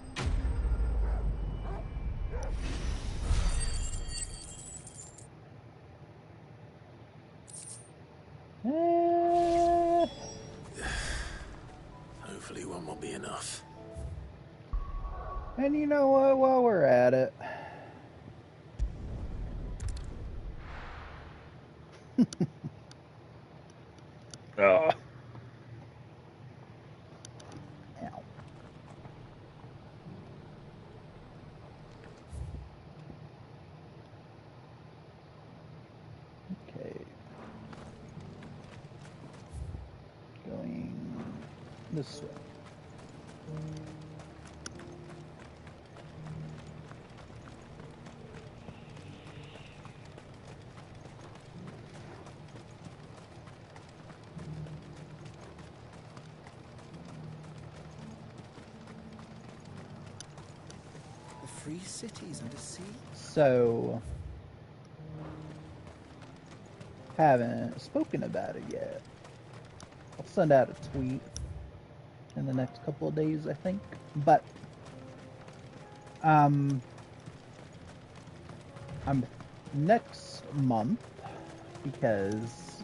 Hopefully one will be enough. And you know what? While we're at it, oh. Ow. Okay. Going this way. The free cities under siege? So, haven't spoken about it yet. I'll send out a tweet in the next couple of days, I think. But, I'm next month, because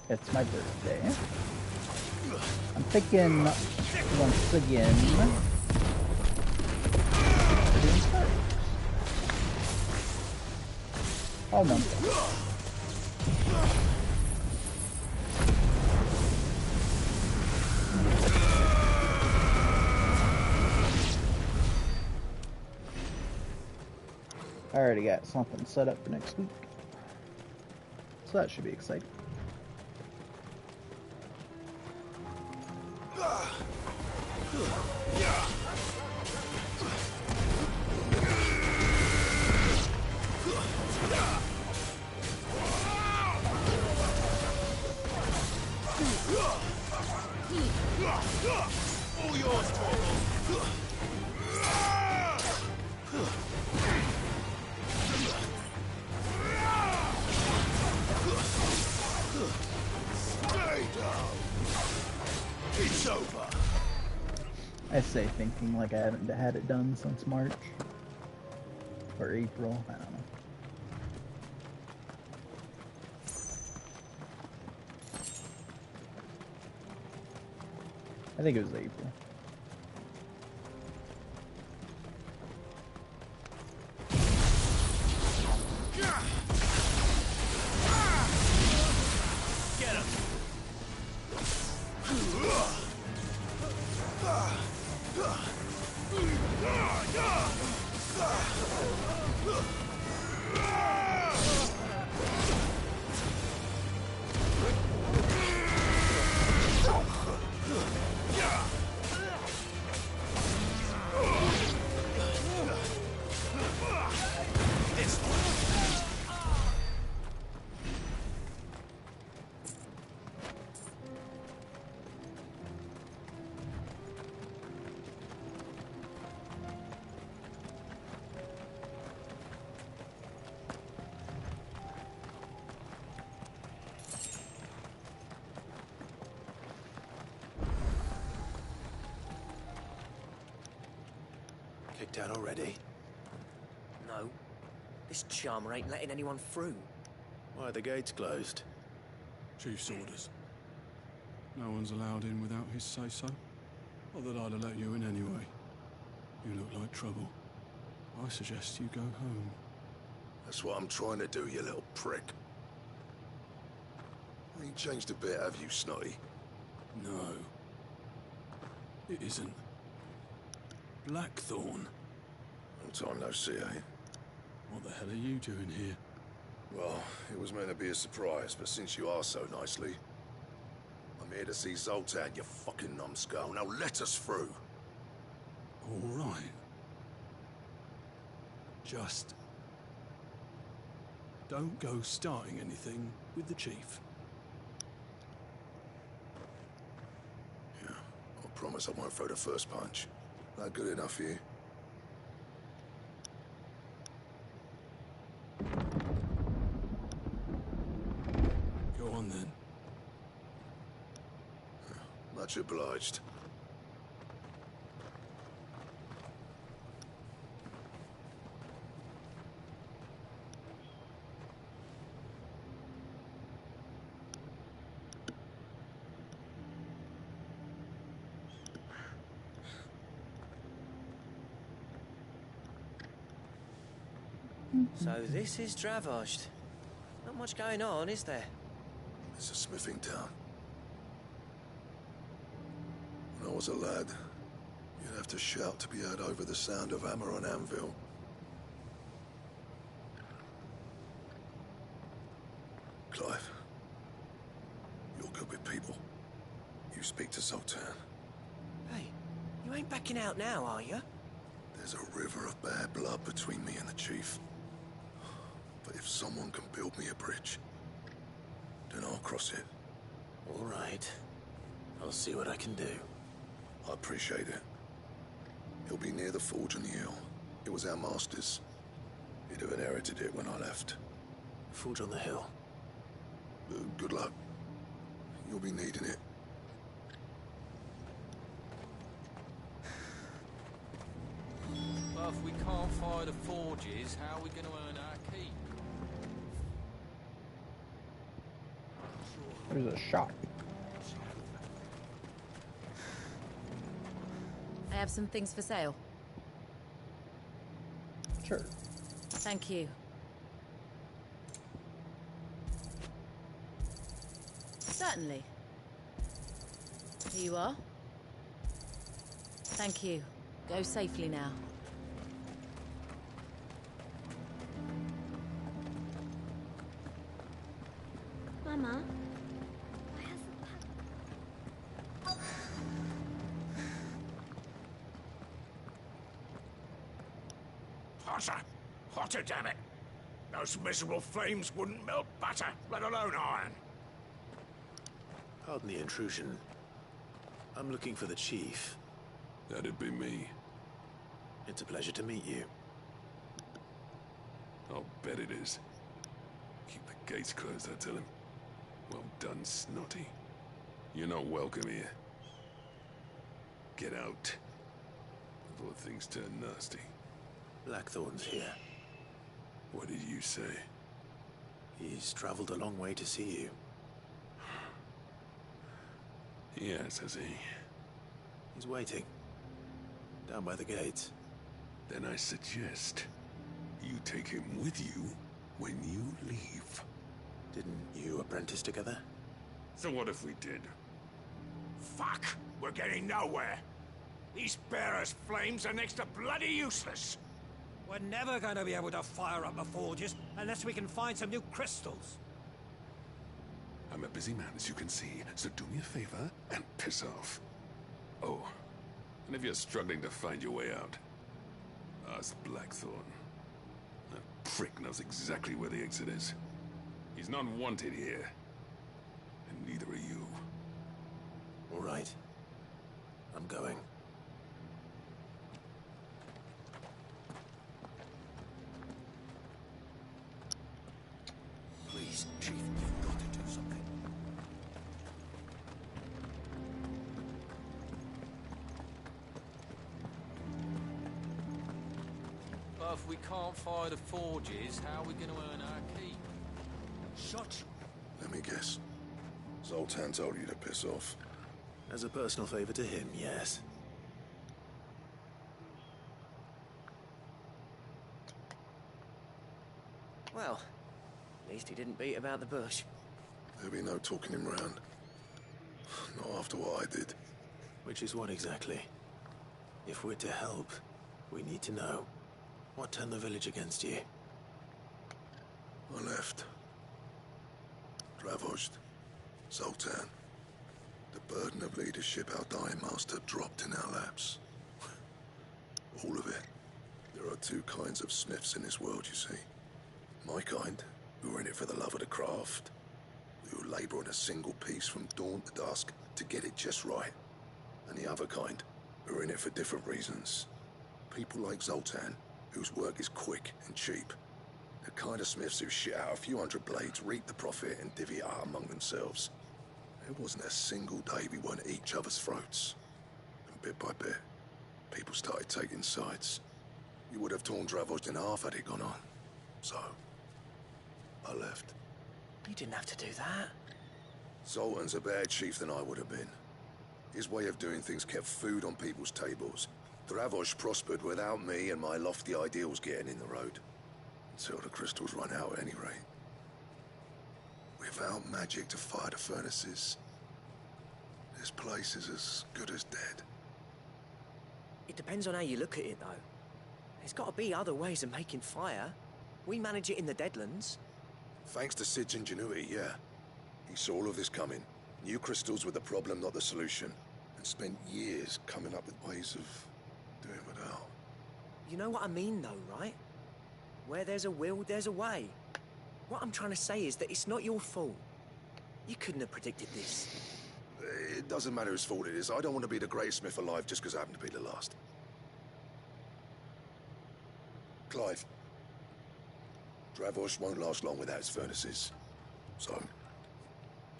it's my birthday, I'm thinking once again doing Star Wars. All month. I already got something set up for next week. So that should be exciting. All yours, Torvald. Stay down. It's over. I say thinking like I haven't had it done since March. Or April, I don't know. I think it was April. Get him. Kicked out already? No. This charmer ain't letting anyone through. Why are the gates closed? Chief's orders. No one's allowed in without his say-so. Not that I'd have let you in anyway. You look like trouble. I suggest you go home. That's what I'm trying to do, you little prick. You ain't changed a bit, have you, Snotty? No. It isn't. Blackthorn. Long time no see, eh? What the hell are you doing here? Well, it was meant to be a surprise, but since you are so nicely, I'm here to see Zoltan, you fucking numbskull. Now let us through. All right. Just don't go starting anything with the chief. Yeah, I promise I won't throw the first punch. That good enough for you? Go on then. Much obliged. So this is Dravosht. Not much going on, is there? It's a smithing town. When I was a lad, you'd have to shout to be heard over the sound of hammer on anvil. Clive, you're good with people. You speak to Zoltan. Hey, you ain't backing out now, are you? There's a river of bad blood between me and the chief. But if someone can build me a bridge, then I'll cross it. All right. I'll see what I can do. I appreciate it. It'll be near the forge on the hill. It was our master's. He'd have inherited it when I left. Forge on the hill. Good luck. You'll be needing it. Well, if we can't fire the forges, how are we going to earn our keep? There's a shop. I have some things for sale. Sure. Thank you. Certainly. Here you are. Thank you. Go safely now. Mama, Hotter! Hotter, damn it! Those miserable flames wouldn't melt butter, let alone iron. Pardon the intrusion. I'm looking for the chief. That'd be me. It's a pleasure to meet you. I'll bet it is. Keep the gates closed, I tell him. Well done, Snotty. You're not welcome here. Get out. Before things turn nasty. Blackthorn's here. What did you say? He's traveled a long way to see you. Yes, has he? He's waiting. Down by the gates. Then I suggest you take him with you when you leave. Didn't you apprentice together? So what if we did? Fuck! We're getting nowhere. These bearers' flames are next to bloody useless. We're never going to be able to fire up the forges unless we can find some new crystals. I'm a busy man, as you can see, so do me a favor and piss off. Oh, and if you're struggling to find your way out, ask Blackthorn. That prick knows exactly where the exit is. He's not wanted here. And neither are you. All right. I'm going. Please, Chief, you've got to do something. But if we can't fire the forges, how are we going to earn our keep? Shut! Let me guess. Zoltan told you to piss off. As a personal favor to him, yes. Well, at least he didn't beat about the bush. There'll be no talking him round. Not after what I did. Which is what exactly? If we're to help, we need to know. What turned the village against you? I left. Dravozd. Zoltan. The burden of leadership our dying master dropped in our laps. All of it. There are two kinds of smiths in this world, you see. My kind, who are in it for the love of the craft, who labour on a single piece from dawn to dusk to get it just right. And the other kind, who are in it for different reasons. People like Zoltan, whose work is quick and cheap. The kind of smiths who shit out a few hundred blades, reap the profit, and divvy it out among themselves. There wasn't a single day we weren't at each other's throats. And bit by bit, people started taking sides. You would have torn Dravozd in half had it gone on. So, I left. You didn't have to do that. Zoltan's a better chief than I would have been. His way of doing things kept food on people's tables. Dravozd prospered without me and my lofty ideals getting in the road. Until the crystals run out at any rate. Without magic to fire the furnaces, this place is as good as dead. It depends on how you look at it, though. There's got to be other ways of making fire. We manage it in the Deadlands. Thanks to Sid's ingenuity, yeah. He saw all of this coming. Knew crystals were the problem, not the solution. And spent years coming up with ways of doing without. You know what I mean, though, right? Where there's a will, there's a way. What I'm trying to say is that it's not your fault. You couldn't have predicted this. It doesn't matter whose fault it is. I don't want to be the greatest smith alive just because I happen to be the last. Clive. Dravozd won't last long without his furnaces. So,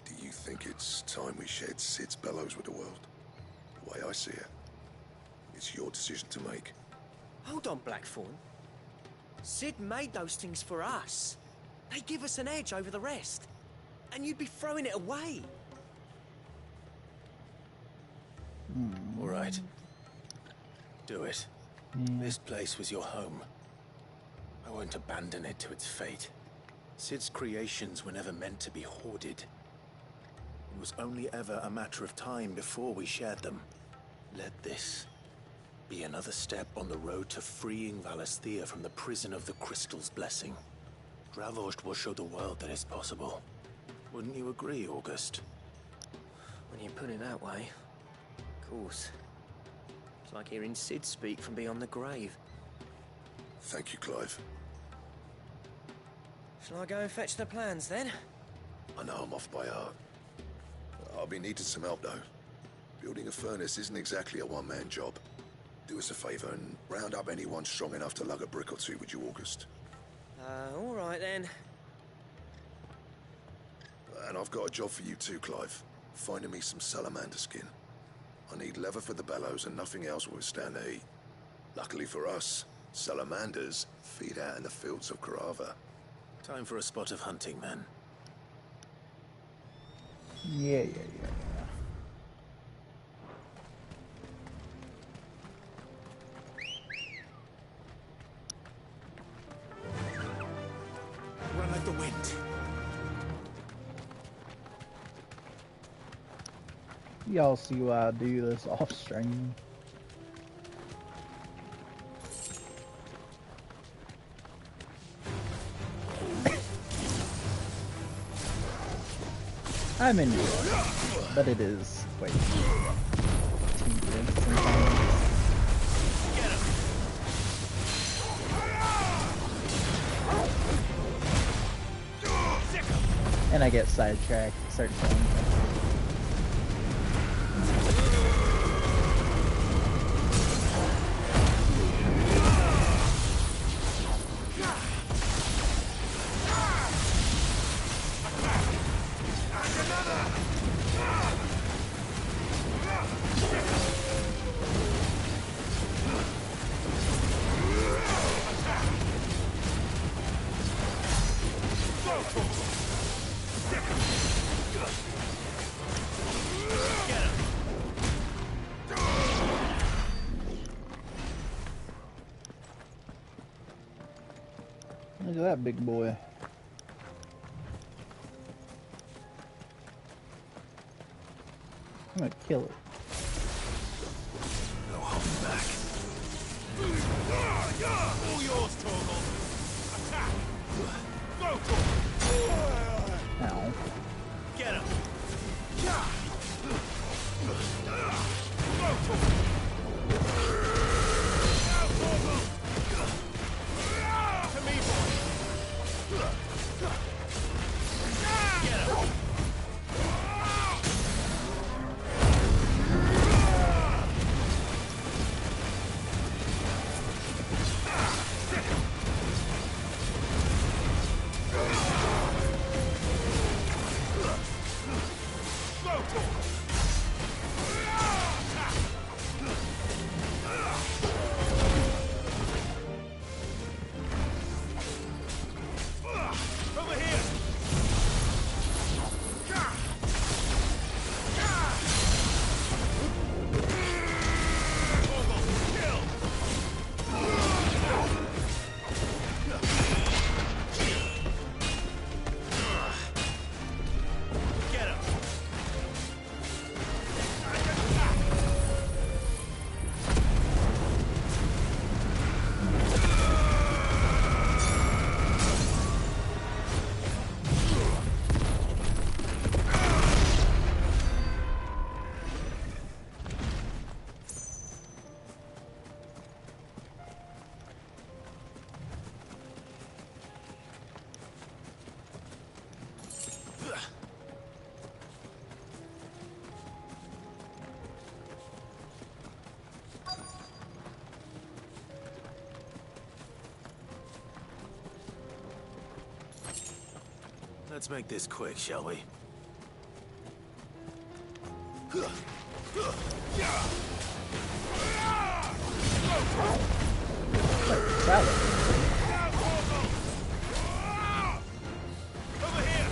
do you think it's time we shared Sid's bellows with the world? The way I see it, it's your decision to make. Hold on, Blackthorn. Sid made those things for us. They give us an edge over the rest. And you'd be throwing it away. All right. Do it. This place was your home. I won't abandon it to its fate. Sid's creations were never meant to be hoarded. It was only ever a matter of time before we shared them. Let this be another step on the road to freeing Valisthea from the prison of the Crystal's blessing. Dravozd will show the world that it's possible. Wouldn't you agree, August? When you put it that way, of course. It's like hearing Sid speak from beyond the grave. Thank you, Clive. Shall I go and fetch the plans, then? I know I'm off by heart. I'll be needing some help, though. Building a furnace isn't exactly a one-man job. Do us a favour and round up anyone strong enough to lug a brick or two with you, August. All right, then. And I've got a job for you too, Clive. Finding me some salamander skin. I need leather for the bellows and nothing else will withstand the heat. Luckily for us, salamanders feed out in the fields of Carava. Time for a spot of hunting, then. Yeah. Run like the wind. Y'all see why I do this off stream. I'm enjoying it, but it is quite tedious sometimes. And I get sidetracked, start killing them. Look at that big boy. I'm gonna kill it. No holding back. All yours, Torgal. Attack! Go, Torgal! Ow. Get him! Go, Torgal! Now, Torgal! To me, boy! Get him! Let's make this quick, shall we? Over here!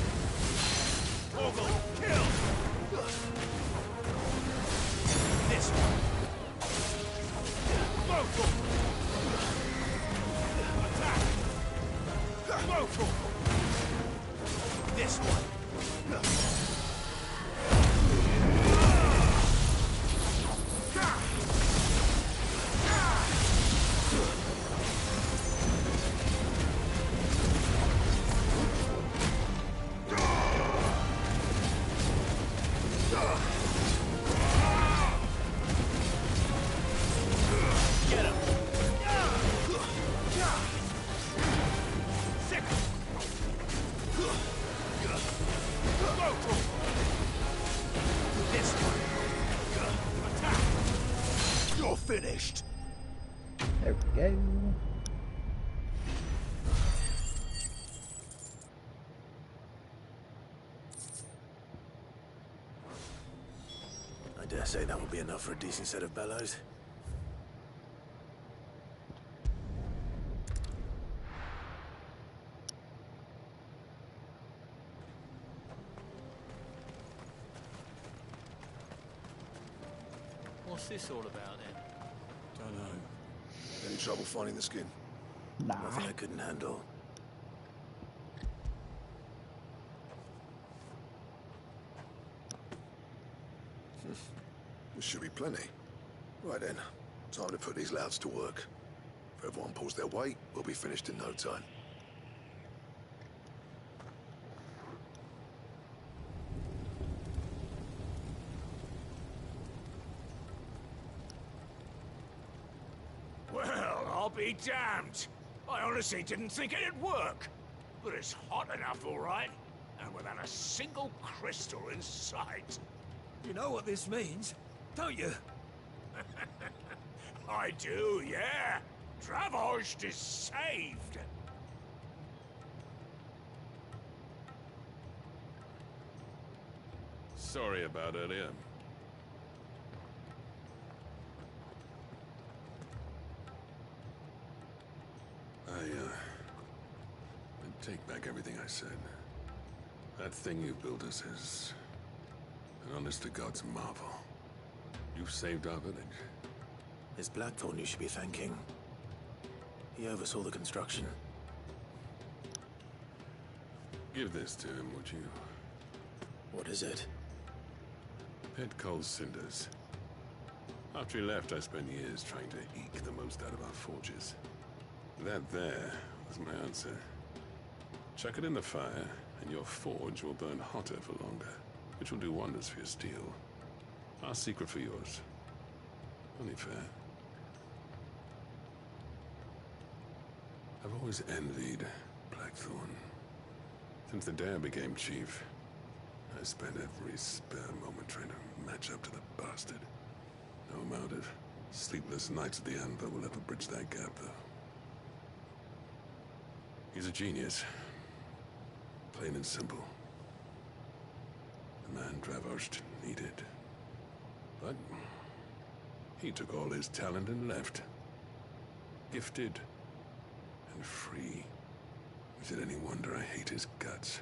Torgal, kill! This one! Go, Torgal! Attack! Go, Torgal! This one! say that will be enough for a decent set of bellows. What's this all about then? Don't know. Any trouble finding the skin? Nah. Nothing I couldn't handle. There should be plenty. Right then, time to put these louds to work. If everyone pulls their weight, we'll be finished in no time. Well, I'll be damned. I honestly didn't think it'd work. But it's hot enough, all right. And without a single crystal in sight. You know what this means, don't you? I do, yeah. Dravost is saved. Sorry about earlier. I take back everything I said. That thing you built us is an honest-to-God's marvel. You've saved our village. It's Blackthorn you should be thanking. He oversaw the construction. Give this to him, would you? What is it? Pet Cole's cinders. After he left, I spent years trying to eke the most out of our forges. That there was my answer. Chuck it in the fire, and your forge will burn hotter for longer, which will do wonders for your steel. Our secret for yours. Only fair. I've always envied Blackthorn. Since the day I became chief, I spent every spare moment trying to match up to the bastard. No amount of sleepless nights at the Anvil will ever bridge that gap, though. He's a genius. Plain and simple. The man Dravost needed. But he took all his talent and left. Gifted and free. Is it any wonder I hate his guts?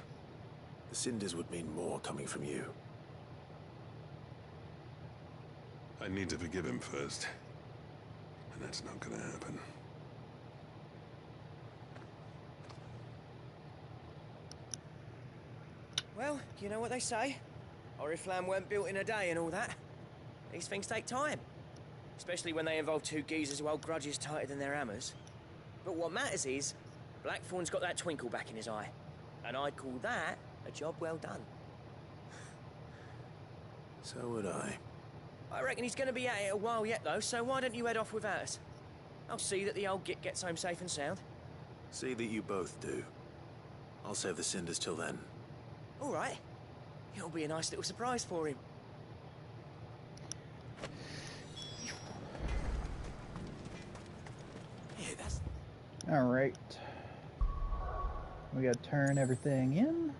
The cinders would mean more coming from you. I need to forgive him first. And that's not gonna happen. Well, you know what they say. Oriflamme weren't built in a day and all that. These things take time. Especially when they involve two geezers who hold grudges tighter than their hammers. But what matters is, Blackthorn's got that twinkle back in his eye. And I'd call that a job well done. So would I. I reckon he's going to be at it a while yet, though, so why don't you head off without us? I'll see that the old git gets home safe and sound. See that you both do. I'll save the cinders till then. All right. It'll be a nice little surprise for him. Yeah, that's... Alright. We gotta turn everything in.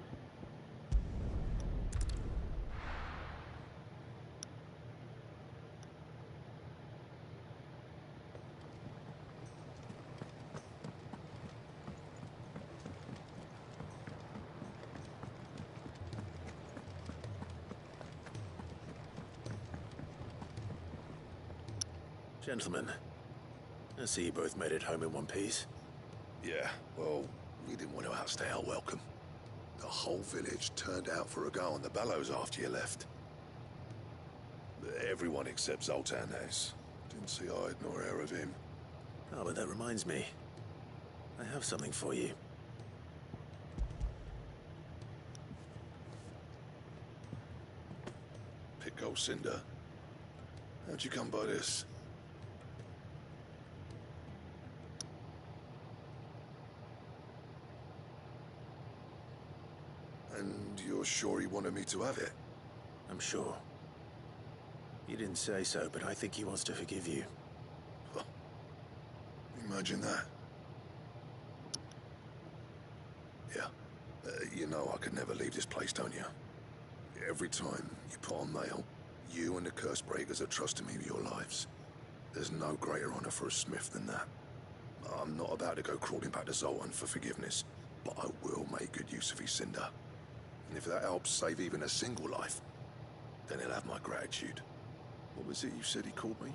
Gentlemen, I see you both made it home in one piece. Yeah, well, we didn't want to outstay our welcome. The whole village turned out for a go on the bellows after you left. Everyone except Zoltan has. Didn't see hide nor hair of him. Oh, but that reminds me. I have something for you. Pico Cinder. How'd you come by this? And you're sure he wanted me to have it? I'm sure. You didn't say so, but I think he wants to forgive you. Huh. Imagine that. Yeah. You know I could never leave this place, don't you? Every time you put on mail, You and the curse breakers are trusting me with your lives. There's no greater honor for a smith than that. I'm not about to go crawling back to Zoltan for forgiveness, but I will make good use of his cinder. And if that helps save even a single life, then he'll have my gratitude. What was it you said he called me?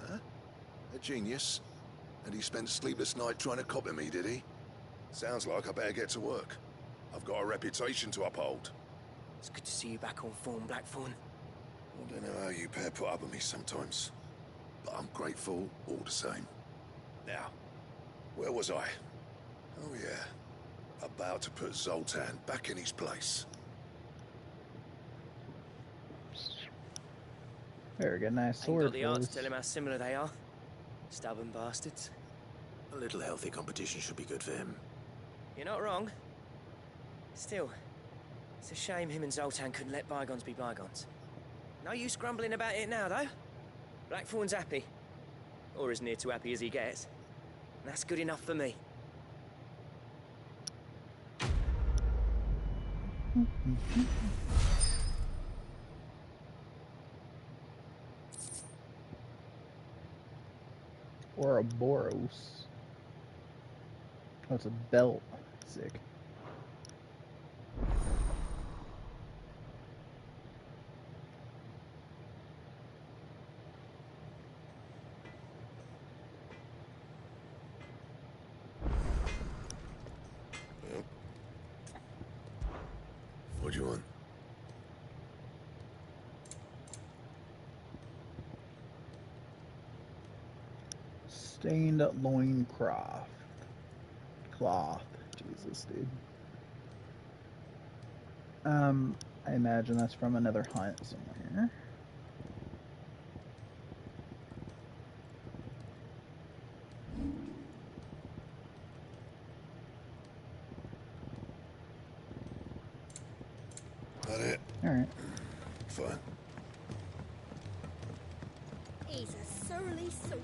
Huh? A genius? And he spent sleepless night trying to copy me, did he? Sounds like I better get to work. I've got a reputation to uphold. It's good to see you back on form, Blackthorn. I don't know how you pair put up with me sometimes, but I'm grateful all the same. Now, where was I? Oh yeah, about to put Zoltan back in his place. Very good, nice Ain't sword. got the art to Fuzz. tell him how similar they are. Stubborn bastards. A little healthy competition should be good for him. You're not wrong. Still, it's a shame him and Zoltan couldn't let bygones be bygones. No use grumbling about it now, though. Blackthorn's happy. Or as near to happy as he gets. And that's good enough for me. Ouroboros. Oh, it's a belt. Sick. What do you want? Stained loincloth. Cloth. Jesus, dude. I imagine that's from another hunt somewhere. That it? Alright. Fine. He's a surly soaker.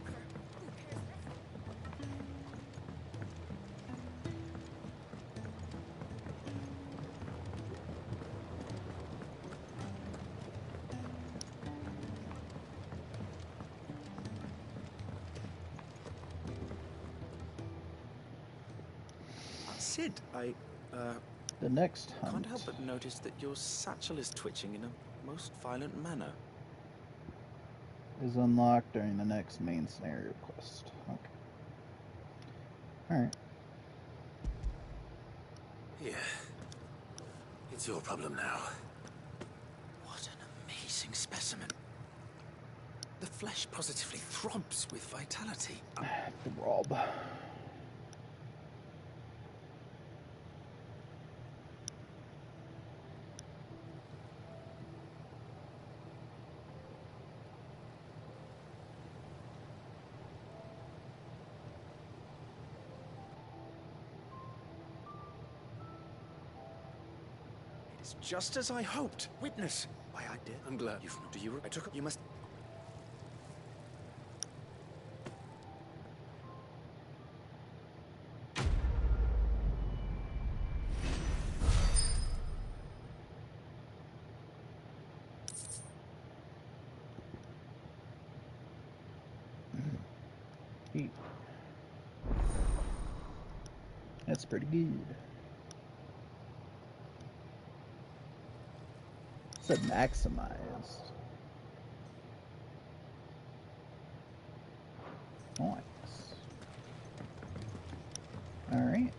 Sid, The next hunt can't help but notice that your satchel is twitching in a most violent manner. is unlocked during the next main scenario quest. Okay. Alright. Yeah. It's your problem now. What an amazing specimen. The flesh positively throbs with vitality. Throb. It's just as I hoped. Witness. Why, I did. I'm glad you've not. Do you? I took. You must. That's pretty good. Said maximized. Nice. Alright.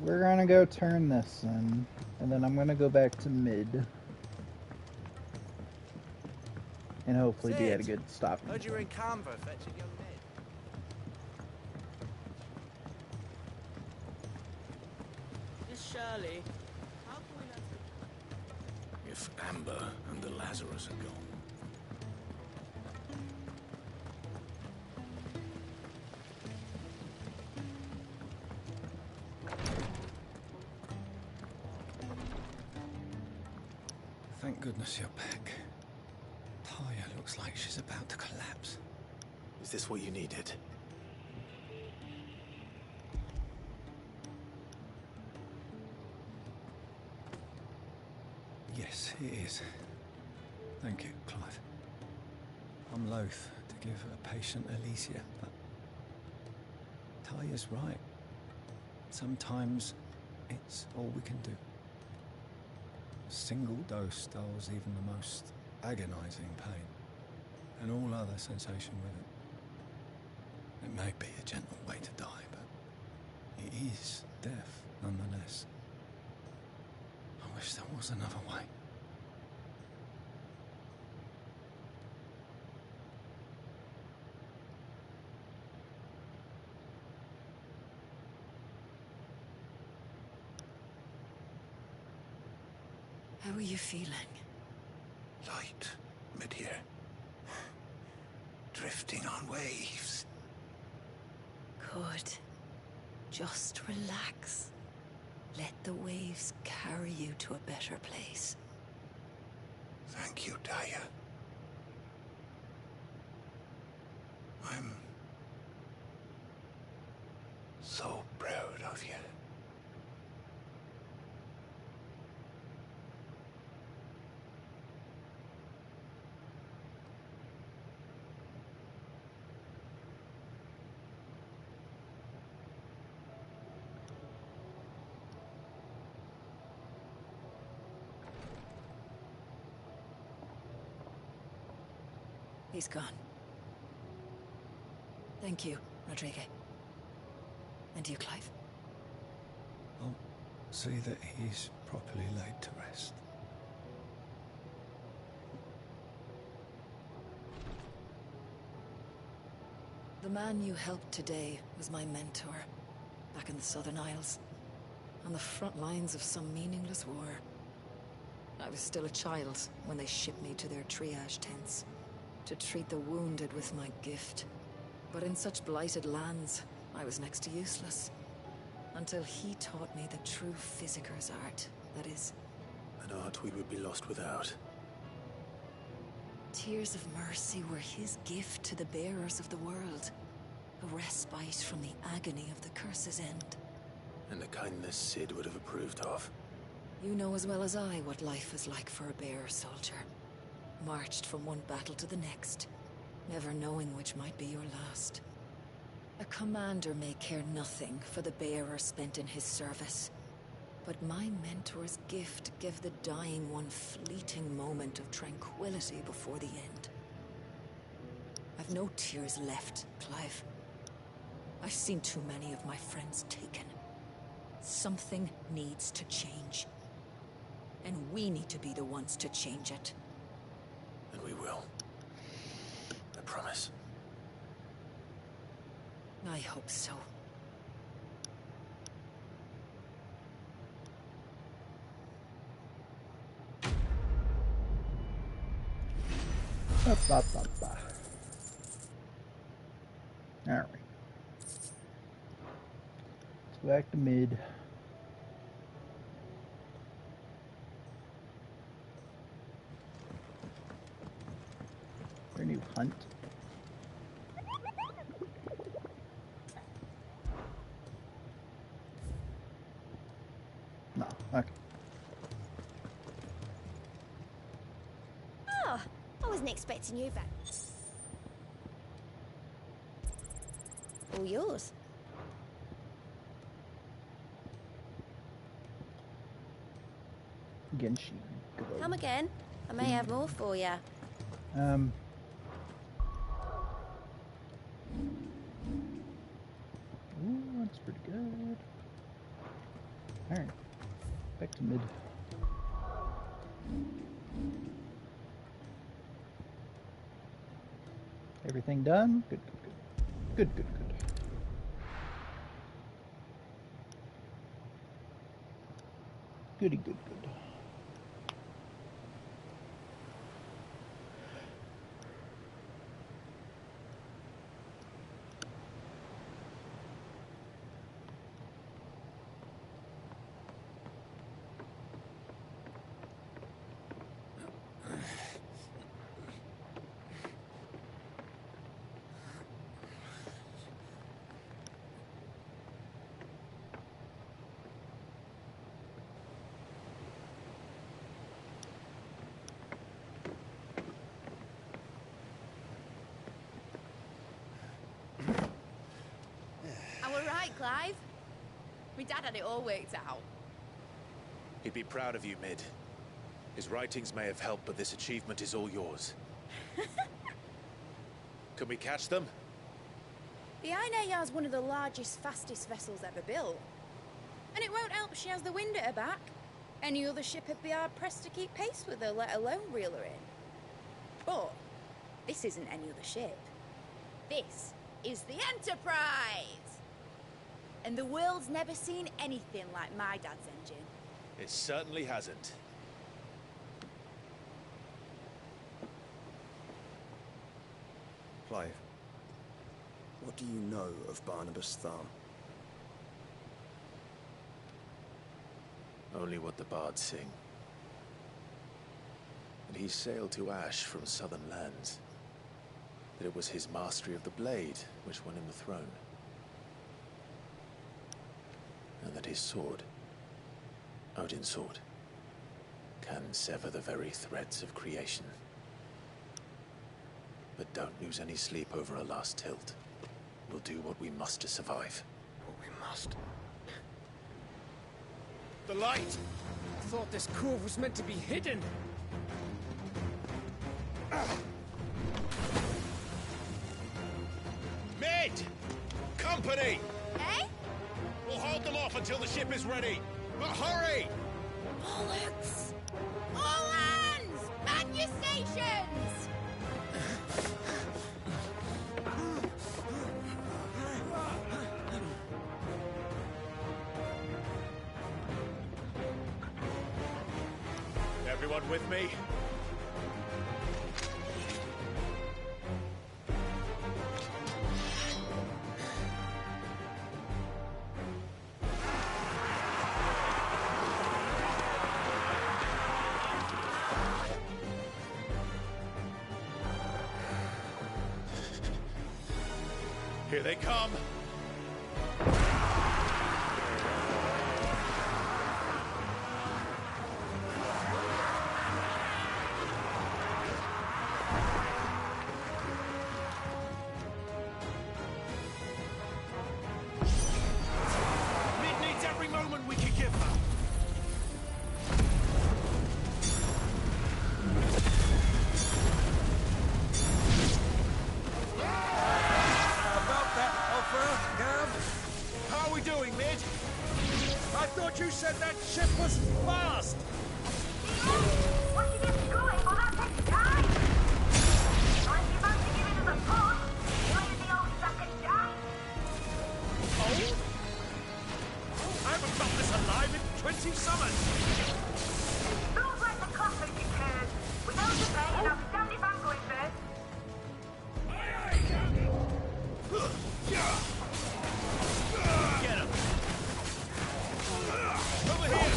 We're gonna go turn this in, and then I'm gonna go back to mid. And hopefully be at a good stopping Heard you were in point. Canberra fetching young Ned. Miss Shirley, how can we let If Amber and the Lazarus are gone. Thank goodness you're back. looks like she's about to collapse. Is this what you needed? Yes, it is. Thank you, Clive. I'm loath to give a patient Alicia, but Taya's right. Sometimes it's all we can do. A single dose dulls even the most agonizing pain, and all other sensation with it. It may be a gentle way to die, but it is death nonetheless. I wish there was another way. How are you feeling? Light, mid-here. Drifting on waves. Good. Just relax. Let the waves carry you to a better place. Thank you, Taya. I'm so proud of you. He's gone. Thank you, Rodrigue. And you, Clive. I'll see that he's properly laid to rest. The man you helped today was my mentor, back in the Southern Isles, on the front lines of some meaningless war. I was still a child when they shipped me to their triage tents, to treat the wounded with my gift. But in such blighted lands, I was next to useless. Until he taught me the true physicker's art, that is. An art we would be lost without. Tears of mercy were his gift to the bearers of the world. A respite from the agony of the curse's end. And a kindness Sid would have approved of. You know as well as I what life is like for a bearer soldier. Marched from one battle to the next, never knowing which might be your last. A commander may care nothing for the bearer spent in his service. But my mentor's gift gave the dying one fleeting moment of tranquility before the end. I've no tears left, Clive. I've seen too many of my friends taken. Something needs to change. And we need to be the ones to change it. And we will. I promise. I hope so. Alright. Let's go back to mid. Our new hunt. No, okay. Oh, I wasn't expecting you back. All yours. Again, she. Come again. I may have more for you. Ooh, that's pretty good. Alright. Back to mid. Everything done? Good, good, good. Good, good, good. Goody, good, good. Clive? My dad had it all worked out. He'd be proud of you, Mid. His writings may have helped, but this achievement is all yours. Can we catch them? The Ainea is one of the largest, fastest vessels ever built. And it won't help she has the wind at her back. Any other ship would be hard-pressed to keep pace with her, let alone reel her in. But this isn't any other ship. This is the Enterprise! And the world's never seen anything like my dad's engine. It certainly hasn't. Clive, what do you know of Barnabas Thal? Only what the bards sing. That he sailed to Ash from southern lands. That it was his mastery of the blade which won him the throne. And that his sword, Odin's sword, can sever the very threads of creation. But don't lose any sleep over a last tilt. We'll do what we must to survive. What we must? The light! I thought this cove was meant to be hidden. Mid! Company! Eh? We'll hold them off until the ship is ready. But hurry! Bollocks! All hands! Man your stations! Everyone with me? Here they come! Mid needs every moment we can give her. How are we doing, Mid? I thought you said that ship was fast! Once you get going, well, that takes time. Unless you fancy giving us a push, you'll use the old sack and die. Oh? I haven't felt this alive in 20 summers! Don't let the clappers get curved. Without the bed, and I'll be damned if I'm going first. Get him! Over here!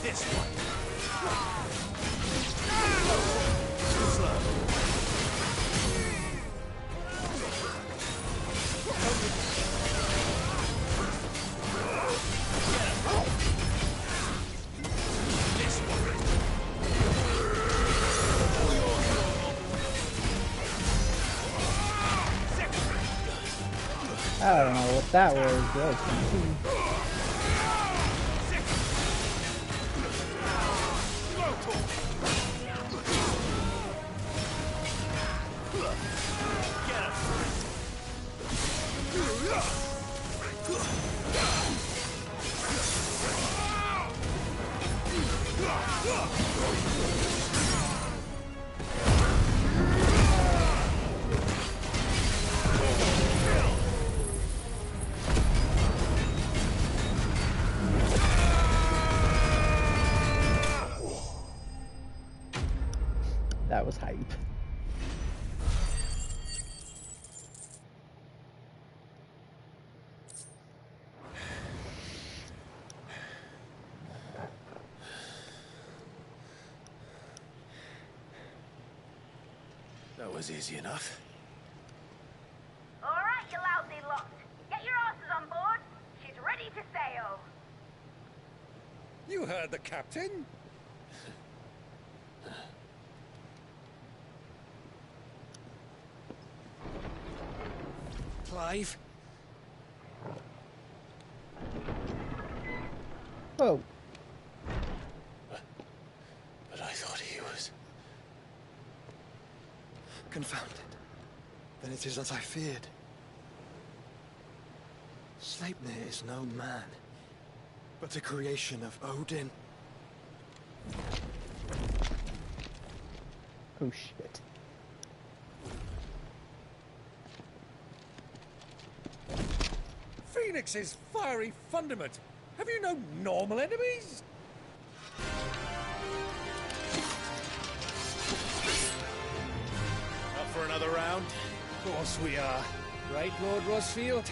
This one. I don't know what that was, but that was fun too. That was hype. That was easy enough. Alright, you lousy lot. Get your asses on board. She's ready to sail. You heard the captain. Clive. Oh. But I thought he was... Confounded. Then it is as I feared. Sleipnir is no man, but a creation of Odin. Oh shit. Phoenix's fiery fundament. Have you no normal enemies? Up for another round? Of course we are. Right, Lord Rosfield?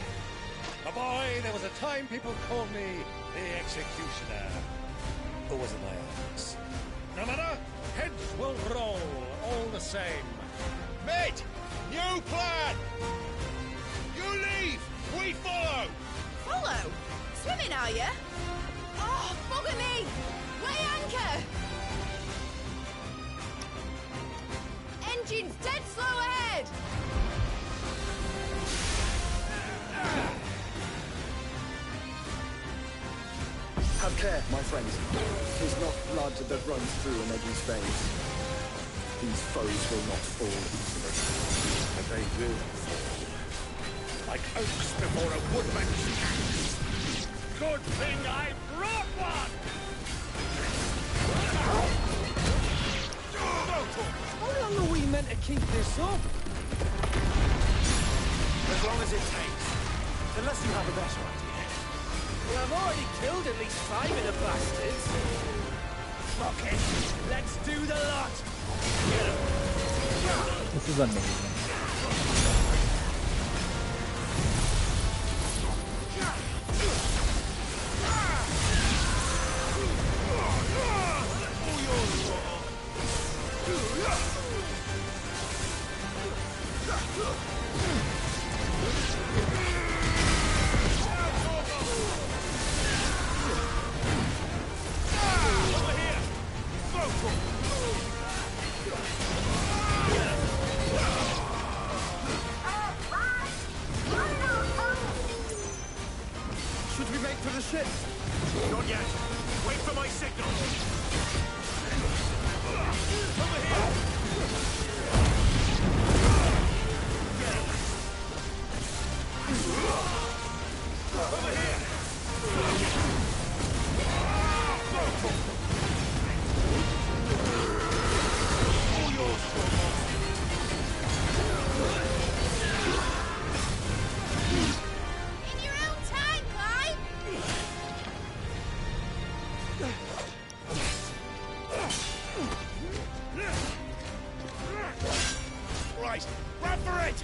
My boy, there was a time people called me the Executioner. Or was it my axe? No matter, heads will roll, all the same. Mate! New plan! You leave! We follow! Follow? Swimming, are you? Oh, bugger me! Weigh anchor! Engine's dead slow ahead! Have care, my friends. 'Tis not blood that runs through an Eddie's veins. These foes will not fall easily. But they will fall. Like oaks before a woodman's axe. Good thing I brought one! How long are we meant to keep this up? As long as it takes. Unless you have a better idea. Well, I've already killed at least 5 of the bastards. Fuck it. Let's do the lot. This is amazing. Should we make for the ship? Not yet. Wait for my signal. Over here! Over here! All yours, In your own time, Clive! Right, run for it!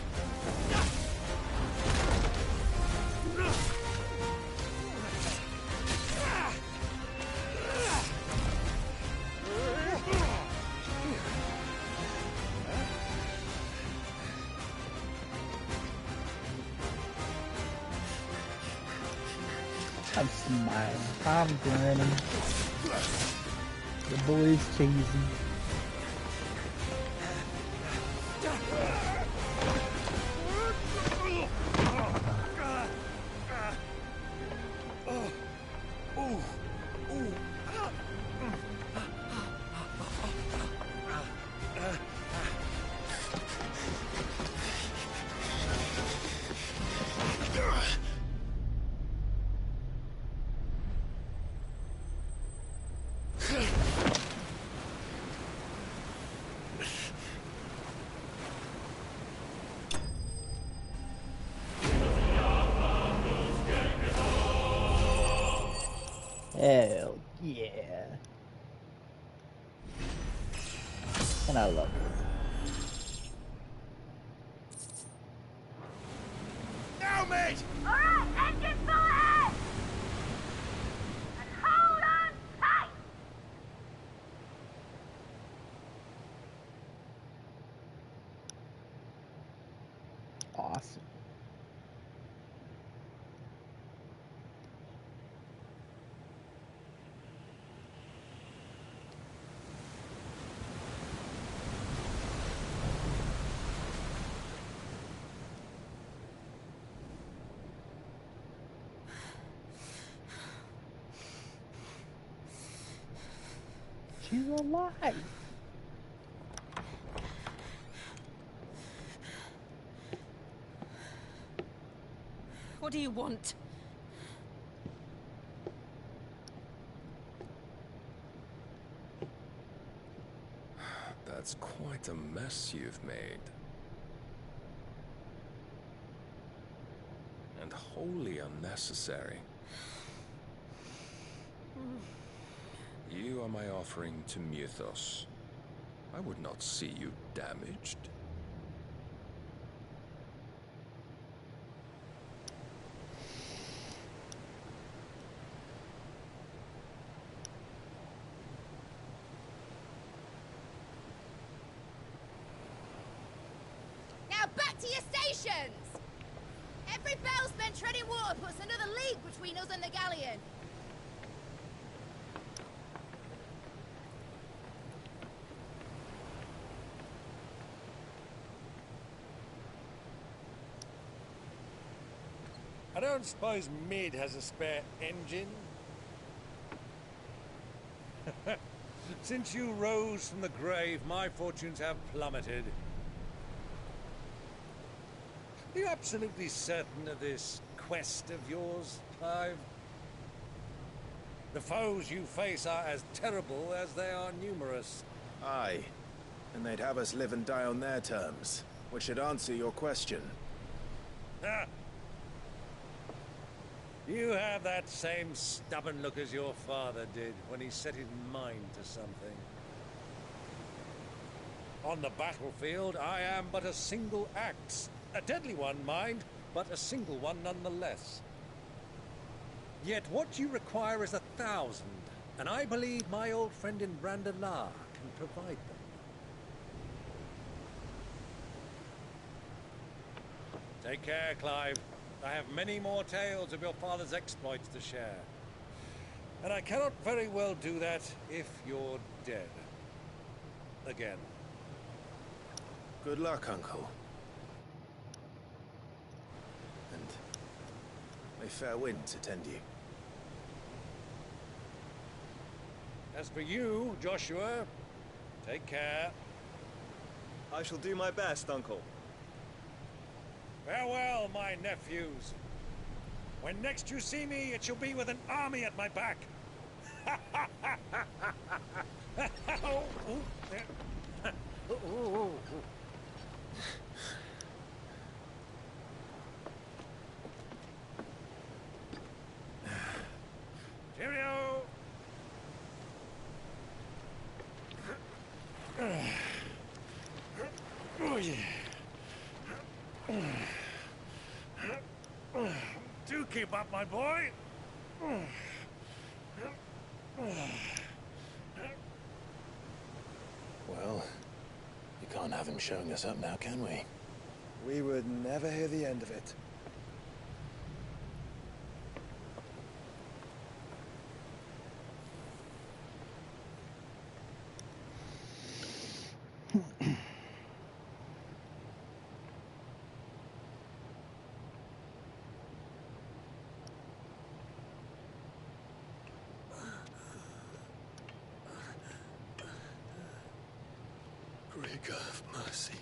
I'm smiling. I'm grinning. The boy's cheesy. Hell yeah. And I love it. Now, mate! Alright, engine full ahead! And hold on tight! awesome. She's alive. What do you want? That's quite a mess you've made. And wholly unnecessary. You are my offering to Mythos. I would not see you damaged. Now back to your stations! Every bellsman treading water puts another league between us and the galleon. I don't suppose Mid has a spare engine? Since you rose from the grave, my fortunes have plummeted. Are you absolutely certain of this quest of yours, Clive? The foes you face are as terrible as they are numerous. Aye. And they'd have us live and die on their terms, which should answer your question. Ah! You have that same stubborn look as your father did when he set his mind to something. On the battlefield, I am but a single axe. A deadly one, mind, but a single one nonetheless. Yet what you require is 1,000, and I believe my old friend in Brandalar can provide them. Take care, Clive. I have many more tales of your father's exploits to share. And I cannot very well do that if you're dead. Again. Good luck, Uncle. And may fair winds attend you. As for you, Joshua, take care. I shall do my best, Uncle. Farewell, my nephews. When next you see me, it shall be with an army at my back. Oh, oh, yeah. Oh, oh, oh. Cheerio! Oh, yeah. Do keep up, my boy. Well, you can't have him showing us up now, can we? We would never hear the end of it. Greg, have mercy.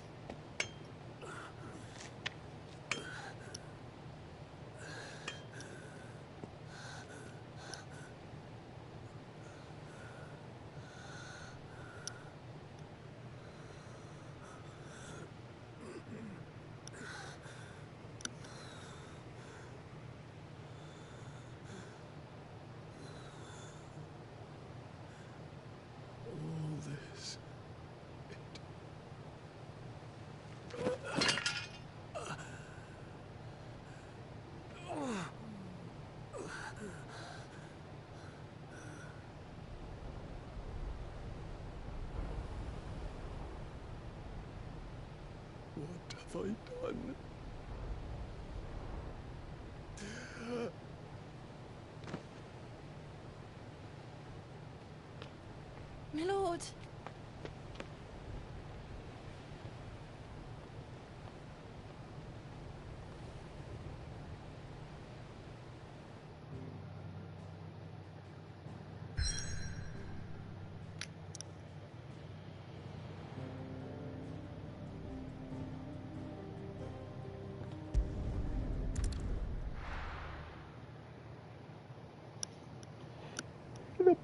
All this. What have I done? Lord!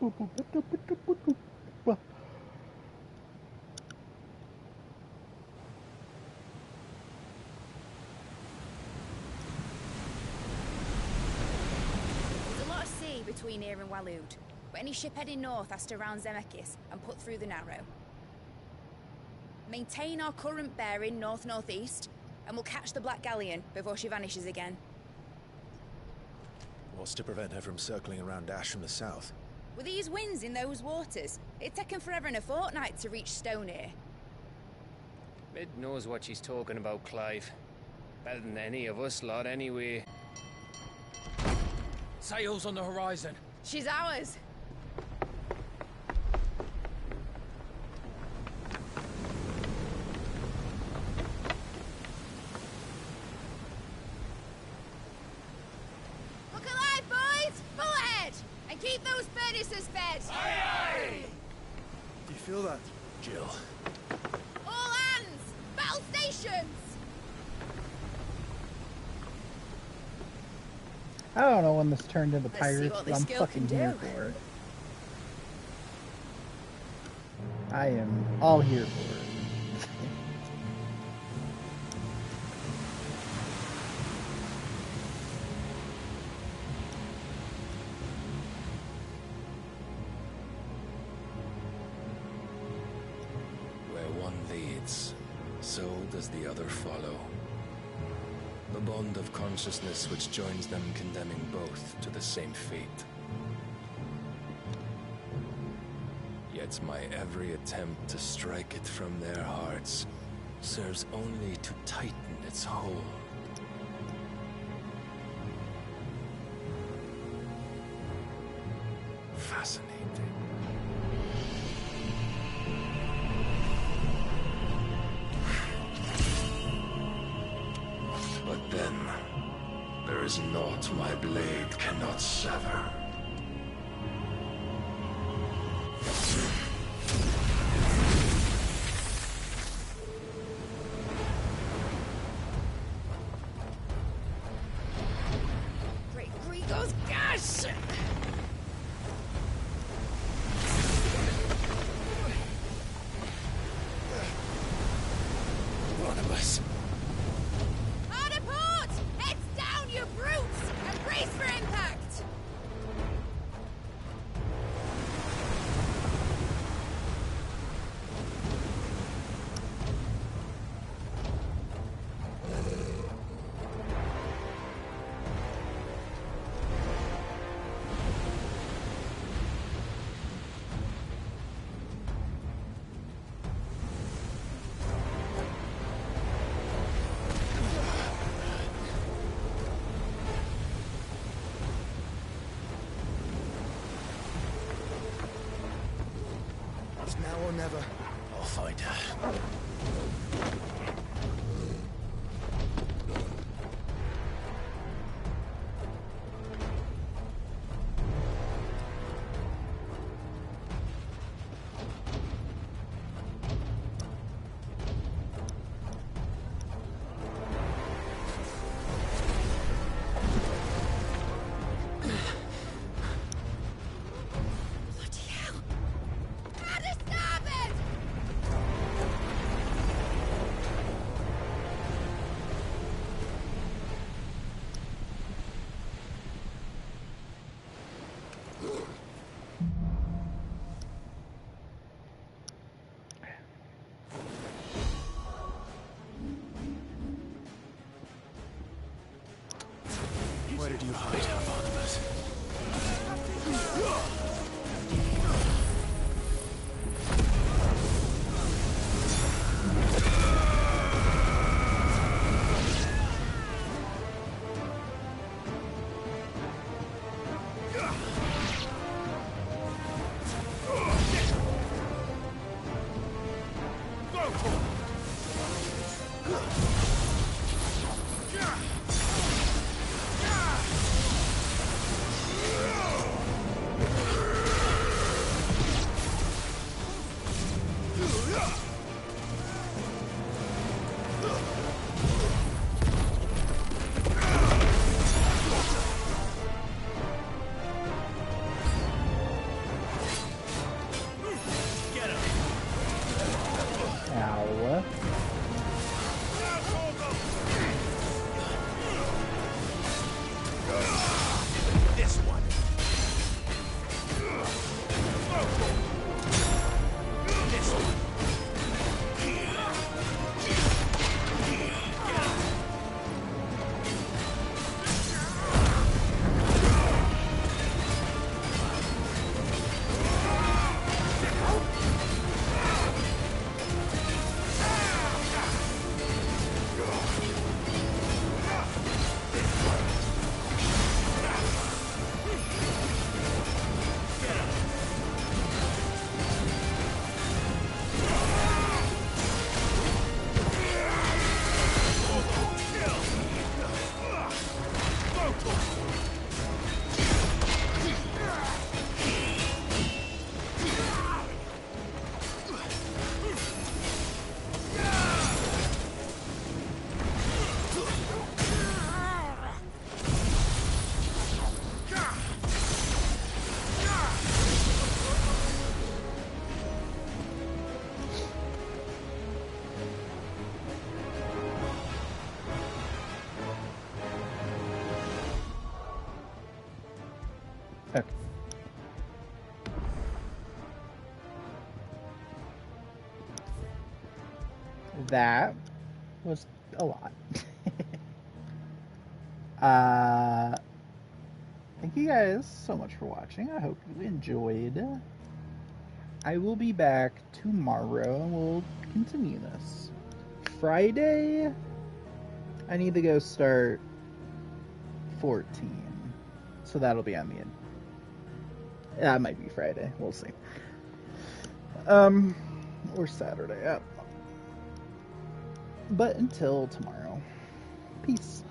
There's a lot of sea between here and Waloed, but any ship heading north has to round Zemeckis and put through the Narrow. Maintain our current bearing north-northeast, and we'll catch the Black Galleon before she vanishes again. What's to prevent her from circling around Ash from the south? With these winds in those waters, it'd take 'em forever and a fortnight to reach Stonehere. Mid knows what she's talking about, Clive. Better than any of us lot, anyway. Sails on the horizon. She's ours. Look alive, boys! Full ahead! And keep those furnaces fed! Aye, Do you feel that? Jill. All hands! Battle stations! I don't know when this turned into Let's see pirates, what but this I'm girl fucking can here do. for it. I am all here for it. Where one leads, so does the other follow. The bond of consciousness which joins them condemning both to the same fate. Yet my every attempt to strike it from their hearts serves only to tighten its hold. Fascinating. But then, there is naught my blade cannot sever. Great Gregor's gas! One of us. Hard a port! Heads down, you brutes! And brace for impact! It's now or never. I'll find her. Bloody hell! How to stop it! Ow. This one. This one. Okay. That was a lot. Thank you guys so much for watching. I hope you enjoyed. I will be back tomorrow and we'll continue this. Friday, I need to go start 14. So that'll be on the end. That might be Friday. We'll see. Or Saturday. But until tomorrow, peace.